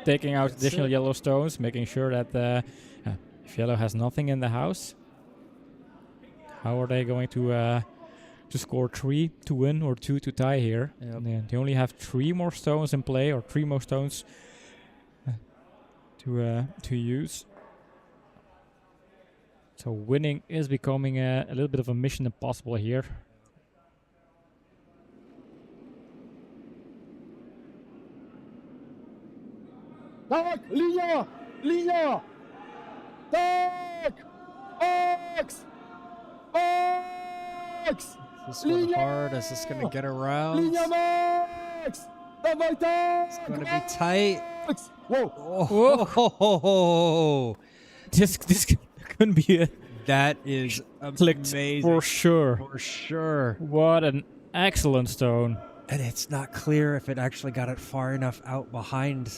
Taking out additional it. yellow stones, making sure that if yellow has nothing in the house, how are they going to score 3 to win or 2 to tie here? Yep. And, they only have 3 more stones in play, or 3 more stones to use. So winning is becoming a little bit of a mission impossible here. Tak! Linia! Linia! Tak! Max! Max! This one hard. Is this going to get around? Linia Max! Dawaj tak! It's going to be tight. Max! Wow! Oh, This couldn't be a that is clicked amazing. for sure. For sure. What an excellent stone. And it's not clear if it actually got it far enough out behind,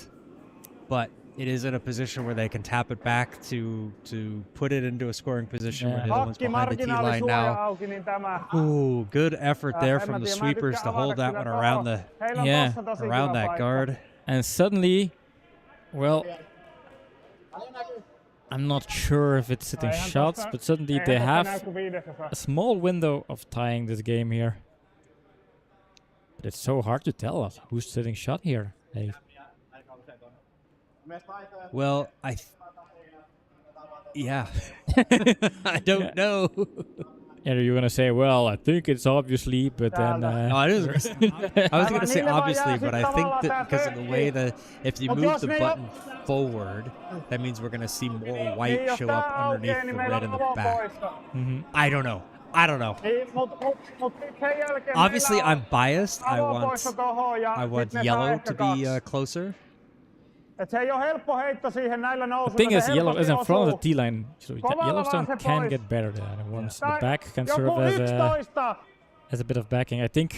but it is in a position where they can tap it back to put it into a scoring position Yeah. where the other one's behind the tee line Hakkimarginaalisuoja now. auki, niin tämä. Ooh, good effort there En from mä the tiedä, mä en sweepers tykkää to hold avata that kyllä one tohon. around the Heillä on Yeah, tossa tosi around kiva that paikka. guard. And suddenly, well, I'm not sure if it's sitting Eihän shots, tossa- but suddenly eihän they tossa näy have kuin 500. a small window of tying this game here. But it's so hard to tell who's sitting shot here. Hey, Well, yeah. I don't know. and you're gonna say, well, I think it's obviously, but then No, I was going to say Niille vaan obviously, jää but sit I think tavallaan that tää because of the way if you Mut move jos the ne button forward, that means we're going to see more Niin, white jos show tää up aukeaa, underneath niin the meillä red in on the avo back. poissa. I don't know. I don't know. Niin, mut sit sen jälkeen Obviously, meillä on I'm biased. avo poissa tohon ja I want sit ne saa yellow ehkä to be 2. closer. Et se ei oo helppo heitto siihen näillä the nousuilla. thing is, se yellow is in helposti front of the osuu. tee line, so Kovalla Yellowstone vaan se can pois. get better there. And once the Tai back can serve joku as 11. a bit of backing, I think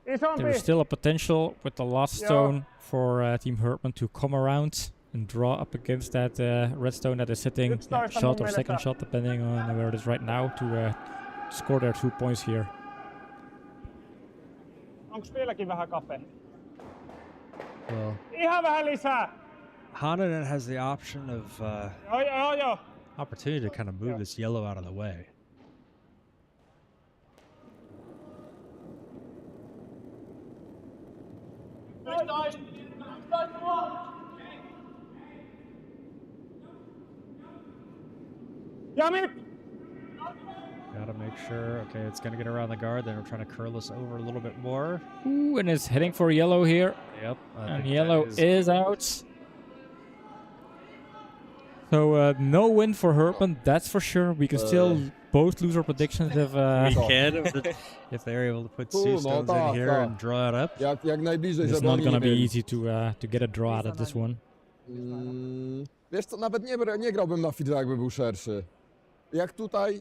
Isompi. there's still a potential with the last Yeah. stone for Team Hertman to come around and draw up against that red stone that is sitting 11 shot or mun second mielestä. shot, depending on where it is right now, to score their 2 points here. Onks vieläkin vähän kapea? Well, Ihan vähän lisää. Hanninen has the option of Joo. opportunity to kind of move this yellow out of the way. Ja nyt! Gotta make sure. Okay, it's gonna get around the guard. Then we're trying to curl this over a little bit more. Ooh, and it's heading for yellow here, Yep. I and think yellow that is out. So no win for Hertman, that's for sure. We can still both lose our predictions if we can if they're able to put two no, stones tak, in here tak. and draw it up. Jak najbliżej, it's żeby not oni gonna nie be mieli. easy to get a draw out of this one. Wiesz co, nawet nie grałbym na fidża, jakby był szerszy. Jak tutaj,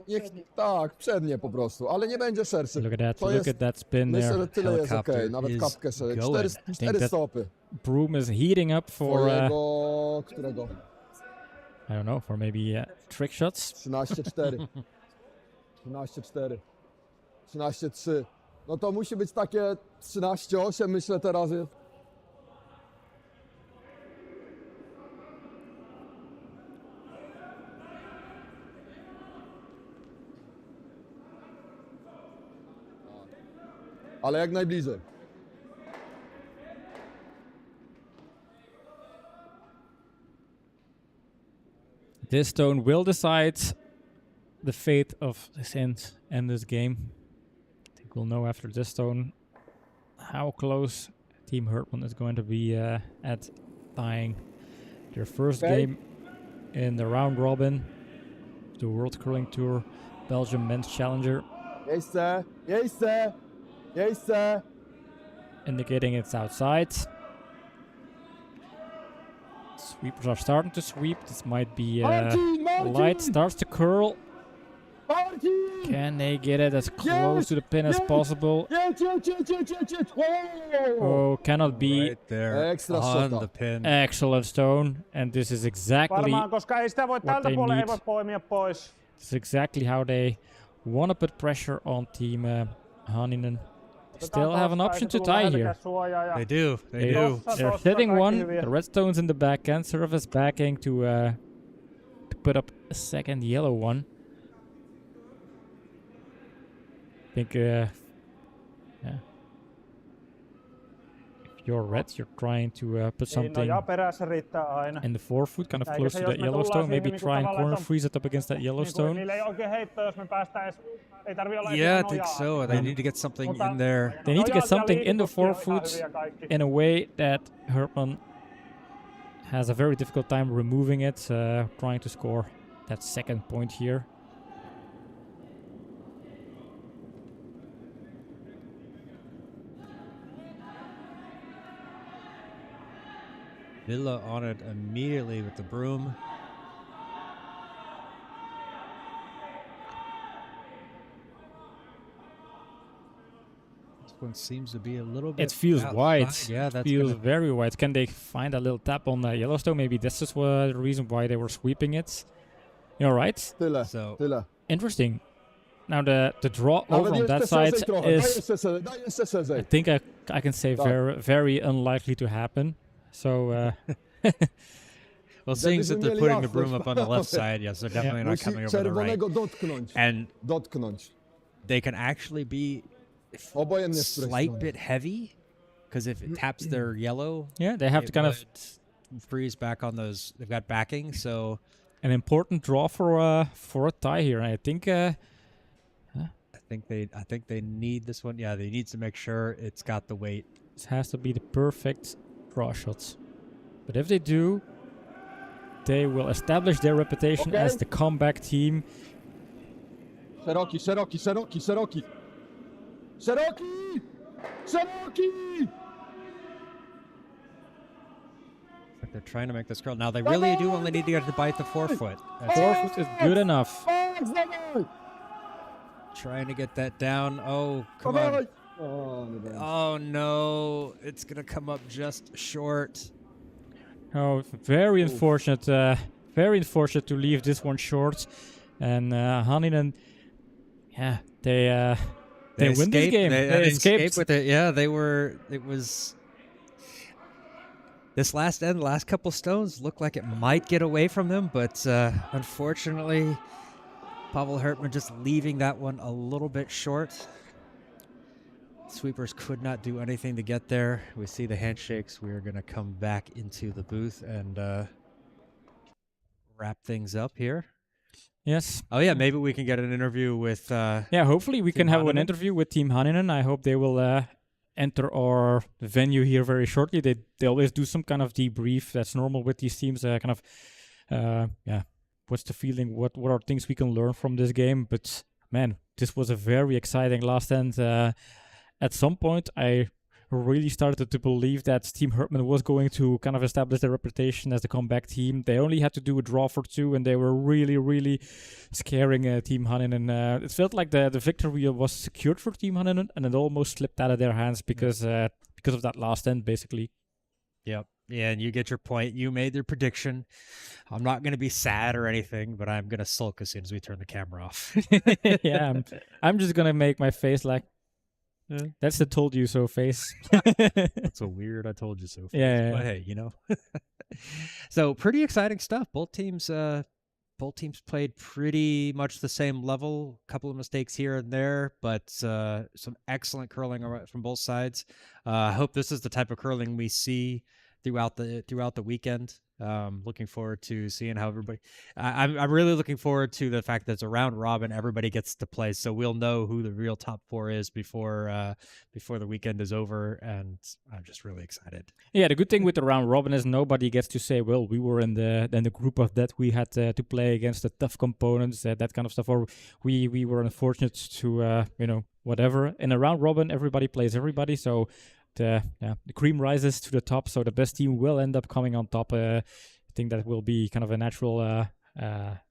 tak, przednie po prostu, ale nie będzie szerszy. Look at that! To Look jest, at that spin myślę, there. że tyle jest Helicopter okej, nawet is kapkę sobie. going. Cztery that- stopy. Broom is heating up for Twojego, którego? I don't know, for maybe trick shots. 13-4. 13-4. 13-3. No to musi być takie 13-8, myślę teraz jest. Ale jak najbliżej. This stone will decide the fate of this end this game. I think we'll know after this stone how close Team Hertman is going to be at tying their first Okay. game in the round robin, the World Curling Tour Belgium Men's Challenger. Miejsce, miejsce, miejsce. indicating it's outside. Sweepers are starting to sweep. This might be light. Starts to curl. Can they get it as close to the pin as possible? Oh, cannot be. Right there Extra on shot. the pin. Excellent stone. And this is exactly Varmaan, koska ei sitä voi tältä they puolella ei need. voi poimia pois. this is exactly how they want to put pressure on team Hanninen. They still have an option to tie here. They do. They do. They're setting one. The redstone's in the backhand. Serve as backing to put up a second yellow one. I think, yeah. If you're red, you're trying to put No something ja perässä riittää aina. in the forefoot, kind of Eikä close se, to jos that me yellow tullaan stone. siihen Maybe niinku try and tavallaan, corner että freeze it up against that yellow Niinku, stone. niillä ei oikein heittoa, jos me päästään edes. Ei tarvii olla Yeah, I edes think nojaa. so. They need to get something in there. They need to get Nojat ja something in the liikutkin on ihan forefoot hyviä kaikki. in a way that Hertman has a very difficult time removing it, trying to score that second point here. Villa on it immediately with the broom. This one seems to be a little bit. It feels outside. wide. Yeah, It that's feels gonna, very wide. Can they find a little tap on Yellowstone? Maybe this is the reason why they were sweeping it. You're right. Tyle, so. tyle. Interesting. Now the draw Nawet over on that jeszcze side szerzej trochę, daj is, jeszcze szerzej. I think I can say very unlikely to happen. So Well, seeing that they're mieli putting the jasność, broom up on the left panowie. side, yes, they're definitely not Musi coming over the right. czerwonego dotknąć. And Dotknąć. they can actually be Obojętnie z której slight strony. bit heavy, because if it taps their yellow, yeah, they have to it kind of would freeze back on those. They've got backing, so an important draw for a tie here. I think I think they need this one. Yeah, they need to make sure it's got the weight. this has to be the perfect draw shots. But if they do, they will establish their reputation Okay. as the comeback team. Szeroki, szeroki, szeroki, szeroki. Szeroki! Szeroki! But they're trying to make this curl. Now they really do only need to get to bite the forefoot. That's Forefoot is good enough. Max, dawaj! trying to get that down. Oh, come on. Dawaj! O, nie będzie. Oh no, it's gonna come up just short. Oh, very unfortunate. Very unfortunate to leave this one short. And Hanninen, yeah, they win this game. They escaped. with it. Yeah, they were. It was. This last couple stones looked like it might get away from them, but unfortunately, Pavel Hertman just leaving that one a little bit short. Sweepers could not do anything to get there. We see the handshakes. We are going to come back into the booth and wrap things up here. Yes. Oh yeah, maybe we can get an interview with. Yeah, hopefully we Team can have an Hanninen? interview with Team Hanninen. I hope they will enter our venue here very shortly. They always do some kind of debrief. That's normal with these teams. Kind of, yeah. What's the feeling? What are things we can learn from this game? But man, this was a very exciting last end. At some point, I really started to believe that Team Hertman was going to kind of establish their reputation as the comeback team. They only had to do a draw for 2, and they were really scaring Team Hanninen. It felt like the victory was secured for Team Hanninen, and it almost slipped out of their hands because of that last end, basically. Yep. Yeah, and you get your point. You made your prediction. I'm not going to be sad or anything, but I'm going to sulk as soon as we turn the camera off. Yeah, I'm just gonna make my face like. That's the told you so face. That's a weird I told you so face. Yeah. But hey, So pretty exciting stuff. Both teams played pretty much the same level. A couple of mistakes here and there, but some excellent curling from both sides. I hope this is the type of curling we see throughout the weekend. Looking forward to seeing how everybody. I'm really looking forward to the fact that it's a round robin. Everybody gets to play, so we'll know who the real top 4 is before the weekend is over, and I'm just really excited. Yeah, the good thing with the round robin is nobody gets to say, well, we were in the group of that. We had to play against the tough components, that kind of stuff, or we were unfortunate to whatever. In a round robin, everybody plays everybody, so the cream rises to the top, so the best team will end up coming on top. I think that will be kind of a natural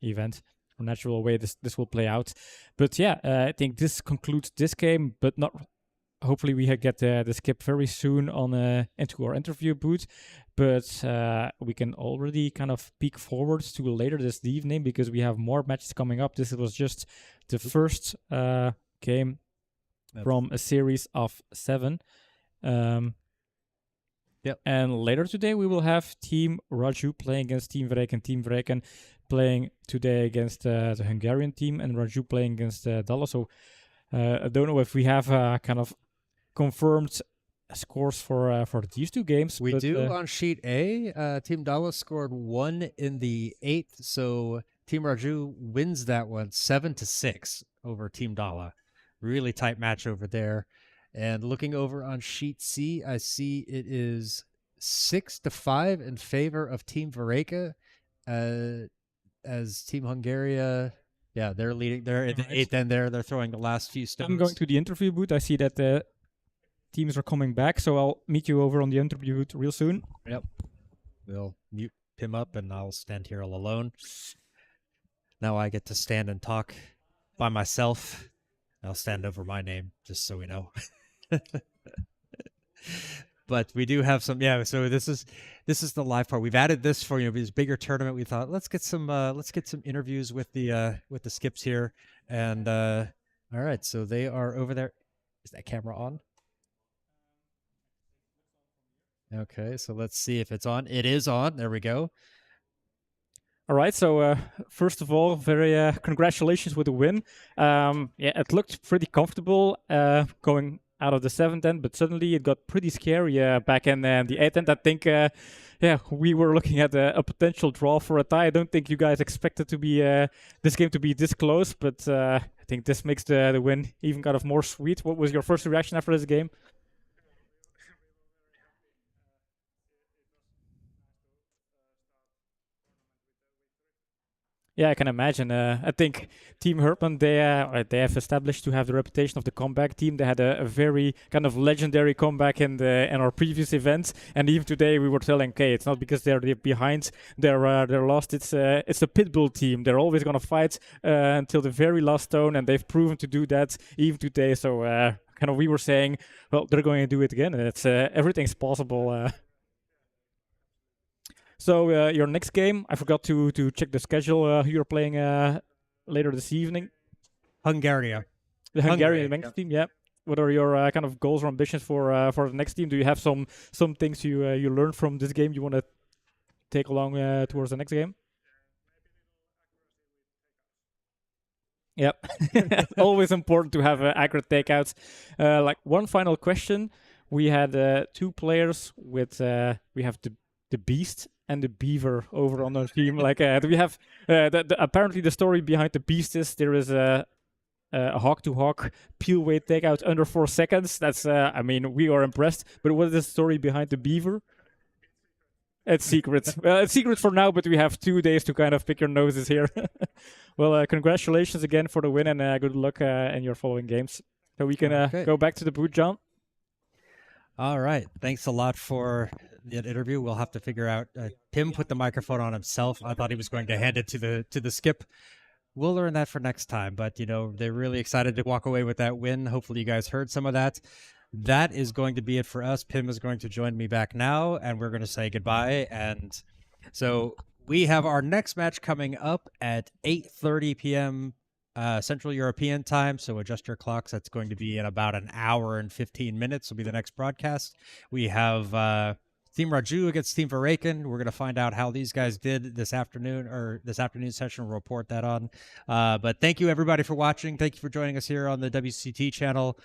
event, or natural way this will play out. But yeah, I think this concludes this game, but not. Hopefully we get the skip very soon on into our interview booth, but we can already kind of peek forwards to later this evening because we have more matches coming up. This was just the first game from a series of 7. Yep. And later today we will have Team Raju playing against Team Vreken. Team Vreken playing today against the Hungarian team, and Raju playing against Dallas. So I don't know if we have kind of confirmed scores for these 2 games. We do on sheet A. Team Dallas scored 1 in the 8th, so Team Raju wins that one 7-6 over Team Dala. Really tight match over there. And looking over on sheet C, I see it is 6-5 in favor of Team Vareka, as Team Hungaria. Yeah, they're leading. They're in the 8th end there. They're throwing the last few stones. I'm going to the interview booth. I see that the teams are coming back, so I'll meet you over on the interview booth real soon. Yep. We'll mute him up, and I'll stand here all alone. Now I get to stand and talk by myself. I'll stand over my name, just so we know. But we do have some, so this is the live part. We've added this for this bigger tournament. We thought let's get some interviews with the skips here. And all right, so they are over there. Is that camera on? Okay, so let's see if it's on. It is on. There we go. All right, so first of all, very congratulations with the win. It looked pretty comfortable going out of the 7th end, but suddenly it got pretty scary back in the 8th end. I think, we were looking at a potential draw for a tie. I don't think you guys expected to be this game to be this close, but I think this makes the win even kind of more sweet. What was your first reaction after this game? Yeah, I can imagine. I think Team Hertman, they have established to have the reputation of the comeback team. They had a very kind of legendary comeback in our previous events, and even today we were telling, okay, it's not because they're behind, they're lost. It's a pit bull team. They're always gonna fight until the very last stone, and they've proven to do that even today. So kind of we were saying, well, they're going to do it again. And it's everything's possible. So your next game, I forgot to check the schedule. Who you're playing later this evening? Hungaria. The Hungarian men's team, yeah. What are your kind of goals or ambitions for the next team? Do you have some things you learned from this game you want to take along towards the next game? Yep. Always important to have accurate takeouts. Like one final question. We had 2 players with we have the Beast and the Beaver over on our team. Like, do we have apparently the story behind the Beast is there is a hawk-to-hawk peel weight takeout under 4 seconds. That's I mean, we are impressed. But what is the story behind the Beaver? It's secret. Well, it's secret for now, but we have 2 days to kind of pick your noses here. Well, congratulations again for the win, and good luck in your following games. So we can go back to the booth, John. All right. Thanks a lot for that interview. We'll have to figure out. Tim put the microphone on himself. I thought he was going to hand it to the skip. We'll learn that for next time. But, they're really excited to walk away with that win. Hopefully you guys heard some of that. That is going to be it for us. Pim is going to join me back now, and we're going to say goodbye. And so we have our next match coming up at 8:30 p.m. Central European time, so adjust your clocks. That's going to be in about an hour and 15 minutes will be the next broadcast. We have Team Raju against Team Vareken. We're going to find out how these guys did this afternoon, or this afternoon session. We'll report that on. But thank you, everybody, for watching. Thank you for joining us here on the WCT channel.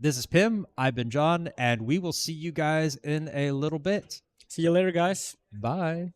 This is Pim. I've been John, and we will see you guys in a little bit. See you later, guys. Bye.